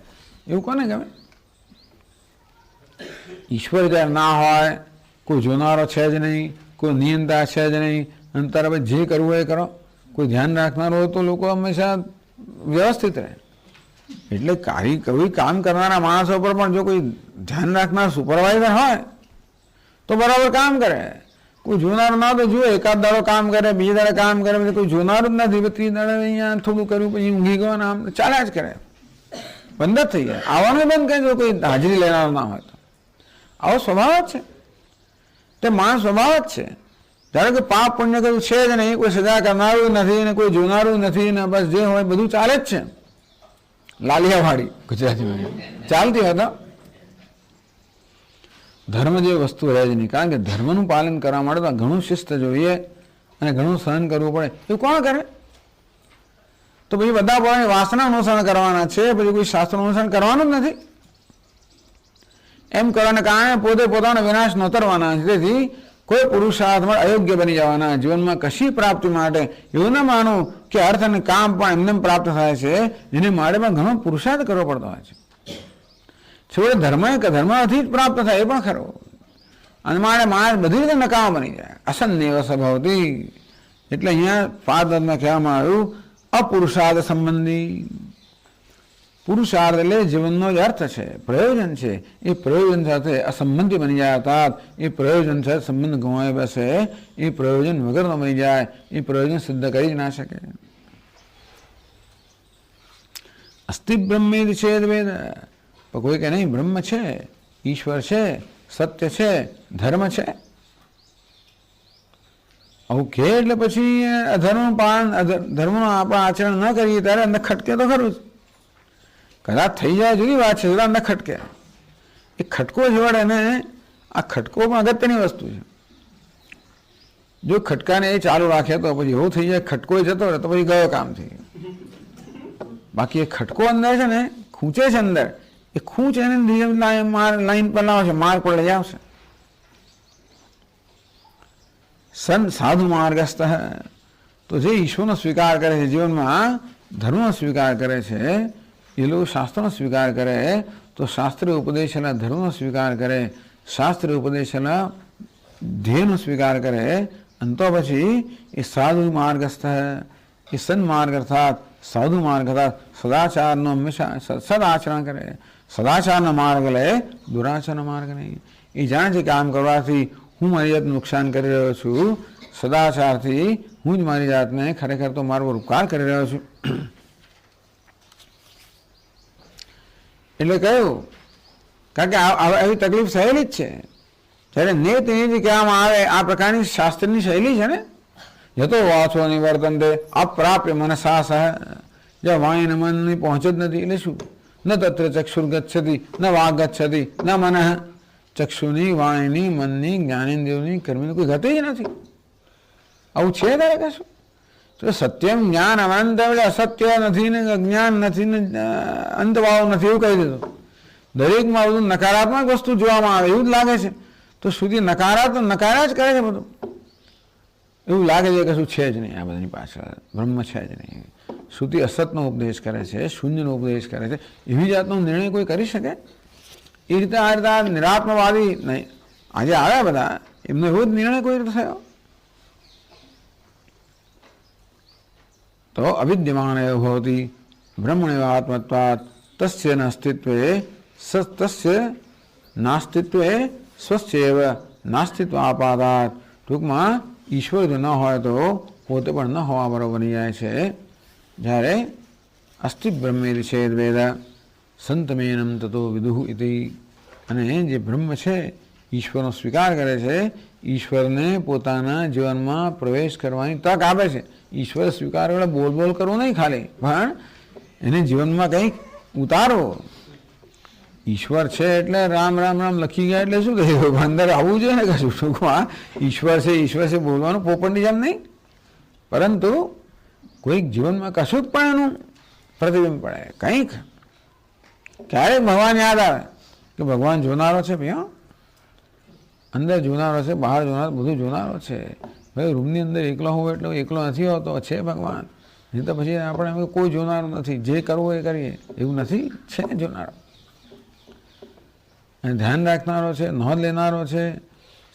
એવું કોને ગમે? ઈશ્વર જ્યારે ના હોય, કોઈ જોનારો છે જ નહીં, કોઈ નિયંતા છે જ નહીં, અને તારે જે કરવું એ કરો, કોઈ ધ્યાન રાખનારો હોય તો લોકો હંમેશા વ્યવસ્થિત રહે. એટલે કોઈ કામ કરનારા માણસો પર પણ જો કોઈ ધ્યાન રાખનાર સુપરવાઇઝર હોય તો બરાબર કામ કરે. કોઈ જોનારું ના તો જુએ, એકાદ દાડો કામ કરે, બીજા દાડે કામ કરે, પછી કોઈ જોનારું જ નથી, ત્રીજા દાડે અહીંયા થોડું કર્યું, પછી ઊંઘી ગયો ને આમ ચાલ્યા જ કરે, બંધ જ થઈ જાય. આવવાનું બંધ કરી દો કોઈ હાજરી લેનાર ના હોય તો. આવો સ્વભાવ જ છે, તે માણસ સ્વભાવ જ છે. ધારો કે પાપ પુણ્ય કયું છે જ નહીં, કોઈ સજા કરનારું નથી ને કોઈ જોનારું નથી ને બસ જે હોય બધું ચાલે જ છે. લાલિયાવાડી ગુજરાતીમાં ચાલતી હતા. ધર્મ જેવી વસ્તુ રહે જ નહીં, કારણ કે ધર્મનું પાલન કરવા માટે તો ઘણું શિસ્ત જોઈએ અને ઘણું સહન કરવું પડે. એવું કોણ કરે? તો પછી બધા પોતાની વાસના અનુસરણ કરવાના છે, પછી કોઈ શાસ્ત્ર અનુસરણ કરવાનું જ નથી. એમ કરવાને કારણે પોતે પોતાનો વિનાશ નોતરવાના છે. તેથી કોઈ પુરુષાર્થમાં અયોગ્ય બની જવાના. જીવનમાં કશી પ્રાપ્તિ માટે એવું ના માનું કે અર્થ અને કામ પણ એમને પ્રાપ્ત થાય છે, એની માટે પણ ઘણો પુરુષાર્થ કરવો પડતો હોય છે. છોડે ધર્મથી જ પ્રાપ્ત થાય એ પણ ખરો. અને મારે માણસ બધી રીતે નકામો બની જાય. અસન્નેવ ભવતી એટલે અહીંયા પાદમાં કહેવામાં આવ્યું અપુરુષાર્થ સંબંધી. પુરુષાર્થ એટલે જીવનનો જ અર્થ છે, પ્રયોજન છે. એ પ્રયોજન સાથે અસંબંધી બની જાય, અર્થાત એ પ્રયોજન સાથે સંબંધ ગુમાવી બેસે, એ પ્રયોજન વગરનો બની જાય, એ પ્રયોજન સિદ્ધ કરી જ ના શકે. અસ્તિ બ્રહ્મેતિ છેદ વેદ. કોઈ કે નહીં બ્રહ્મ છે, ઈશ્વર છે, સત્ય છે, ધર્મ છે. આવું કે એટલે પછી અધર્મનું પાલન, ધર્મનું આપણે આચરણ ન કરીએ ત્યારે અંદર ખટકે તો ખરું જ. કદાચ થઈ જાય જુદી વાત છે, જરા અંદર ખટકે. એ ખટકો જોડે ને આ ખટકો પણ અગત્યની વસ્તુ છે. જો ખટકાને એ ચાલુ રાખે તો પછી એવું થઈ જાય ખટકો જતો રહે તો પછી ગયો કામ થઈ ગયું. બાકી એ ખટકો અંદર છે ને ખૂંચે છે, અંદર એ ખૂંચ એને લાઈન પર લાવશે, માર્ગ પર લઈ આવશે. સંત સાધુ માર્ગસ્થ. તો જે ઈશ્વરનો સ્વીકાર કરે છે, જીવનમાં ધર્મનો સ્વીકાર કરે છે, એ લોકો શાસ્ત્રનો સ્વીકાર કરે તો શાસ્ત્રીય ઉપદેશેલા ધર્મનો સ્વીકાર કરે, શાસ્ત્રીય ઉપદેશેલા ધ્યેયનો સ્વીકાર કરે, અને તો પછી એ સાધુ માર્ગસ્થ, એ સન્માર્ગ અર્થાત સાધુ માર્ગ અર્થાત સદાચારનો હંમેશા સદાચરણ કરે. સદાચારનો માર્ગ લે, દુરાચારનો માર્ગ નહીં. એ જાણે છે કે આમ કરવાથી હું મારી જાતને નુકસાન કરી રહ્યો છું, સદાચારથી હું જ મારી જાતને ખરેખર તો મારો ઉપકાર કરી રહ્યો છું. એટલે કહ્યું કારણ કે આવી તકલીફ સહેલી જ છે. જ્યારે નેત નીતિ કહેવામાં આવે આ પ્રકારની શાસ્ત્રની શૈલી છે ને, જતો વાંચો નિવર્તન દે અપ્રાપ્ય મનસા સહ, જ્યાં વાણી ને મનની પહોંચ જ નથી. એટલે શું? ન તત્ર ચક્ષુર ગચ્છતિ ન વાગ ગચ્છતિ ન મન. ચક્ષુની, વાણીની, મનની, જ્ઞાનેન્દ્રિયોની, કર્મીની કોઈ ગતિ જ નથી. આવું છે તારે કશું? તો સત્યમ જ્ઞાન અનંત એટલે અસત્ય નથી ને અજ્ઞાન નથી ને અંતભાવ નથી એવું કહી દીધું. દરેકમાં બધું નકારાત્મક વસ્તુ જોવામાં આવે એવું જ લાગે છે. તો સુધી નકારા જ કરે છે બધું. એવું લાગે છે કશું છે જ નહીં આ બધાની પાછળ, બ્રહ્મ છે જ નહીં. શ્રુતિ અસતનો ઉપદેશ કરે છે, શૂન્યનો ઉપદેશ કરે છે. એવી જાતનો નિર્ણય કોઈ કરી શકે? એ રીતે આ રીતે નિરાત્મવાદી નહીં આજે આવ્યા બધા, એમનો એવો જ નિર્ણય કોઈ રીતે થયો? તો અવિદ્યમાન એવ ભવતી બ્રહ્મણેવ આત્મત્વાत् તસ્ય નાસ્તિત્વે તસ્ય નાસ્તિત્વે સ્વસ્યૈવ નાસ્તિત્વ આપાદાત. ટૂંકમાં ઈશ્વર જો ન હોય તો પોતે પણ ન હોવા બરોબર બની જાય છે. જ્યારે અસ્તિ બ્રહ્મેતિ ચેદ વેદ સંતમેનમ તતો વિદુઃ ઇતિ. અને જે બ્રહ્મ છે ઈશ્વરનો સ્વીકાર કરે છે, ઈશ્વરને પોતાના જીવનમાં પ્રવેશ કરવાની તક આપે છે. ઈશ્વર સ્વીકાર એટલે બોલ કરવું નહીં ખાલી, પણ એને જીવનમાં કંઈક ઉતારવો. ઈશ્વર છે એટલે રામ રામ રામ લખી ગયા એટલે શું કહ્યું? અંદર આવવું જોઈએ ને કશું ટૂંકમાં. ઈશ્વર છે બોલવાનું પોપટની જેમ નહીં, પરંતુ કોઈક જીવનમાં કશું જ પણ એનું પ્રતિબિંબ પડે. કંઈક ક્યારેક ભગવાન યાદ આવે કે ભગવાન જોનારો છે ભાઈ. હા, અંદર જોનારો છે, બહાર જોનારો, બધું જોનારો છે ભાઈ. રૂમની અંદર એકલો હોવો એટલે એકલો નથી હોતો, છે ભગવાન. નહીં તો પછી આપણે કોઈ જોનારો નથી, જે કરવું એ કરીએ એવું નથી, છે જોનારો. અને ધ્યાન રાખનારો છે, નોંધ લેનારો છે,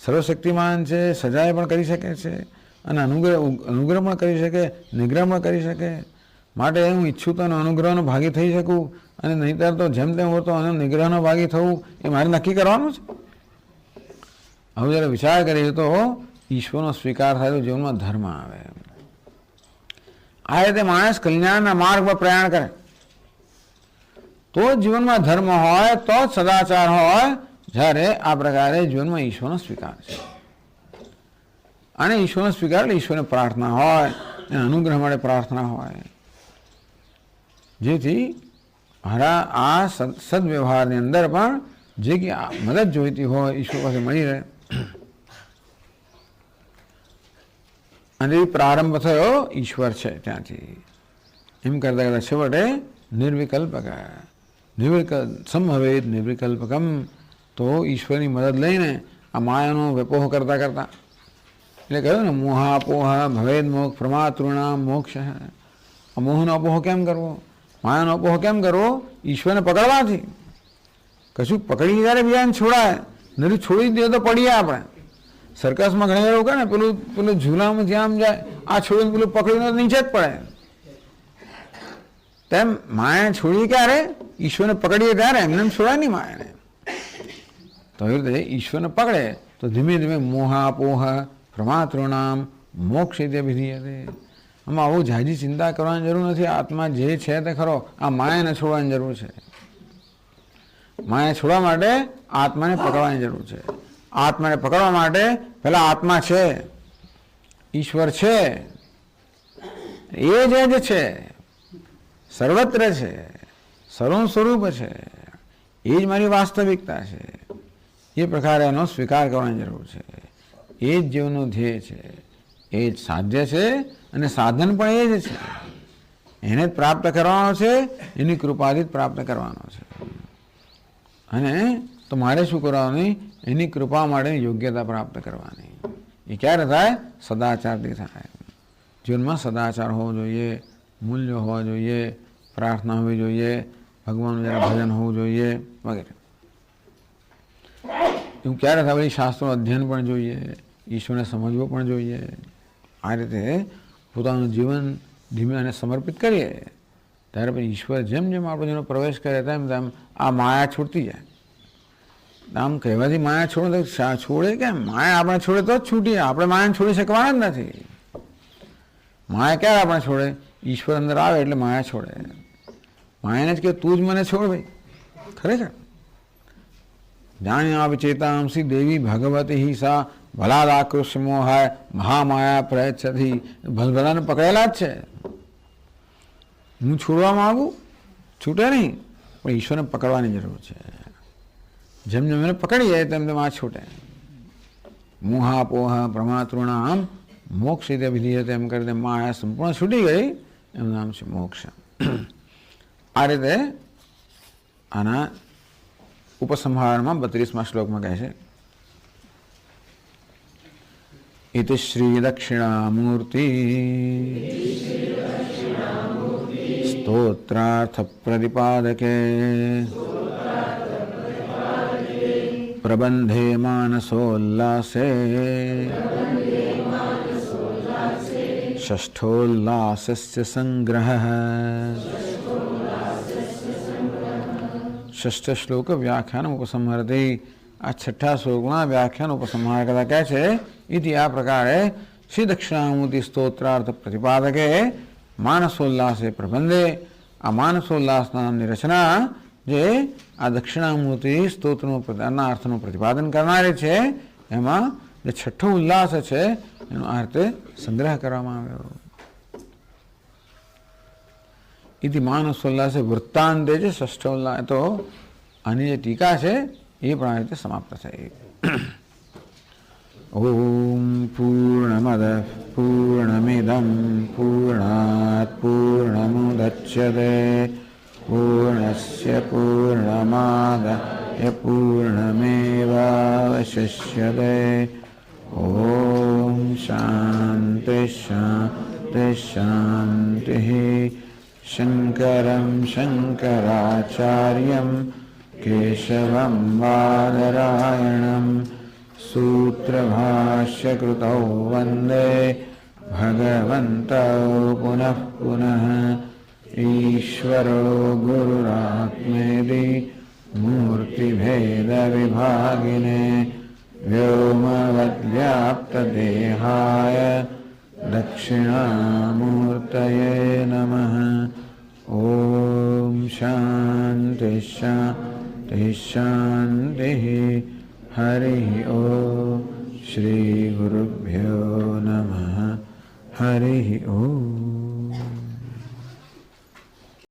સર્વશક્તિમાન છે, સજાએ પણ કરી શકે છે અને અનુગ્રહ પણ કરી શકે, નિગ્રહ પણ કરી શકે. માટે હું ઈચ્છું તો અનુગ્રહનો ભાગી થઈ શકું, અને નહીંતર તો જેમ તેમ હોતો અને નિગ્રહનો ભાગી થવું એ મારે નક્કી કરવાનું છે. હવે જ્યારે વિચાર કરીએ તો ઈશ્વરનો સ્વીકાર થાય તો જીવનમાં ધર્મ આવે. આ રીતે માણસ કલ્યાણના માર્ગ પર પ્રયાણ કરે તો જીવનમાં ધર્મ હોય, તો જ સદાચાર હોય, જ્યારે આ પ્રકારે જીવનમાં ઈશ્વરનો સ્વીકાર છે. અને ઈશ્વરનો સ્વીકાર એટલે ઈશ્વરને પ્રાર્થના હોય, એને અનુગ્રહ માટે પ્રાર્થના હોય, જેથી મારા આ સદવ્યવહારની અંદર પણ જે કે મદદ જોઈતી હોય ઈશ્વર પાસે મળી રહે. અને એ પ્રારંભ થયો ઈશ્વર છે ત્યાંથી. એમ કરતા કરતા છેવટે નિર્વિકલ્પક સંભવેદ નિર્વિકલ્પકમ. તો ઈશ્વરની મદદ લઈને આ માયાનો વ્યપોહ કરતા કરતા, એટલે કહ્યું ને મોહાપોહ ભવેદ મોક્ષ પ્રમાતૃણામ મોક્ષ. આ મોહનો અપોહ કેમ કરવો, માયાનો અપોહ કેમ કરવો? ઈશ્વરને પકડવાથી. કશું પકડી ત્યારે બીજાને છોડાય, નથી છોડી દે તો પડીએ આપણે. સર્કસમાં ઘણી વાર એવું કહે ને, પેલું ઝૂલામાં જ્યાં જાય આ છોડીને પેલું પકડીને નીચે જ પડે. તેમ માયા છોડી ક્યારે? ઈશ્વરને પકડીએ ત્યારે. એમને છોડાય નહીં માયાને. તો એવી રીતે ઈશ્વરને પકડે તો ધીમે ધીમે મોહાપોહ પ્રમાતૃણામ મોક્ષ રીતે વિધીયતે. આમાં આવું ઝાઝી ચિંતા કરવાની જરૂર નથી. આત્મા જે છે તે ખરો, આ માયાને છોડવાની જરૂર છે. માયા છોડવા માટે આત્માને પકડવાની જરૂર છે. આત્માને પકડવા માટે પહેલા આત્મા છે, ઈશ્વર છે, એ જ છે, સર્વત્ર છે, સર્વ સ્વરૂપ છે, એ જ મારી વાસ્તવિકતા છે. એ પ્રકારે એનો સ્વીકાર કરવાની જરૂર છે. એ જ જીવનનું ધ્યેય છે, એ જ સાધ્ય છે, અને સાધન પણ એ જ છે. એને જ પ્રાપ્ત કરવાનો છે, એની કૃપાથી જ પ્રાપ્ત કરવાનો છે. અને તો મારે શું કરવાનું? એની કૃપા માટેની યોગ્યતા પ્રાપ્ત કરવાની. એ ક્યારે થાય? સદાચારથી થાય. જીવનમાં સદાચાર હોવો જોઈએ, મૂલ્યો હોવા જોઈએ, પ્રાર્થના હોવી જોઈએ, ભગવાનનું જરા ભજન હોવું જોઈએ વગેરે. એવું ક્યારે થાય? પછી શાસ્ત્રોનું અધ્યયન પણ જોઈએ, ઈશ્વરને સમજવો પણ જોઈએ. આ રીતે પોતાનું જીવન ધીમે અને સમર્પિત કરીએ ત્યારે પછી ઈશ્વર જેમ જેમ આપણો જેનો પ્રવેશ કરે તેમ તેમ આ માયા છૂટતી જાય. આમ કહેવાથી માયા છોડે છોડે કેમ? માયા આપણે છોડે તો જ છૂટીએ. આપણે માયાને છોડી શકવાના જ નથી. માયા ક્યારે આપણે છોડે? ઈશ્વર અંદર આવે એટલે માયા છોડે. માયાને જ કે તું જ મને છોડ ભાઈ. ખરેખર જાણ્યા વિચેતાંસી દેવી ભગવતી હિ સા ભલાદાકૃષ્ટ મોહાય મહામાયા પ્રયચ્છતિ. ભલભલાને પકડેલા જ છે. હું છોડવા માગું, છૂટે નહીં, પણ ઈશ્વરને પકડવાની જરૂર છે. જેમ જેમ એને પકડી જાય તેમ તેમ આ છૂટે. મોહાપોહ પ્રમાતૃણામ મોક્ષ રીતે વિધીયતે એમ કરી માયા સંપૂર્ણ છૂટી ગઈ એનું નામ છે મોક્ષ. આ રીતે આના ઉપસંહારમાં 32મા શ્લોકમાં કહે છે ઇતિ શ્રી દક્ષિણામૂર્તિ સ્તોત્રાર્થ પ્રતિપાદકે પ્રબંધે માનસોલ્લાસે ષષ્ઠોલ્લાસસ્ય સંગ્રહ. ષષ્ઠ શ્લોક વ્યાખ્યાન ઉપસંહરતિ. આ છઠ્ઠા શ્લોકના વ્યાખ્યાન ઉપસંહાર કરતા કહે છે ઇતિ આ પ્રકારે શ્રી દક્ષિણામૂર્તિ સ્તોત્રાર્થ પ્રતિપાદકે માનસોલ્લાસે પ્રબંધે. આ માનસોલ્લાસ નામની રચના જે આ દક્ષિણામૂર્તિ સ્તોત્રનો અર્થનું પ્રતિપાદન કરનારી છે એમાં જે છઠ્ઠો ઉલ્લાસ છે એનો આ રીતે સંગ્રહ કરવામાં આવ્યો. ઇતિ માનસોલ્લાસે વૃત્તાંતે છે ષષ્ઠ ઉલ્લાસ. તો આની જે ટીકા છે એ પણ આ રીતે સમાપ્ત થઈ. ઓમ પૂર્ણમદ પૂર્ણમિદં પૂર્ણાત પૂર્ણમુદચ્યતે પૂર્ણસ્ય પૂર્ણમાદાય પૂર્ણમેવાવશિષ્યતે. ઓમ શાંતિ શાંતિ શાંતિ. શંકરં શંકરાચાર્યં કેશવં બાદરાયણં સૂત્રભાષ્યકૃતૌ વંદે ભગવन्तૌ પુનઃ પુનઃ. ઈશ્વરો ગુરુરાત્મેતિ મૂર્તિભેદવિભાગિને વ્યોમવદ્વ્યાપ્તદેહાય દક્ષિણામૂર્તયે નમઃ. ઓમ શાંતિ શાંતિ શાંતિ. હરિ ઓમ. શ્રી ગુરુભ્યો નમઃ. હરિ ઓમ.